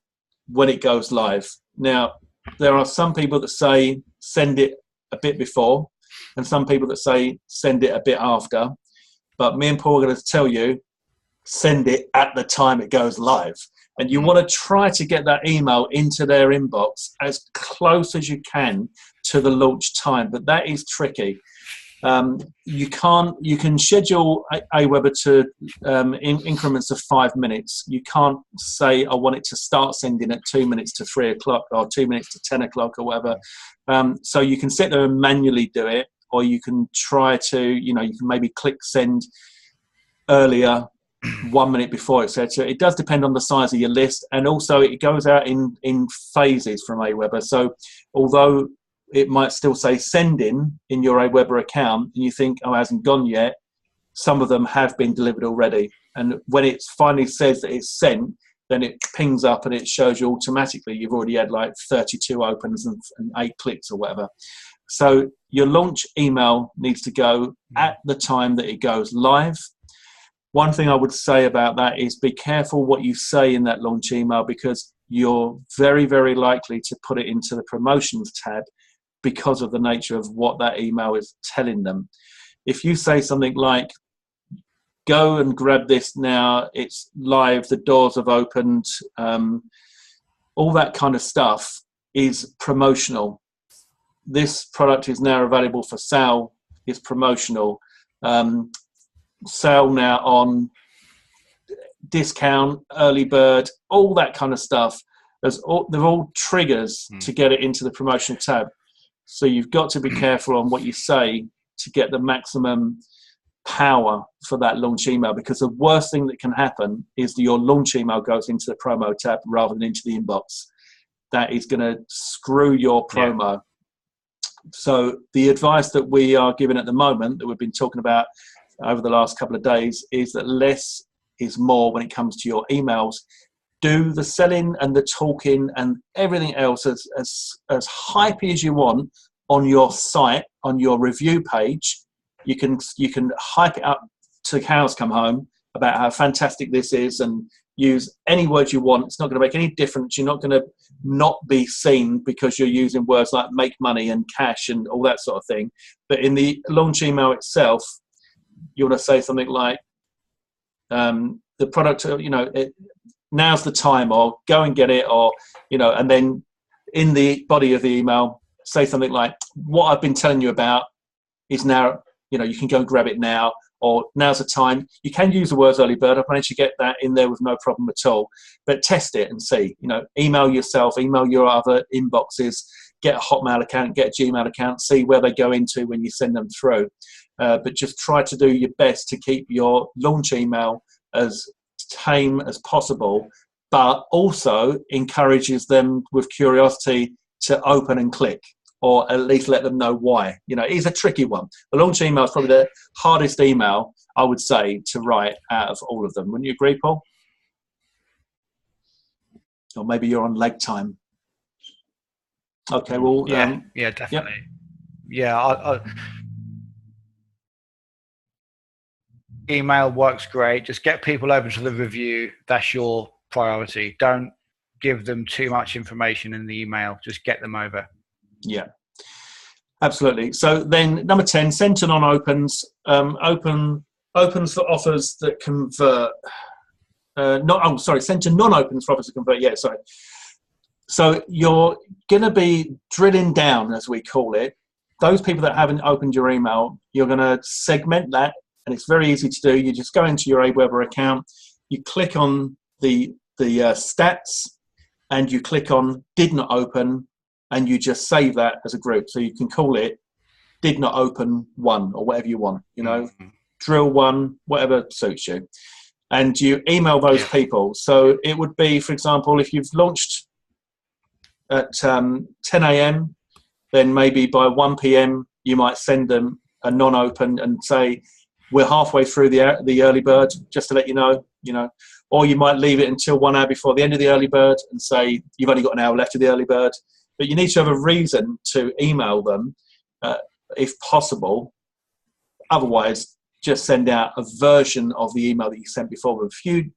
when it goes live. Now, there are some people that say, send it a bit before, and some people that say, send it a bit after. But me and Paul are going to tell you, send it at the time it goes live. And you want to try to get that email into their inbox as close as you can to the launch time. But that is tricky. You can schedule Aweber to increments of 5 minutes. You can't say, I want it to start sending at 2 minutes to 3 o'clock or 2 minutes to 10 o'clock or whatever. So you can sit there and manually do it. Or you can try to, you can maybe click send earlier, 1 minute before, etc. It does depend on the size of your list, and also it goes out in phases from Aweber. So although it might still say send in your Aweber account, and you think, oh, it hasn't gone yet, some of them have been delivered already. And when it finally says that it's sent, then it pings up and it shows you automatically you've already had like 32 opens and 8 clicks or whatever. So your launch email needs to go at the time that it goes live. One thing I would say about that is be careful what you say in that launch email, because you're very, very likely to put it into the promotions tab because of the nature of what that email is telling them. If you say something like, go and grab this now, it's live, the doors have opened, all that kind of stuff is promotional. This product is now available for sale, is promotional. Sale now on discount, early bird, all that kind of stuff. they're all triggers to get it into the promotional tab. So you've got to be careful on what you say to get the maximum power for that launch email, because the worst thing that can happen is that your launch email goes into the promo tab rather than into the inbox. That is going to screw your promo. Yeah. So the advice that we are giving at the moment, that we've been talking about over the last couple of days, is that less is more when it comes to your emails. Do the selling and the talking and everything else as hypey as you want on your site, on your review page. You can hype it up to cows come home about how fantastic this is, and use any words you want. It's not going to make any difference. You're not going to not be seen because you're using words like make money and cash and all that sort of thing. But in the launch email itself, you want to say something like, the product, now's the time, or go and get it, or, and then in the body of the email, say something like, what I've been telling you about is now, you can go and grab it now, or now's the time. You can use the words early bird. I've managed to get that in there with no problem at all. But test it and see. Email yourself, email your other inboxes, get a Hotmail account, get a Gmail account, see where they go into when you send them through. But just try to do your best to keep your launch email as tame as possible, but also encourages them with curiosity to open and click, or at least let them know why. It's a tricky one. The launch email is probably the hardest email, I would say, to write out of all of them. Wouldn't you agree, Paul? Or maybe you're on leg time. Okay, well... yeah, definitely. Yeah, email works great. Just get people over to the review. That's your priority. Don't give them too much information in the email. Just get them over. Yeah, absolutely. So then number 10, send to non-opens. Opens for offers that convert. Send to non-opens for offers that convert. Yeah, sorry. So you're going to be drilling down, as we call it. Those people that haven't opened your email, you're going to segment that, and it's very easy to do. You just go into your Aweber account, you click on the stats, and you click on did not open, and you just save that as a group. So you can call it did not open 1 or whatever you want, drill 1, whatever suits you. And you email those people. So it would be, for example, if you've launched at 10 a.m., then maybe by 1 p.m. you might send them a non-open and say, we're halfway through the early bird, just to let you know, or you might leave it until 1 hour before the end of the early bird and say, you've only got an hour left of the early bird. But you need to have a reason to email them, if possible. Otherwise, just send out a version of the email that you sent before with a few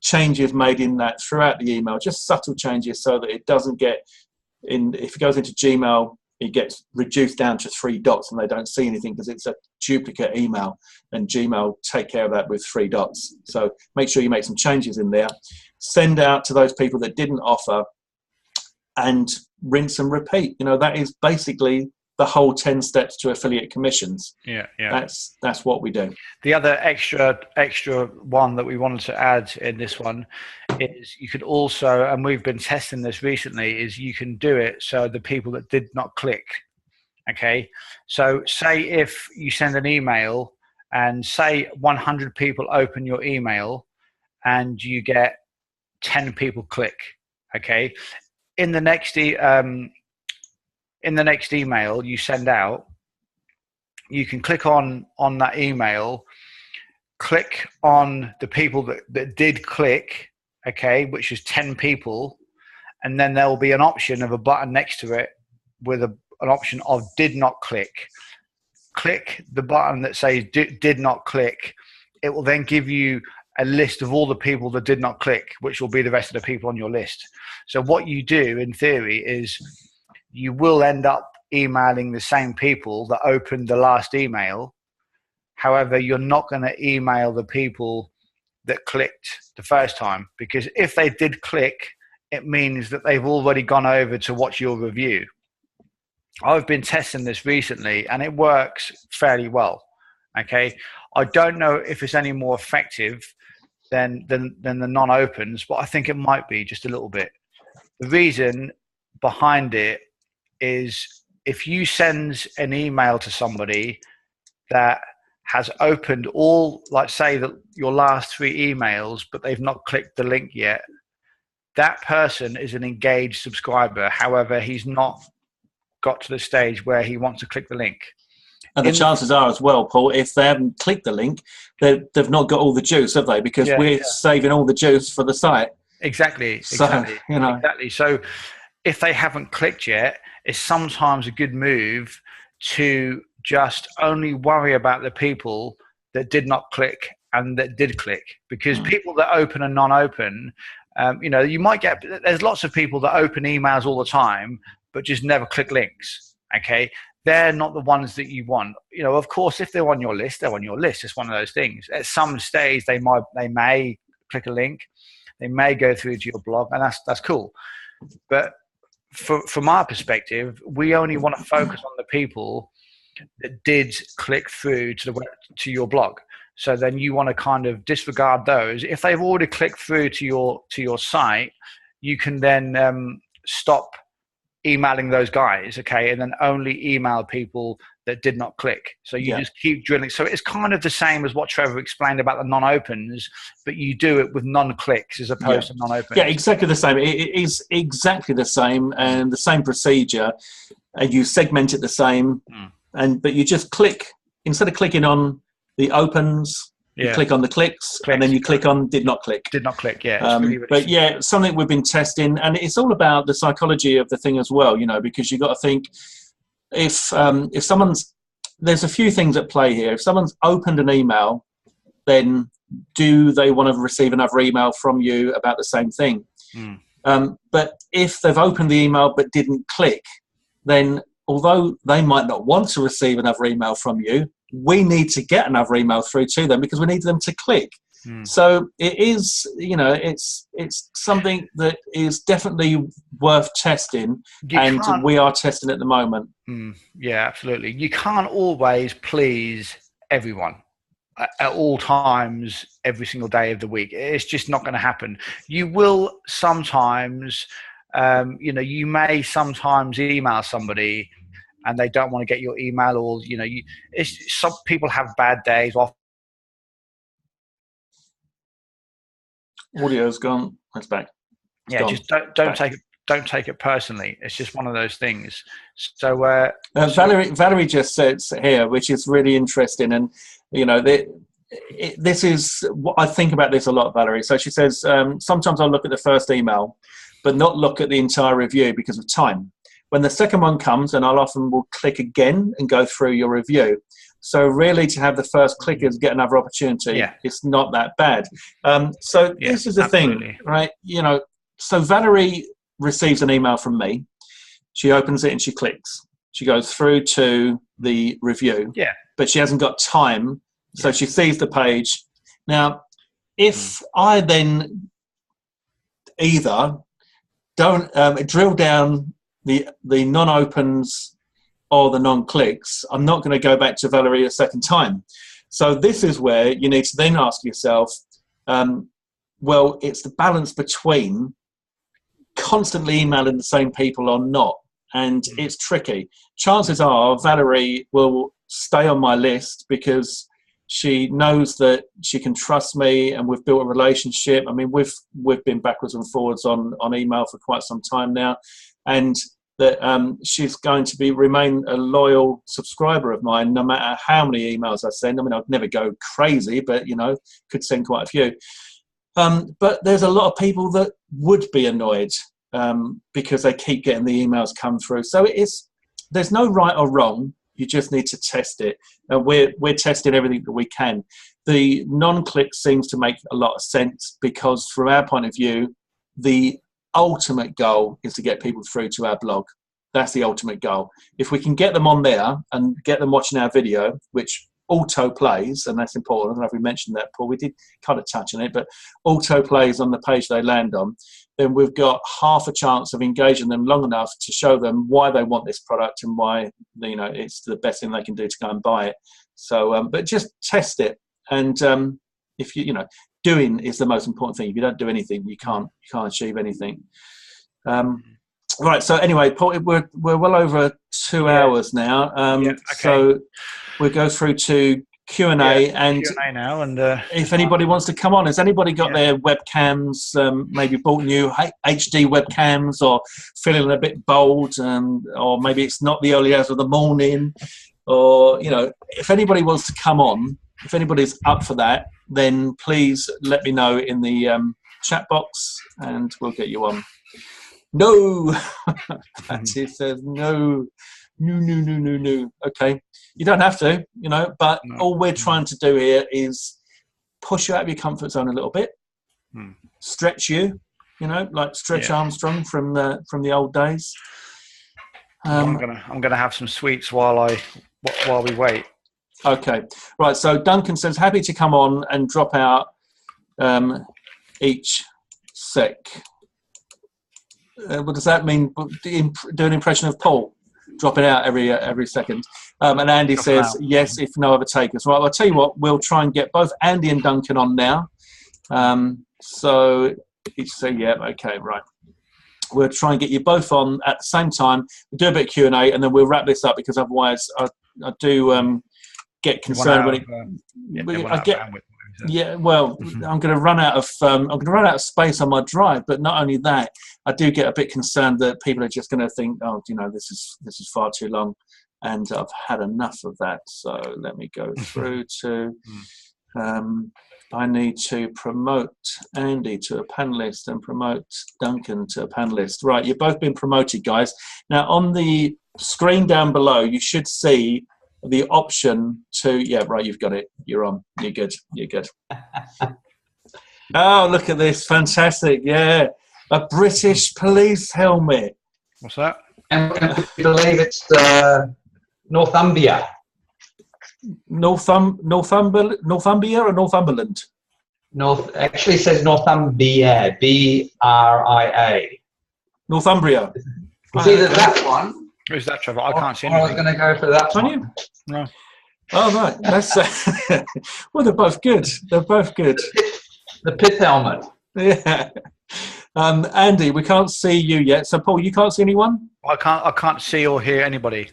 changes made in that throughout the email, just subtle changes so that it doesn't get in. If it goes into Gmail, it gets reduced down to 3 dots and they don't see anything because it's a duplicate email, and Gmail take care of that with 3 dots. So make sure you make some changes in there. Send out to those people that didn't offer, and rinse and repeat. That is basically the whole 10 steps to affiliate commissions. Yeah. That's what we do. The other extra one that we wanted to add in this one is you could also, and we've been testing this recently, is you can do it so the people that did not click. Okay. So say if you send an email and say 100 people open your email and you get 10 people click. Okay. In the next email you send out, you can click on that email, click on the people that did click, okay, which is 10 people, and then there will be an option of a button next to it with an option of did not click. Click the button that says did not click. It will then give you a list of all the people that did not click, which will be the rest of the people on your list. So what you do in theory is you will end up emailing the same people that opened the last email. However, you're not going to email the people that clicked the first time, because if they did click, it means that they've already gone over to watch your review. I've been testing this recently and it works fairly well. Okay. I don't know if it's any more effective than the non-opens, but I think it might be just a little bit. The reason behind it is if you send an email to somebody that has opened all, like say that your last 3 emails, but they've not clicked the link yet, that person is an engaged subscriber. However, he's not got to the stage where he wants to click the link. And the chances are as well, Paul, if they haven't clicked the link, they've not got all the juice, have they? Because we're saving all the juice for the site. Exactly. So, you know. Exactly. So if they haven't clicked yet, it's sometimes a good move to just only worry about the people that did not click and that did click. Because people that open and non-open, you know, you might get, there's lots of people that open emails all the time, but just never click links. Okay. They're not the ones that you want. You know, of course, if they're on your list, they're on your list. It's one of those things. At some stage, they may click a link. They may go through to your blog, and that's cool. But from our perspective, we only want to focus on the people that did click through to your blog. So then you want to kind of disregard those. If they've already clicked through to your site, you can then stop emailing those guys, okay, and then only email people that did not click. So you just keep drilling. So it's kind of the same as what Trevor explained about the non-opens, but you do it with non-clicks as opposed to non-opens. Yeah, exactly the same. It is exactly the same and the same procedure, and you segment it the same, but you just click, instead of clicking on the opens, you click on the clicks, and then you click on did not click. Did not click, yeah. But yeah, something we've been testing, and it's all about the psychology of the thing as well, you know, because you've got to think, if someone's, there's a few things at play here. If someone's opened an email, then do they want to receive another email from you about the same thing? But if they've opened the email but didn't click, then although they might not want to receive another email from you, we need to get another email through to them because we need them to click. So it is, you know, it's something that is definitely worth testing, and we are testing at the moment. Yeah, absolutely. You can't always please everyone at all times, every single day of the week. It's just not going to happen. You will sometimes, you know, you may sometimes email somebody and they don't want to get your email, or, you know, some people have bad days. Audio's gone. It's back. Just don't take it personally. It's just one of those things. So Valerie just says here, which is really interesting, and you know, this is what I think about this a lot, Valerie. So she says sometimes I'll look at the first email, but not look at the entire review because of time. When the second one comes, and I'll often will click again and go through your review. So really, to have the first clickers get another opportunity, it's not that bad. So this is the thing, right? You know, so Valerie receives an email from me. She opens it and she clicks. She goes through to the review, but she hasn't got time. So she sees the page. Now, if I then either don't drill down the non-opens or the non-clicks, I'm not going to go back to Valerie a second time. So this is where you need to then ask yourself, well, it's the balance between constantly emailing the same people or not, and it's tricky. Chances are Valerie will stay on my list because she knows that she can trust me, and we've built a relationship. I mean, we've been backwards and forwards on email for quite some time now, and that she's going to remain a loyal subscriber of mine no matter how many emails I send. I mean, I'd never go crazy, but, you know, could send quite a few. But there's a lot of people that would be annoyed because they keep getting the emails come through. So there's no right or wrong. You just need to test it. We're testing everything that we can. The non-click seems to make a lot of sense because from our point of view, the ultimate goal is to get people through to our blog. That's the ultimate goal. If we can get them on there and get them watching our video, which auto plays, and that's important. I don't know if we mentioned that, Paul. We did kind of touch on it, but auto plays on the page they land on, then we've got half a chance of engaging them long enough to show them why they want this product and why, you know, it's the best thing they can do to go and buy it. So, but just test it. And if you know, doing is the most important thing. If you don't do anything, you can't achieve anything. Right. So anyway, Paul, we're well over 2 hours now. Okay. So we'll go through to Q&A and Q&A now. And if anybody wants to come on, has anybody got their webcams? Maybe bought new HD webcams, or feeling a bit bold, or maybe it's not the early hours of the morning, or if anybody wants to come on, if anybody's up for that, then please let me know in the chat box, and we'll get you on. No, Patty says no. Okay, you don't have to, but all we're trying to do here is push you out of your comfort zone a little bit, stretch you, like Stretch Armstrong from the old days. I'm gonna have some sweets while we wait. Okay, right. So Duncan says happy to come on and drop out each sec. What does that mean? Do an impression of Paul, dropping out every second. And Andy says yes if no other takers. Right, I'll tell you what. We'll try and get both Andy and Duncan on now. So each say okay, right. We'll try and get you both on at the same time. We'll do a bit of Q&A, and then we'll wrap this up, because otherwise I do get concerned when I'm going to run out of space on my drive. But not only that, I do get a bit concerned that people are just going to think, this is far too long, and I've had enough of that. So let me go through to. I need to promote Andy to a panelist and promote Duncan to a panelist. Right, you've both been promoted, guys. Now on the screen down below, you should see the option to, you've got it. You're on. You're good. Oh, look at this. Fantastic. Yeah. A British police helmet. What's that? And I believe it's Northumbria. Northumbria or Northumberland? Actually says Northumbria. BRIA. Northumbria. It's either that one. Who's that, Trevor? I can't see anything. I was going to go for that one. You? No. Oh, right. That's well, they're both good. The pith helmet. Yeah. Andy, we can't see you yet. So, Paul, you can't see anyone? I can't see or hear anybody.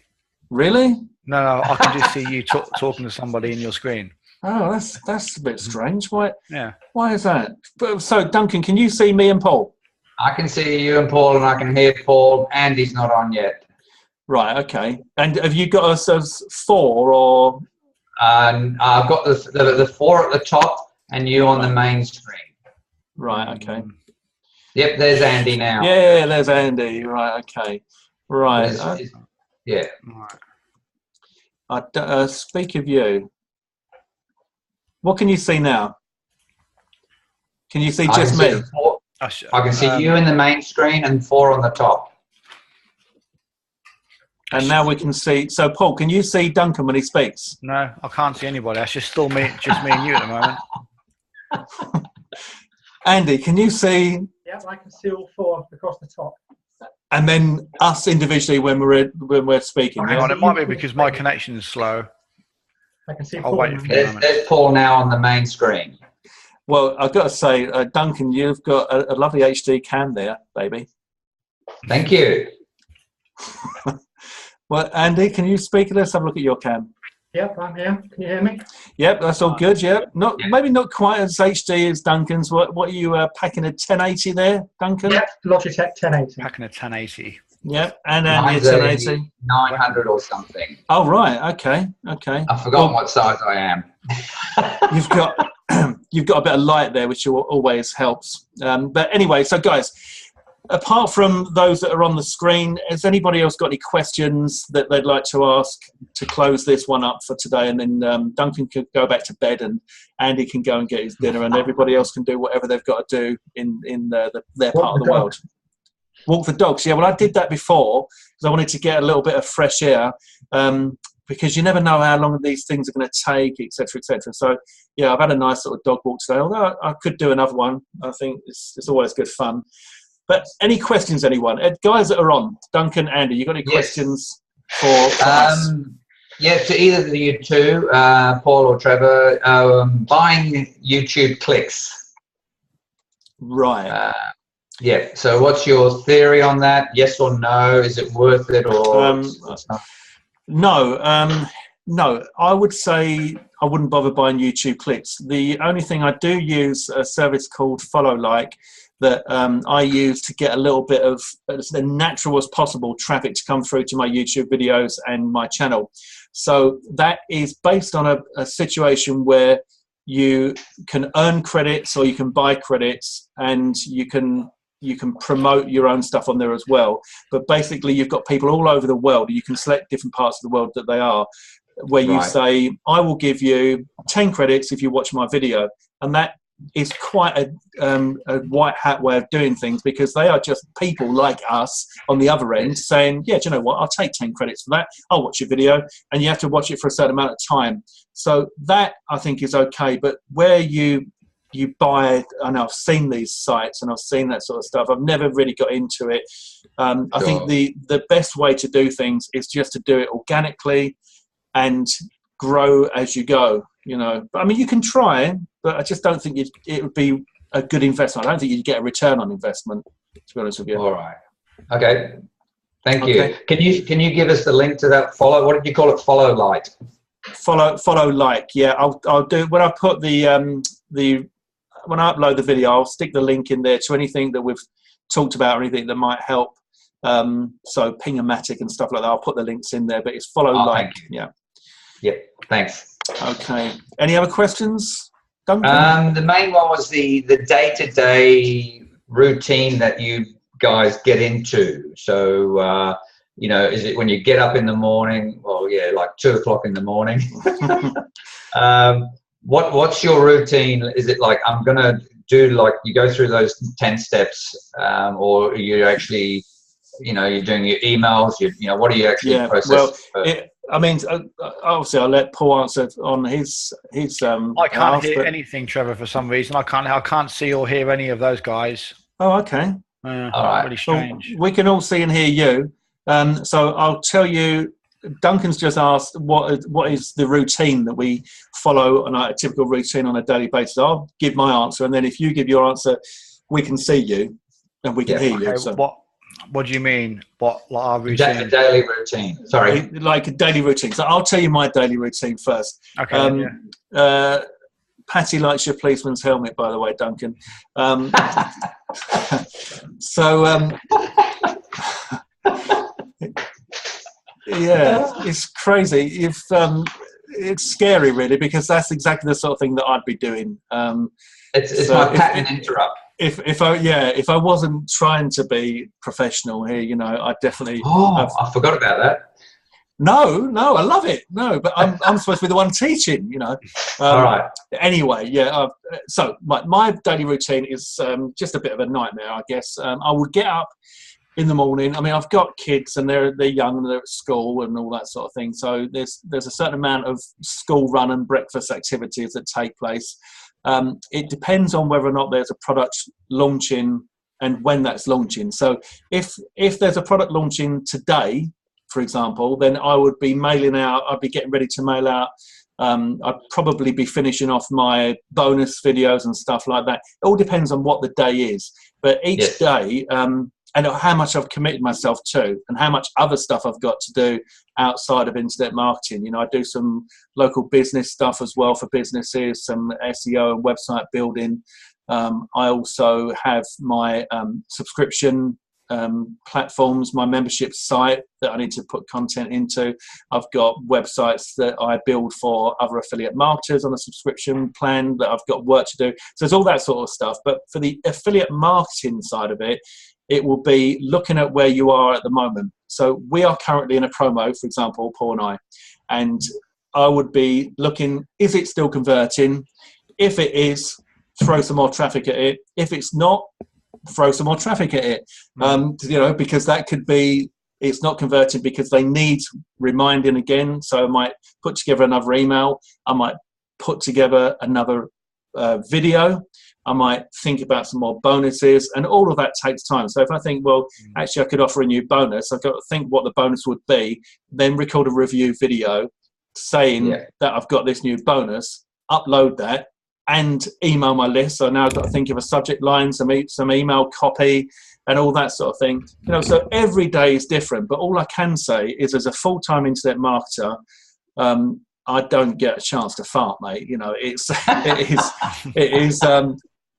Really? No, I can just see you talking to somebody in your screen. Oh, that's a bit strange. Why? Yeah. Why is that? So, Duncan, can you see me and Paul? I can see you and Paul, and I can hear Paul. Andy's not on yet. Right. Okay. And have you got us as 4 or? I've got the 4 at the top, and you on the main screen. Right. Okay. Yep. There's Andy now. Yeah. There's Andy. Right. Okay. Right. Yeah. Speak of you. What can you see now? Can you see just me? I can see you in the main screen and 4 on the top. And now we can see. So, Paul, can you see Duncan when he speaks? No, I can't see anybody. That's just me and you at the moment. Andy, can you see? Yeah, I can see all 4 across the top. And then us individually when we're speaking. Hang on, it might be because my connection is slow. I can see. I'll wait. There's Paul now on the main screen. Well, I've got to say, Duncan, you've got a lovely HD cam there, baby. Thank you. Well, Andy, can you speak? Let's have a look at your cam. Yep, I'm here. Can you hear me? Yep, that's all good. Yep, maybe not quite as HD as Duncan's. What are you packing a 1080 there, Duncan? Yep, Logitech 1080. Packing a 1080. Yep, and Andy a 1080. 900 or something. Oh right, okay. I've forgotten what size I am. You've got a bit of light there, which always helps. But anyway, so guys, apart from those that are on the screen, has anybody else got any questions that they'd like to ask to close this one up for today? And then Duncan can go back to bed, and Andy can go and get his dinner, and everybody else can do whatever they've got to do in their part of the world. Walk the dogs. Yeah, well, I did that before because I wanted to get a little bit of fresh air. Because you never know how long these things are going to take, etc., etc. So, yeah, I've had a nice little dog walk today. Although I could do another one. I think it's always good fun. But any questions, anyone? Guys that are on, Duncan, Andy, you got any questions for us? Yeah, to either of you two, Paul or Trevor, buying YouTube clicks. Right. Yeah. So what's your theory on that? Yes or no? Is it worth it or it's not? No, I would say I wouldn't bother buying YouTube clicks. The only thing I do use a service called Follow Like that I use to get a little bit of as natural as possible traffic to come through to my YouTube videos and my channel. So that is based on a situation where you can earn credits or you can buy credits, and you can promote your own stuff on there as well. But basically you've got people all over the world. You can select different parts of the world that they are, where you say, I will give you 10 credits if you watch my video. And that is quite a white hat way of doing things, because they are just people like us on the other end saying, yeah, do you know what, I'll take 10 credits for that, I'll watch your video, and you have to watch it for a certain amount of time. So that I think is okay. But where you buy, and I've seen these sites and I've seen that sort of stuff, I've never really got into it. I think the best way to do things is just to do it organically and grow as you go, you know. I mean, you can try, but I just don't think it would be a good investment. I don't think you'd get a return on investment, to be honest with you. All right. Okay. Thank you. Can you give us the link to that follow? What did you call it? Follow Like. Follow Like. Yeah, I'll do when I put when I upload the video, I'll stick the link in there to anything that we've talked about or anything that might help. So Ping-O-Matic and stuff like that, I'll put the links in there, but it's Follow Like. Yeah. Yep. Thanks. Okay. Any other questions, Duncan? The main one was the day-to-day routine that you guys get into. So, you know, is it when you get up in the morning? Well, yeah, like 2 o'clock in the morning. What's your routine? Is it like, I'm going to do, like, you go through those 10 steps, or are you actually, you know, you're doing your emails, you know, what are you actually processing? Well, I mean, obviously I'll let Paul answer on his I can't hear anything, Trevor, for some reason. I can't see or hear any of those guys. Oh, okay. All right. Really strange. Well, we can all see and hear you. So I'll tell you, Duncan's just asked what is the routine that we follow on a typical routine on a daily basis. I'll give my answer, and then if you give your answer, we can see you and we can hear you. So. What do you mean? What, like, our routine? A daily routine. Sorry. Like a daily routine. So I'll tell you my daily routine first. Okay. Patty likes your policeman's helmet, by the way, Duncan. Yeah, it's crazy. It's scary, really, because that's exactly the sort of thing that I'd be doing. It's my patent interrupt. If I wasn't trying to be professional here, you know, I definitely. I forgot about that. No, I love it. No, but I'm supposed to be the one teaching, you know. All right. Anyway, yeah. So my daily routine is just a bit of a nightmare, I guess. I would get up in the morning. I mean, I've got kids and they're young and they're at school and all that sort of thing. So there's a certain amount of school run and breakfast activities that take place. It depends on whether or not there's a product launching and when that's launching. So if there's a product launching today, for example, then I would be mailing out. I'd be getting ready to mail out. I'd probably be finishing off my bonus videos and stuff like that. It all depends on what the day is. But each day, and how much I've committed myself to and how much other stuff I've got to do outside of internet marketing. You know, I do some local business stuff as well for businesses, some SEO and website building. I also have my subscription platforms, my membership site that I need to put content into. I've got websites that I build for other affiliate marketers on a subscription plan that I've got work to do. So there's all that sort of stuff. But for the affiliate marketing side of it, it will be looking at where you are at the moment. So we are currently in a promo, for example, Paul and I, and I would be looking, is it still converting? If it is, throw some more traffic at it. If it's not, throw some more traffic at it. You know, because that could be, it's not converting because they need reminding again. So I might put together another email. I might put together another video. I might think about some more bonuses, and all of that takes time. So if I think, well, actually I could offer a new bonus, I've got to think what the bonus would be, then record a review video saying that I've got this new bonus, upload that, and email my list. So now I've got to think of a subject line, some email copy, and all that sort of thing. So every day is different. But all I can say is, as a full-time internet marketer, I don't get a chance to fart, mate.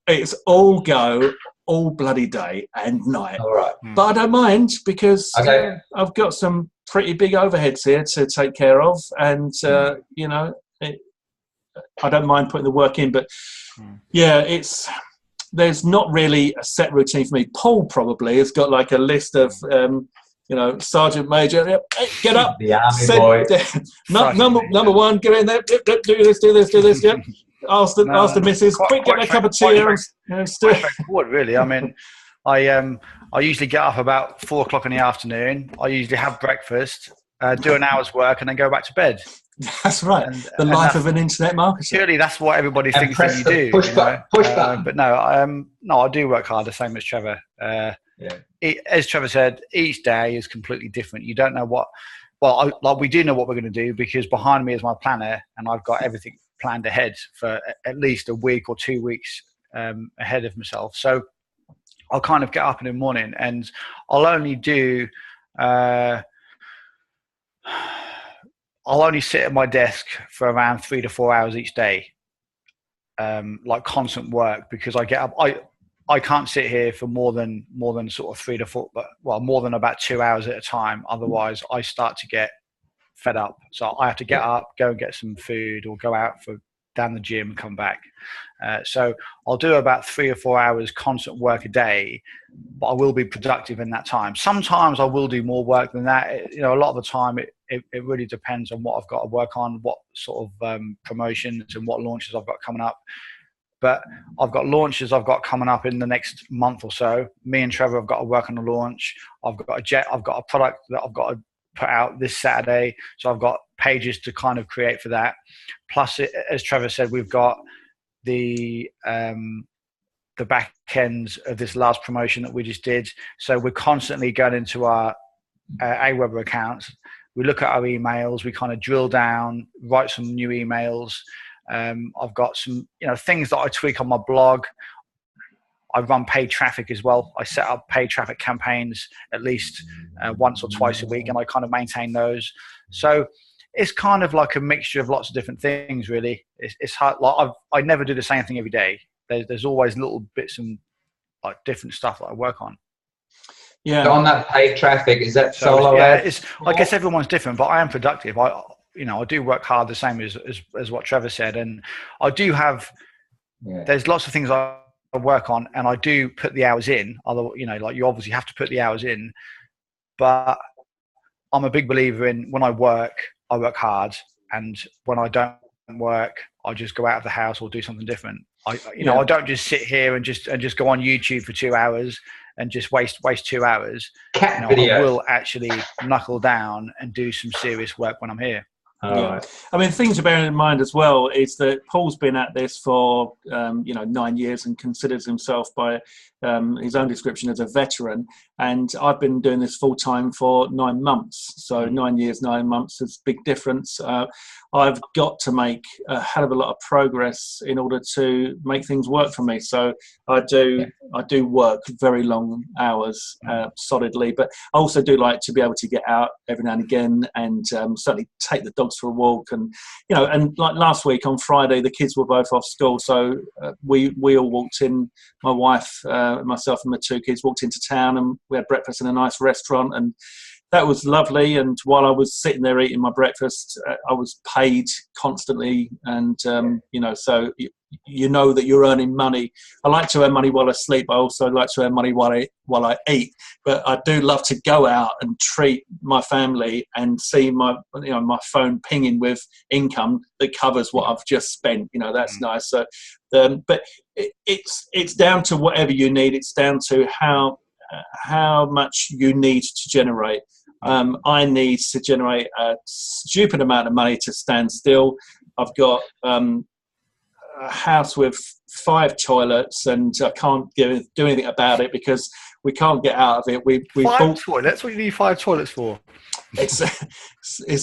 It's all go, all bloody day and night. All right. But I don't mind, because I've got some pretty big overheads here to take care of, and I don't mind putting the work in. But there's not really a set routine for me. Paul probably has got like a list of sergeant major, get up, the army boy. number one, get in there, do this, yep. Ask the missus, quick, get a cup of tea. Straightforward, really. I mean, I usually get up about 4 o'clock in the afternoon. I usually have breakfast, do an hour's work, and then go back to bed. That's right. The life of an internet marketer. Surely that's what everybody thinks that you do. Push button. But no, I do work hard, the same as Trevor. As Trevor said, each day is completely different. You don't know what. Well, we do know what we're going to do, because behind me is my planner, and I've got everything planned ahead for at least a week or 2 weeks ahead of myself. So I'll kind of get up in the morning, and I'll only do. I'll only sit at my desk for around 3 to 4 hours each day, like constant work, because I get up. I can't sit here for more than sort of 3 to 4, more than about 2 hours at a time. Otherwise, I start to get fed up. So I have to get up, go and get some food, or go out down the gym and come back. So I'll do about 3 or 4 hours constant work a day, but I will be productive in that time. Sometimes I will do more work than that. A lot of the time it really depends on what I've got to work on, what sort of promotions and what launches I've got coming up. But I've got launches I've got coming up in the next month or so. Me and Trevor have got to work on a launch. I've got a product that I've got to put out this Saturday. So I've got pages to kind of create for that. Plus, as Trevor said, we've got the back ends of this last promotion that we just did. So we're constantly going into our Aweber accounts. We look at our emails. We kind of drill down, write some new emails. I've got some, things that I tweak on my blog. I run paid traffic as well. I set up paid traffic campaigns at least once or twice a week, and I kind of maintain those. So it's kind of like a mixture of lots of different things, really. It's hard. Like I never do the same thing every day. There's always little bits and like different stuff that I work on. Yeah. So on that paid traffic, is that solo ads? I guess everyone's different, but I am productive. I do work hard, the same as what Trevor said, and I do have. Yeah. There's lots of things I work on, and I do put the hours in. Although like you obviously have to put the hours in, but I'm a big believer in when I work hard, and when I don't work, I just go out of the house or do something different. I don't just sit here and just go on YouTube for 2 hours and just waste 2 hours. I will actually knuckle down and do some serious work when I'm here. Right. I mean, things to bear in mind as well is that Paul's been at this for 9 years and considers himself by his own description as a veteran. And I've been doing this full time for 9 months. So 9 years, 9 months is a big difference. I've got to make a hell of a lot of progress in order to make things work for me. So I do work very long hours solidly, but I also do like to be able to get out every now and again and certainly take the dogs for a walk. And and like last week on Friday, the kids were both off school, so we all walked in. My wife, myself, and my 2 kids walked into town, and we had breakfast in a nice restaurant, and that was lovely. And while I was sitting there eating my breakfast, I was paid constantly, and so that you're earning money. I like to earn money while I sleep. I also like to earn money while I eat. But I do love to go out and treat my family and see my phone pinging with income that covers what I've just spent. That's nice. So, but it's down to whatever you need. It's down to how much you need to generate. I need to generate a stupid amount of money to stand still. I've got a house with 5 toilets, and I can't do anything about it because we can't get out of it. We 5 toilets? What do you need 5 toilets for? It's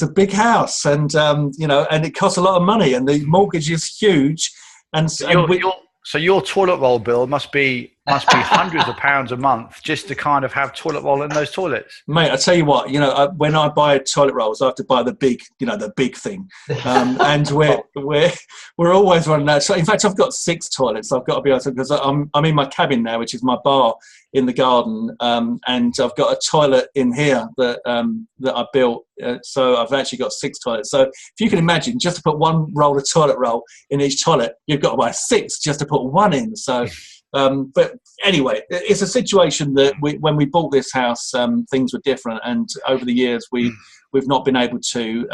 a big house, and and it costs a lot of money, and the mortgage is huge. And so your toilet roll bill must be hundreds of pounds a month just to kind of have toilet roll in those toilets. Mate, I tell you what, when I buy toilet rolls, I have to buy the big, the big thing, and we're always running out. So in fact, I've got 6 toilets. I've got to be honest, because I'm in my cabin now, which is my bar in the garden, and I've got a toilet in here that I built. So I've actually got 6 toilets. So if you can imagine, just to put one roll of toilet roll in each toilet, you've got to buy 6 just to put one in. So. But anyway, it's a situation that when we bought this house, things were different, and over the years we've not been able to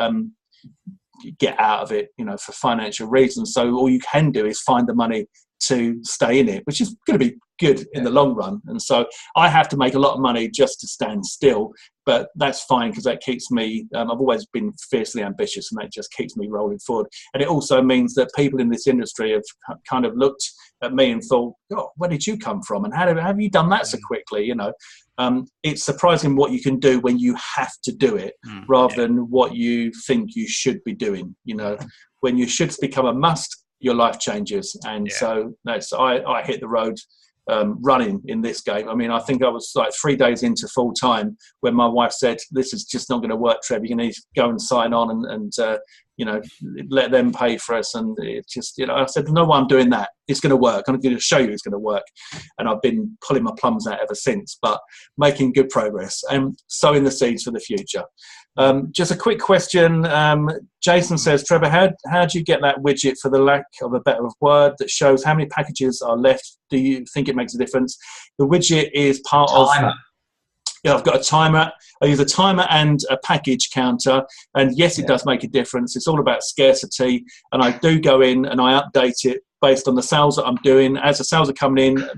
get out of it, for financial reasons. So all you can do is find the money to stay in it, which is going to be good in the long run. And so I have to make a lot of money just to stand still, but that's fine because that keeps me, I've always been fiercely ambitious, and that just keeps me rolling forward. And it also means that people in this industry have kind of looked at me and thought, oh, where did you come from? And how have you done that so quickly? It's surprising what you can do when you have to do it rather than what you think you should be doing. When you should become a must, your life changes. And so I hit the road running in this game. I mean, I think I was like 3 days into full time when my wife said, this is just not going to work, Trev. You're going to go and sign on and let them pay for us. And it just, I said, no, I'm doing that. It's going to work. I'm going to show you it's going to work. And I've been pulling my plums out ever since, but making good progress and sowing the seeds for the future. Just a quick question. Jason says, Trevor, how do you get that widget, for the lack of a better word, that shows how many packages are left? Do you think it makes a difference? The widget is part of... Yeah, I've got a timer. I use a timer and a package counter. And yes, it does make a difference. It's all about scarcity. And I do go in and I update it based on the sales that I'm doing. As the sales are coming in,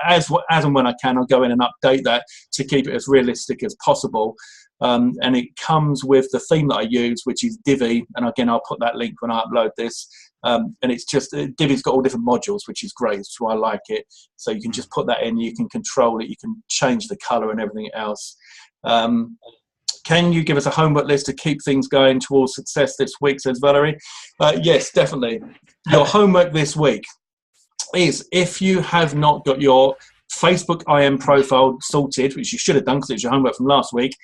as and when I can, I'll go in and update that to keep it as realistic as possible. And it comes with the theme that I use, which is Divi. And again, I'll put that link when I upload this. And it's just, Divi's got all different modules, which is great. That's why I like it. So you can just put that in, you can control it, you can change the color and everything else. Can you give us a homework list to keep things going towards success this week, says Valerie? Yes, definitely. Your homework this week is, if you have not got your Facebook IM profile sorted, which you should have done because it was your homework from last week,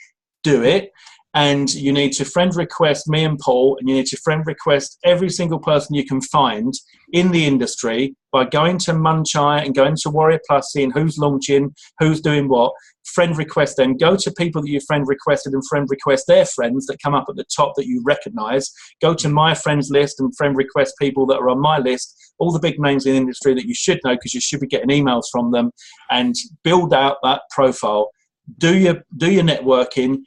do it. And you need to friend request me and Paul, and you need to friend request every single person you can find in the industry by going to Munchai and going to Warrior Plus, seeing who's launching, who's doing what. Friend request them. Go to people that you friend requested and friend request their friends that come up at the top that you recognize. Go to my friends list and friend request people that are on my list, all the big names in the industry that you should know because you should be getting emails from them, and build out that profile. Do your networking.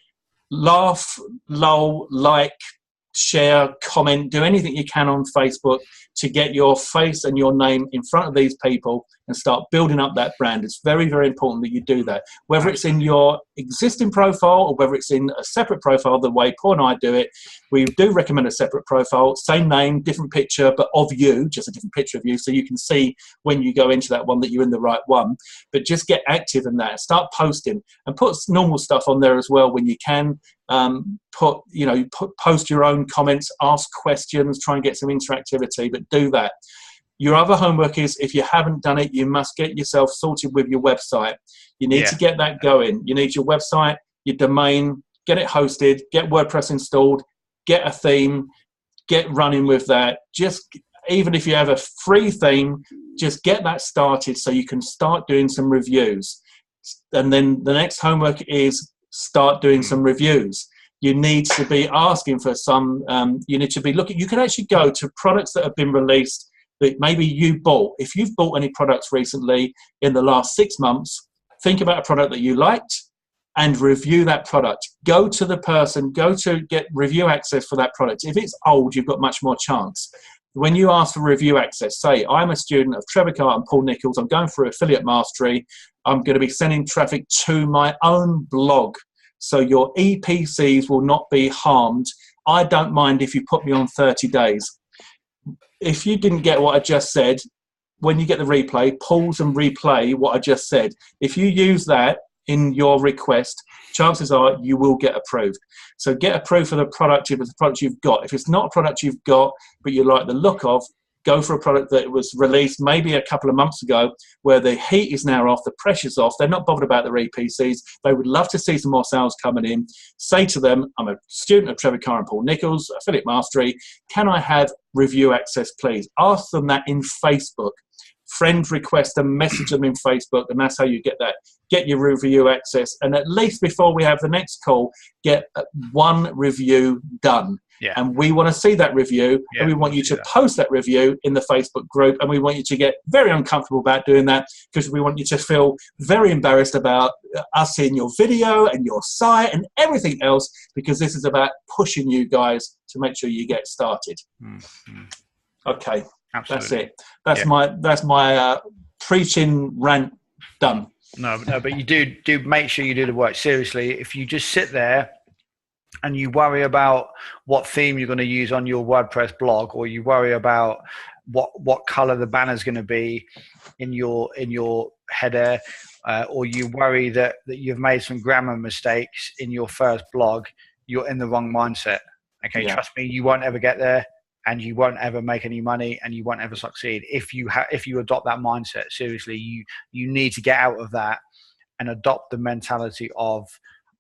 Laugh, lol, like, share, comment, do anything you can on Facebook to get your face and your name in front of these people and start building up that brand. It's very, very important that you do that. Whether it's in your existing profile or whether it's in a separate profile, the way Paul and I do it, we do recommend a separate profile, same name, different picture, but of you, just a different picture of you, so you can see when you go into that one that you're in the right one. But just get active in that. Start posting and put normal stuff on there as well when you can. Post your own comments, ask questions, try and get some interactivity, but do that. Your other homework is, if you haven't done it, you must get yourself sorted with your website. You need to get that going. You need your website, your domain, get it hosted, get WordPress installed, get a theme, get running with that. Just, even if you have a free theme, just get that started so you can start doing some reviews. And then the next homework is start doing some reviews. You need to be asking for some, you need to be looking, you can actually go to products that have been released that maybe you bought. If you've bought any products recently in the last 6 months, think about a product that you liked and review that product. Go to the person, go to get review access for that product. If it's old, you've got much more chance. When you ask for review access, say, I'm a student of Trevor Cart and Paul Nichols, I'm going through Affiliate Mastery, I'm going to be sending traffic to my own blog, so your EPCs will not be harmed. I don't mind if you put me on 30 days. If you didn't get what I just said, when you get the replay, pause and replay what I just said. If you use that in your request, chances are you will get approved. So get approved for the product if it's a product you've got. If it's not a product you've got, but you like the look of, go for a product that was released maybe a couple of months ago, where the heat is now off, the pressure's off, they're not bothered about their EPCs, they would love to see some more sales coming in. Say to them, I'm a student of Trevor Carr and Paul Nichols, Affiliate Mastery, can I have review access, please? Ask them that in Facebook. Friend request and message them in Facebook, and that's how you get that. Get your review access, and at least before we have the next call, get one review done. Yeah. And we want to see that review, and we want you to post that review in the Facebook group, and we want you to get very uncomfortable about doing that, because we want you to feel very embarrassed about us seeing your video and your site and everything else, because this is about pushing you guys to make sure you get started. Mm-hmm. Okay. Absolutely. That's it. That's my preaching rant done. No, but you do make sure you do the work. Seriously, if you just sit there and you worry about what theme you're going to use on your WordPress blog, or you worry about what color the banner is going to be in your header, or you worry that you've made some grammar mistakes in your first blog, you're in the wrong mindset. Okay, trust me, you won't ever get there. And you won't ever make any money, and you won't ever succeed if you adopt that mindset. Seriously, you need to get out of that and adopt the mentality of,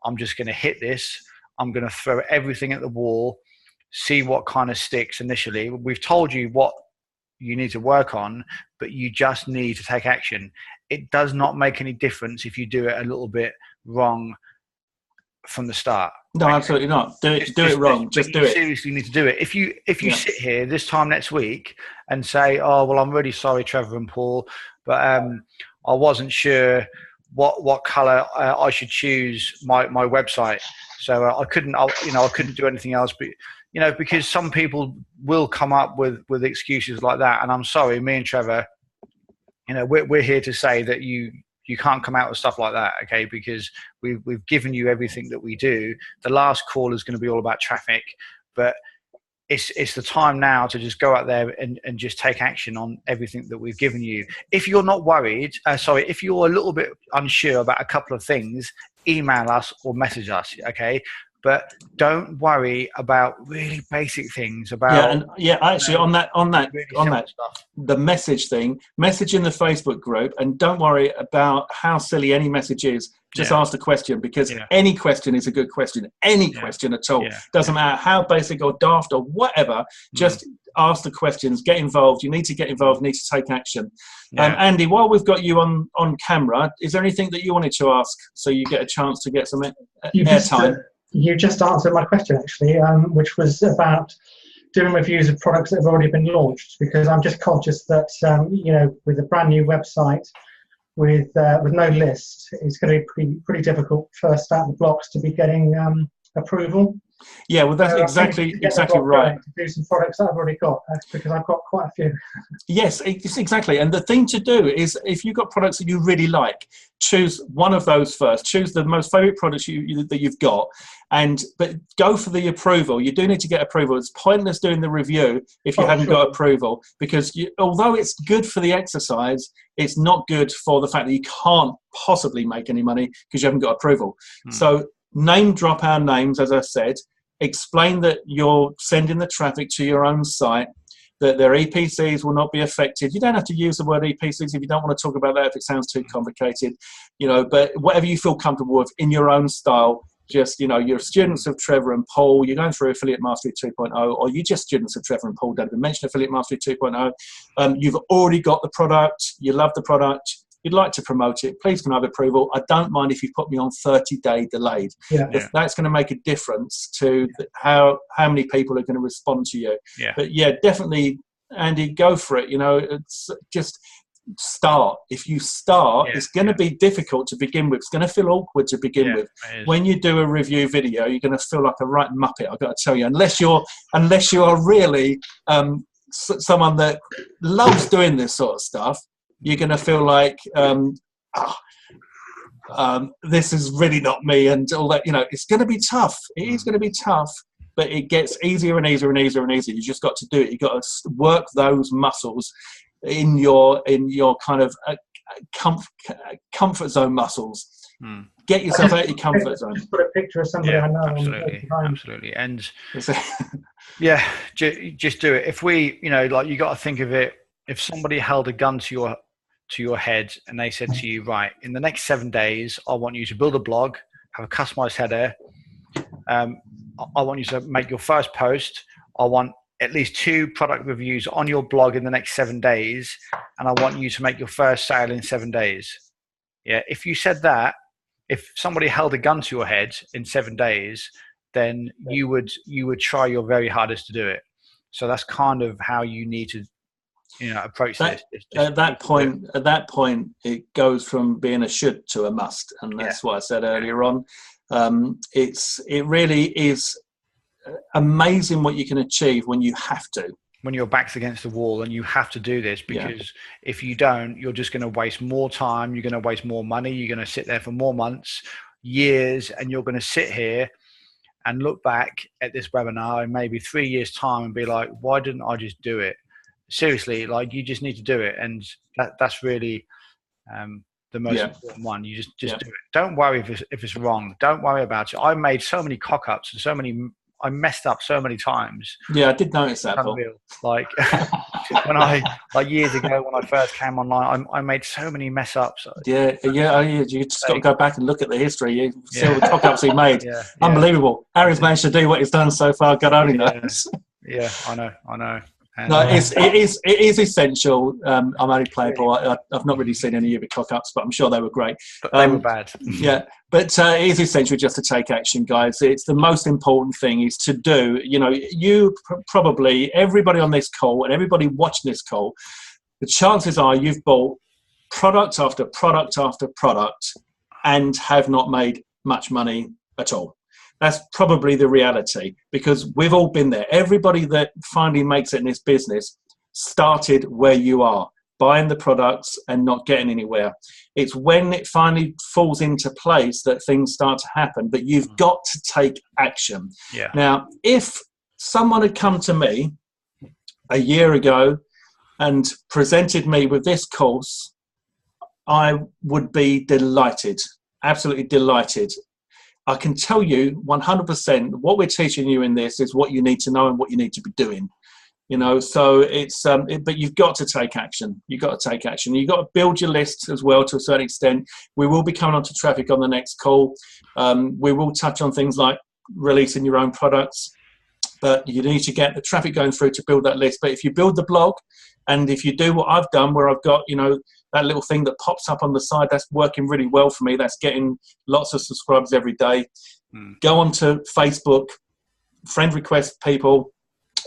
I'm just going to hit this. I'm going to throw everything at the wall, see what kind of sticks initially. We've told you what you need to work on, but you just need to take action. It does not make any difference if you do it a little bit wrong from the start. No, absolutely not. Do it wrong. Just do it. Seriously need to do it. If you sit here this time next week and say, oh, well, I'm really sorry, Trevor and Paul, but I wasn't sure what color I should choose my website. So I couldn't do anything else, but because some people will come up with excuses like that. And I'm sorry, me and Trevor, we're here to say that you can't come out with stuff like that, okay? Because we've given you everything that we do. The last call is going to be all about traffic, but it's the time now to just go out there and just take action on everything that we've given you. If you're not worried, if you're a little bit unsure about a couple of things, email us or message us, okay? But don't worry about really basic things. Actually, on that stuff. The message thing, message in the Facebook group, and don't worry about how silly any message is. Just ask the question, because any question is a good question. Any question at all, doesn't matter how basic or daft or whatever. Just ask the questions. Get involved. You need to get involved. You need to take action. Andy, while we've got you on camera, is there anything that you wanted to ask so you get a chance to get some airtime? You just answered my question, actually, which was about doing reviews of products that have already been launched, because I'm just conscious that, with a brand new website, with no list, it's going to be pretty difficult first out of the blocks to be getting approval. Yeah, well, that's exactly right. To do some products that I've already got, because I've got quite a few. Yes, it's exactly. And the thing to do is, if you've got products that you really like, choose one of those first. Choose the most favourite products that you've got, but go for the approval. You do need to get approval. It's pointless doing the review if you haven't got approval, because although it's good for the exercise, it's not good for the fact that you can't possibly make any money because you haven't got approval. So name drop our names, as I said. Explain that you're sending the traffic to your own site, that their EPCs will not be affected. You don't have to use the word EPCs if you don't want to talk about that, if it sounds too complicated, but whatever you feel comfortable with in your own style. Just, you're students of Trevor and Paul, you're going through Affiliate Mastery 2.0, or you're just students of Trevor and Paul, don't even mention Affiliate Mastery 2.0. You've already got the product, you love the product, you'd like to promote it, please can I have approval? I don't mind if you put me on 30-day delayed. If that's going to make a difference to how many people are going to respond to you. But definitely, Andy, go for it. It's just start. If you start, it's going to be difficult to begin with. It's going to feel awkward to begin with. When you do a review video, you're going to feel like a right muppet, I've got to tell you, unless you are really someone that loves doing this sort of stuff. You're going to feel like, this is really not me, and all that. It's going to be tough. It is going to be tough, but it gets easier and easier and easier and easier. You just got to do it. You got to work those muscles in your kind of comfort zone muscles. Get yourself out of your comfort zone. Just put a picture of somebody I know. Absolutely. And Yeah, just do it. If we, like, you got to think of it. If somebody held a gun to your head and they said to you, right, in the next 7 days, I want you to build a blog, have a customized header. I want you to make your first post. I want at least 2 product reviews on your blog in the next 7 days. And I want you to make your first sale in 7 days. Yeah. If you said that, if somebody held a gun to your head in 7 days, then you would try your very hardest to do it. So that's kind of how you need to, approach this. At that point, it goes from being a should to a must, and that's what I said earlier on. It really is amazing what you can achieve when you have to. When your back's against the wall and you have to do this, because if you don't, you're just going to waste more time. You're going to waste more money. You're going to sit there for more months, years, and you're going to sit here and look back at this webinar in maybe 3 years' time and be like, why didn't I just do it? Seriously, like, you just need to do it. And that's really the most important one. You just do it. Don't worry if it's wrong. Don't worry about it. I made so many cock-ups and I messed up so many times. Yeah, I did notice that. Like years ago when I first came online, I made so many mess ups. You just got to go back and look at the history. You see all the cock-ups he made. Unbelievable. Harry's managed to do what he's done so far. God only knows. Yeah, I know. And no, it is essential. I'm only playing ball. I've not really seen any of your cock-ups, but I'm sure they were great. But they were bad. But it is essential just to take action, guys. It's the most important thing is to do. You probably, everybody on this call and everybody watching this call, the chances are you've bought product after product after product and have not made much money at all. That's probably the reality, because we've all been there. Everybody that finally makes it in this business started where you are, buying the products and not getting anywhere. It's when it finally falls into place that things start to happen, but you've got to take action. Yeah. Now, if someone had come to me a year ago and presented me with this course, I would be delighted, absolutely delighted. I can tell you 100% what we're teaching you in this is what you need to know and what you need to be doing. So it's but you've got to take action. You've got to take action. You've got to build your list as well to a certain extent. We will be coming on to traffic on the next call. We will touch on things like releasing your own products, but you need to get the traffic going through to build that list. But if you build the blog, and if you do what I've done, where I've got, that little thing that pops up on the side, that's working really well for me. That's getting lots of subscribers every day. Go on to Facebook, friend request people.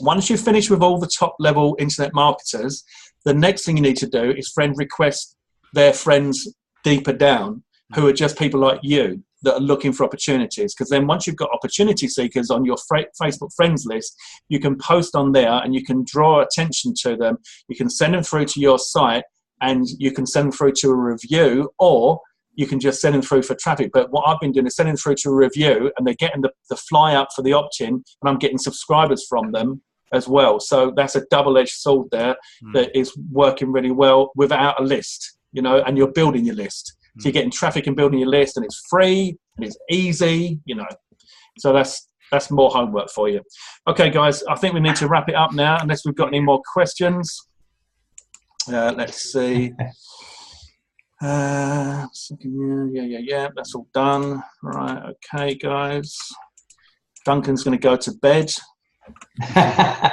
Once you finish with all the top level internet marketers, the next thing you need to do is friend request their friends deeper down, who are just people like you that are looking for opportunities. Because then once you've got opportunity seekers on your Facebook friends list, you can post on there and you can draw attention to them. You can send them through to your site and you can send them through to a review, or you can just send them through for traffic. But what I've been doing is sending them through to a review, and they're getting the fly up for the opt-in, and I'm getting subscribers from them as well. So that's a double-edged sword there that is working really well without a list, and you're building your list. So you're getting traffic and building your list, and it's free and it's easy, So that's more homework for you. Okay, guys, I think we need to wrap it up now, unless we've got any more questions. Let's see. Yeah. That's all done. Right. Okay, guys. Duncan's going to go to bed.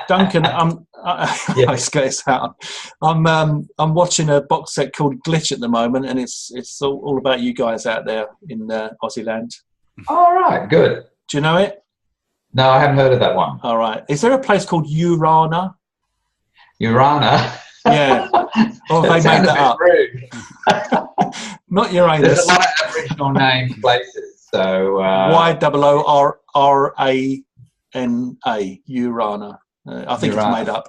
Duncan, let's get this out. I'm watching a box set called Glitch at the moment, and it's all about you guys out there in Aussie land. All right, good. Do you know it? No, I haven't heard of that one. All right. Is there a place called Urana? Urana? Yeah. Or have they made that up? Rude. Not Uranus. There's a lot of Aboriginal named places. So YOORANA, Urana. I think Urana. It's made up.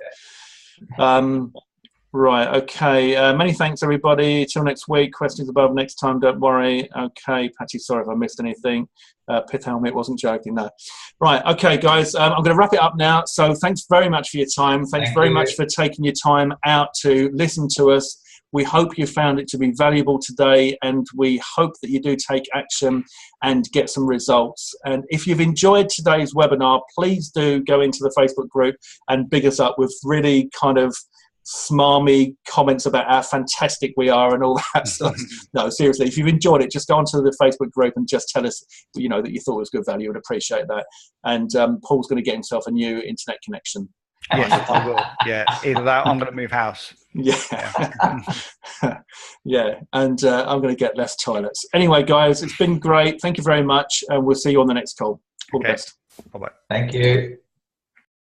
Right, okay. Many thanks, everybody. Till next week. Questions above next time, don't worry. Okay, Patty, sorry if I missed anything. Pith Helmet wasn't joking, no. Right, okay, guys. I'm going to wrap it up now. So thanks very much for your time. Thanks very much for taking your time out to listen to us. We hope you found it to be valuable today, and we hope that you do take action and get some results. And if you've enjoyed today's webinar, please do go into the Facebook group and big us up with really kind of smarmy comments about how fantastic we are and all that stuff. No, seriously, if you've enjoyed it, just go onto the Facebook group and just tell us, you know, that you thought it was good value. We'd appreciate that. And Paul's going to get himself a new internet connection. Yes, I will. Yeah, either that or I'm going to move house. Yeah. Yeah, and I'm going to get less toilets. Anyway, guys, it's been great. Thank you very much, and we'll see you on the next call. All the best. Bye-bye. Thank you.